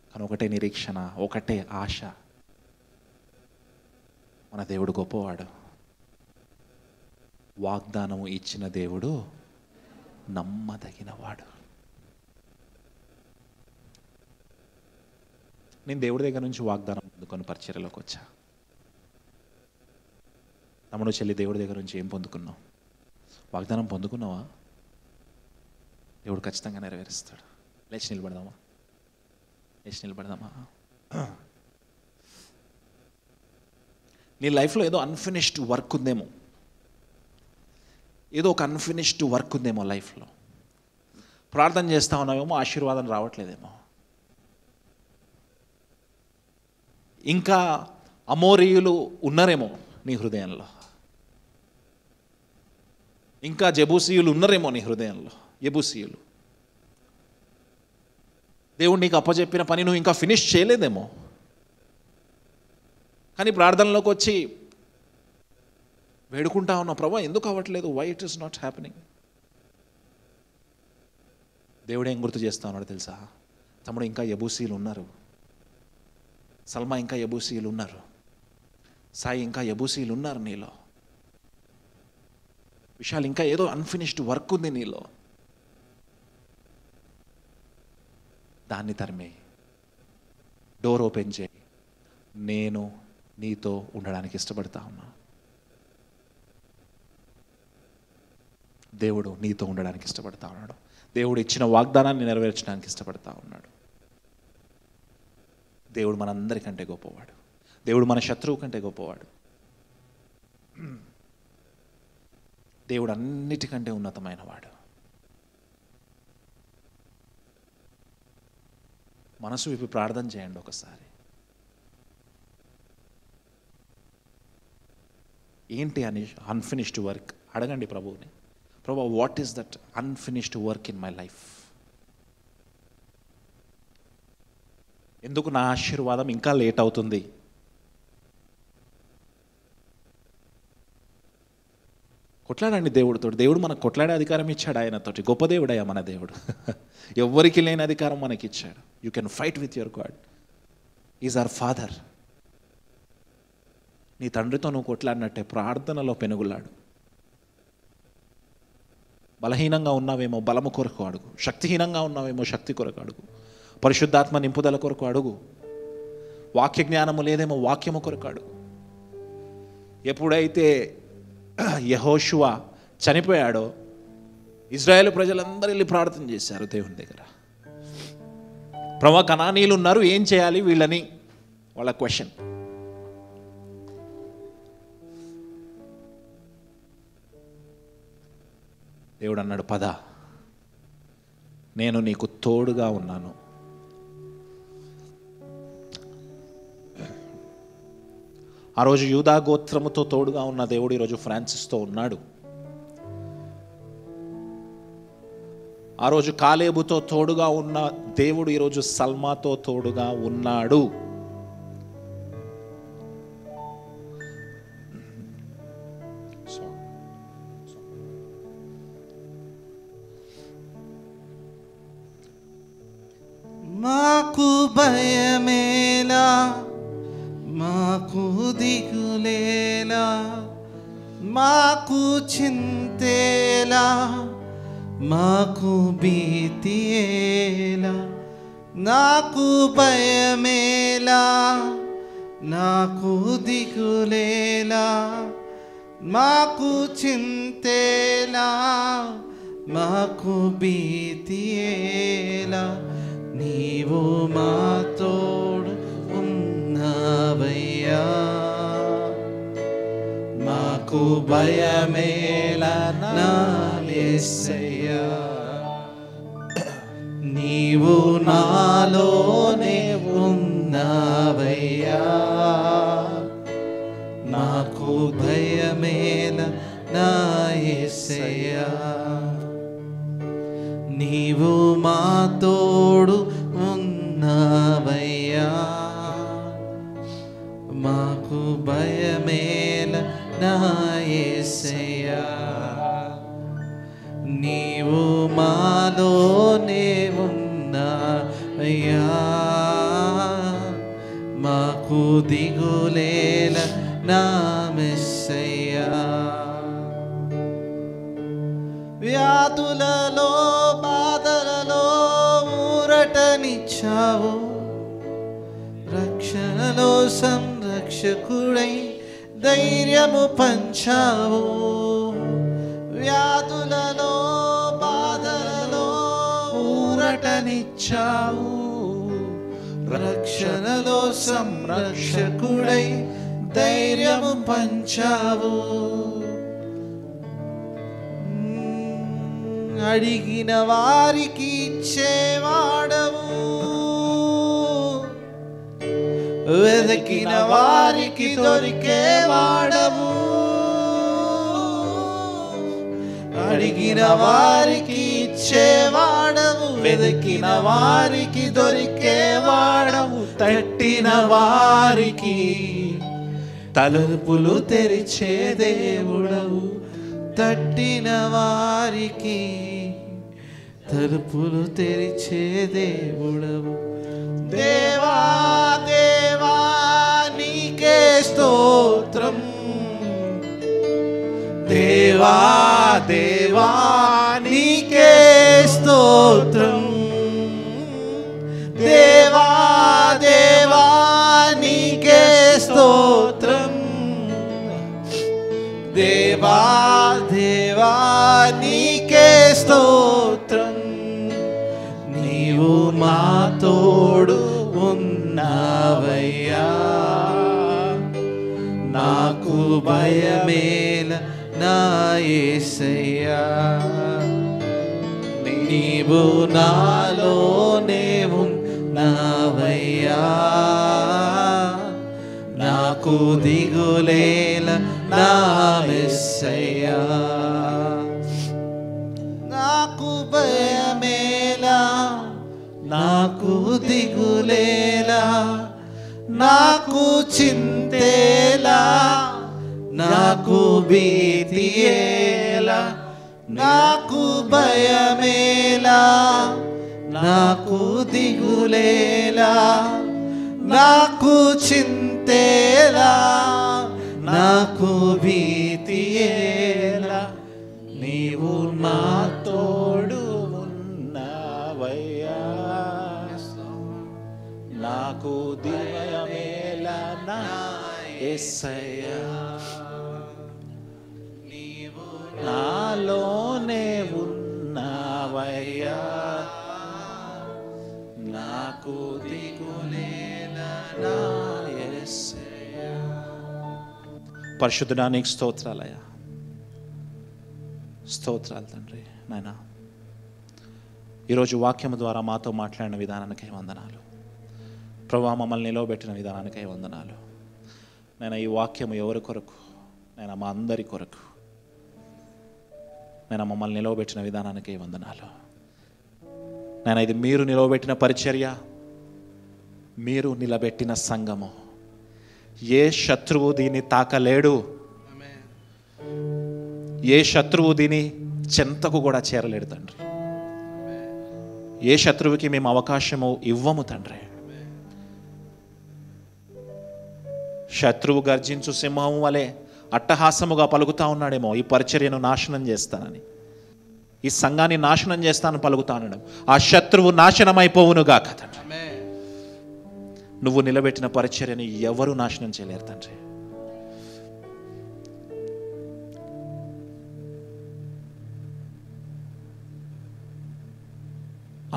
కానీ ఒకటే నిరీక్షణ, ఒకటే ఆశ, మన దేవుడు గొప్పవాడు. వాగ్దానం ఇచ్చిన దేవుడు నమ్మదగినవాడు. నేను దేవుడి దగ్గర నుంచి వాగ్దానం పొందుకొని పరిచర్యలోకి వచ్చా. తమ్ముడు, చెల్లి, దేవుడి దగ్గర నుంచి ఏం పొందుకున్నావు? వాగ్దానం పొందుకున్నావా? దేవుడు ఖచ్చితంగా నెరవేరుస్తాడు. లేచి నిలబడదామా? లేచి నిలబడదామా? నీ లైఫ్లో ఏదో అన్ఫినిష్డ్ వర్క్ ఉందేమో, ఏదో ఒక అన్ఫినిష్డ్ వర్క్ ఉందేమో లైఫ్లో. ప్రార్థన చేస్తా ఉన్నావేమో, ఆశీర్వాదం రావట్లేదేమో. ఇంకా అమోరీయులు ఉన్నారేమో నీ హృదయంలో, ఇంకా జెబూసీయులు ఉన్నారేమో నీ హృదయంలో. యెబూసీయులు. దేవుడు నీకు అప్పచెప్పిన పని నువ్వు ఇంకా ఫినిష్ చేయలేదేమో. కానీ ప్రార్థనలోకి వచ్చి వేడుకుంటా ఉన్నావు, ప్రభా ఎందుకు అవ్వట్లేదు? Why it is not happening? దేవుడు ఏం గుర్తు చేస్తా ఉన్నాడు తెలుసా? తమ్ముడు, ఇంకా యెబూసీయులు ఉన్నారు. సల్మా, ఇంకా యెబూసీయులు ఉన్నారు. సాయి, ఇంకా యెబూసీయులు ఉన్నారు నీలో. విశాల్, ఇంకా ఏదో అన్ఫినిష్డ్ వర్క్ ఉంది నీలో, దాన్ని తరిమే, డోర్ ఓపెన్ చేయి. నేను నీతో ఉండడానికి ఇష్టపడతా ఉన్నా. దేవుడు నీతో ఉండడానికి ఇష్టపడతా ఉన్నాడు. దేవుడు ఇచ్చిన వాగ్దానాన్ని నెరవేర్చడానికి ఇష్టపడతా ఉన్నాడు. దేవుడు మనందరికంటే గొప్పవాడు. దేవుడు మన శత్రువు కంటే గొప్పవాడు. దేవుడు అన్నిటికంటే ఉన్నతమైన వాడు. మనసు విప్పి ప్రార్థన చేయండి ఒకసారి. ఏంటి అని అన్ఫినిష్డ్ వర్క్ అడగండి ప్రభువుని. ప్రభు, what is that unfinished work in my life? ఎందుకు నా ఆశీర్వాదం ఇంకా లేట్ అవుతుంది? కొట్లాడండి దేవుడితో. దేవుడు మనకు కొట్లాడే అధికారం ఇచ్చాడు. ఆయనతోటి గొప్ప దేవుడయ్యా మన దేవుడు. ఎవ్వరికి లేని అధికారం మనకి ఇచ్చాడు. You can fight with your God. Is our father. నీ తండ్రితో నువ్వు కొట్లాడినట్టే ప్రార్థనలో పెనుగులాడు. బలహీనంగా ఉన్నావేమో బలము కొరకు అడుగు. శక్తిహీనంగా ఉన్నావేమో శక్తి కొరకు అడుగు. పరిశుద్ధాత్మ నింపుదల కొరకు అడుగు. వాక్య జ్ఞానము లేదేమో వాక్యము కొరకు అడుగు. ఎప్పుడైతే యెహోషువ చనిపోయాడో ఇజ్రాయేల్ ప్రజలందరూ వెళ్ళి ప్రార్థన చేశారు దేవుని దగ్గర. ప్రభు, కనానీయులు ఉన్నారు, ఏం చేయాలి వీళ్ళని? వాళ్ళ క్వశ్చన్. దేవుడు అన్నాడు, పద, నేను నీకు తోడుగా ఉన్నాను. ఆ రోజు యూదా గోత్రముతో తోడుగా ఉన్న దేవుడు ఈరోజు ఫ్రాన్సిస్తో ఉన్నాడు. ఆ రోజు కాలేబుతో తోడుగా ఉన్న దేవుడు ఈరోజు సల్మాతో తోడుగా ఉన్నాడు. మాకు భయమేలా, మాకు దిగులేలా, మాకు చింతేలా, మాకు భీతియేలా. నాకు భయమేలా, నాకు దిగులేలా, మాకు చింతేలా, మాకు భీతియేలా. నీవు మా తోడు ఉన్నావయ్యా, మాకు భయమేలా నా యేసయ్యా. నీవు నాలోనే ఉన్నావయ్యా, నాకు భయమేలా నా యేసయ్యా. నీవు మా తోడు ఉన్నావయ్యా, మాకు భయమేలా నా యేసయ్యా. నీవు మాలోనే ఉన్నావయ్యా, మాకు దిగులేలా నా మెస్సయ్యా. వ్యాధులలో బాధలలో ఊరటనిచ్చావు, రక్షణలో సంరక్షకుడై ధైర్యము పంచావు. వ్యాధులలో బాధలలో ఊరటనిచ్చావు, రక్షణలో సంరక్షకుడై ధైర్యము పంచావు. అడిగిన వారికి ఇచ్చేవాడవు, వెదకిన వారికి దొరికేవాడవు. అడిగిన వారికి ఇచ్చేవాడవు, వెదకిన వారికి దొరికేవాడవు. తట్టిన వారికి తలుపులు తెరిచే దేవుడవు, తట్టిన వారికి తలుపులు తెరిచే దేవుడవు. దేవా దేవా నీకే స్తోత్రం, దేవా దేవా నీకే స్తోత్రం. దేవా దేవా నీకే స్తోత్రం. దేవా దేవా నీకే స్తోత్రం. నీవు మా తోడు ఉన్నావయ్యా, నాకు భయమేల నా యేసయ్యా. నీవు నాలోనే ఉన్నావయ్యా, నాకు దిగులేల నా యేసయ్యా. నాకు భయమేలా, నాకు దిగులేలా, నాకు చింతేలా, నాకు భీతియేలా. నాకు భయమేలా, నాకు దిగులేలా, నాకు చింతేలా, నాకు భీతియేలా. నీవు మా తోడు ఉన్నావయ్యా, నాకు భయమేలా నా యేసయ్యా. నీవు నాలోనే ఉన్నావయ్యా, నాకు దిగులేలా నా యేసయ్యా. పరిశుద్ధుడా నీకు స్తోత్రాలయ్యా, స్తోత్రాలు తండ్రి. నాయనా ఈరోజు వాక్యం ద్వారా మాతో మాట్లాడిన విధానానికై వందనాలు ప్రభువా, మమ్మల్ని నిలవబెట్టిన విధానానికై వందనాలు. నేను ఈ వాక్యము ఎవరి కొరకు? నేను మా అందరి కొరకు. నేను మమ్మల్ని నిలవబెట్టిన విధానానికై వందనాలు. నేను ఇది మీరు నిలవబెట్టిన పరిచర్య, మీరు నిలబెట్టిన సంఘము. ఏ శత్రువు దీన్ని తాకలేడు, ఏ శత్రువు దీని చెంతకు కూడా చేరలేడు తండ్రి. ఏ శత్రువుకి మేము అవకాశము ఇవ్వము తండ్రి. శత్రువు గర్జించు సింహం వలె అట్టహాసముగా పలుకుతా ఉన్నాడేమో, ఈ పరిచర్యను నాశనం చేస్తానని, ఈ సంఘాన్ని నాశనం చేస్తానని పలుకుతా ఉన్నాడు. ఆ శత్రువు నాశనమైపోవునుగాక తండ్రి. నువ్వు నిలబెట్టిన పరిచర్యని ఎవరు నాశనం చేయలేరు తండ్రి.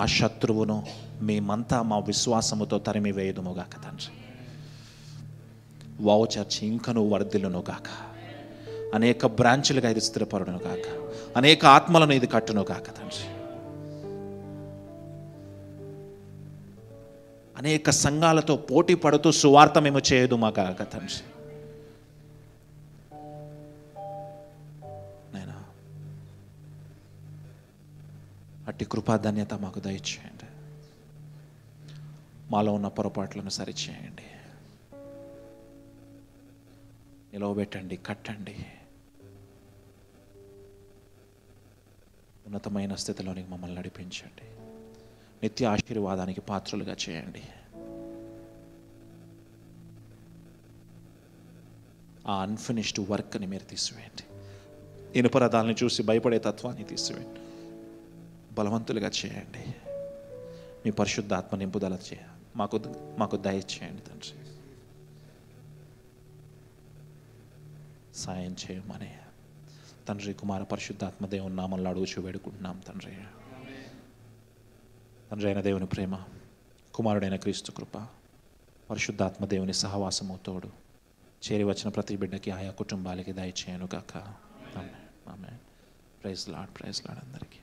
ఆ శత్రువును మేమంతా మా విశ్వాసముతో తరిమి వేయుదుముగాక తండ్రి. వావ్ చర్చ్ ఇంకను వర్ధిల్లును గాక, అనేక బ్రాంచులుగా ఇది స్థిరపడును గాక, అనేక ఆత్మలను ఇది కట్టును గాక తండ్రి. అనేక సంఘాలతో పోటీ పడుతూ సువార్త మేము చేయదుమా గాక తండ్రి. నైనా అట్టి కృపాధన్యత మాకు దయచేయండి. మాలో ఉన్న పొరపాట్లను సరిచేయండి, నిలవబెట్టండి, కట్టండి, ఉన్నతమైన స్థితిలోనికి మమ్మల్ని నడిపించండి, నిత్య ఆశీర్వాదానికి పాత్రలుగా చేయండి. ఆ అన్ఫినిష్డ్ వర్క్ని మీరు తీసివేయండి. ఇనుపరదాలని చూసి భయపడే తత్వాన్ని తీసివేయండి, బలవంతులుగా చేయండి. మీ పరిశుద్ధాత్మ నింపుదల మాకు దయచేయండి తండ్రి. సాయం చేయమని తండ్రి, కుమార పరిశుద్ధాత్మ దేవుని నామంలో అడుగుచూ వేడుకుంటున్నాం తండ్రి. తండ్రి అయిన దేవుని ప్రేమ, కుమారుడైన క్రీస్తు కృప, పరిశుద్ధాత్మ దేవుని సహవాసము తోడు చేరి వచ్చిన ప్రతి బిడ్డకి ఆయా కుటుంబాలకి దయచేయను గాక. ఆమేన్. ఆమేన్. ప్రైజ్ లార్డ్, ప్రైజ్ లార్డ్ అందరికీ.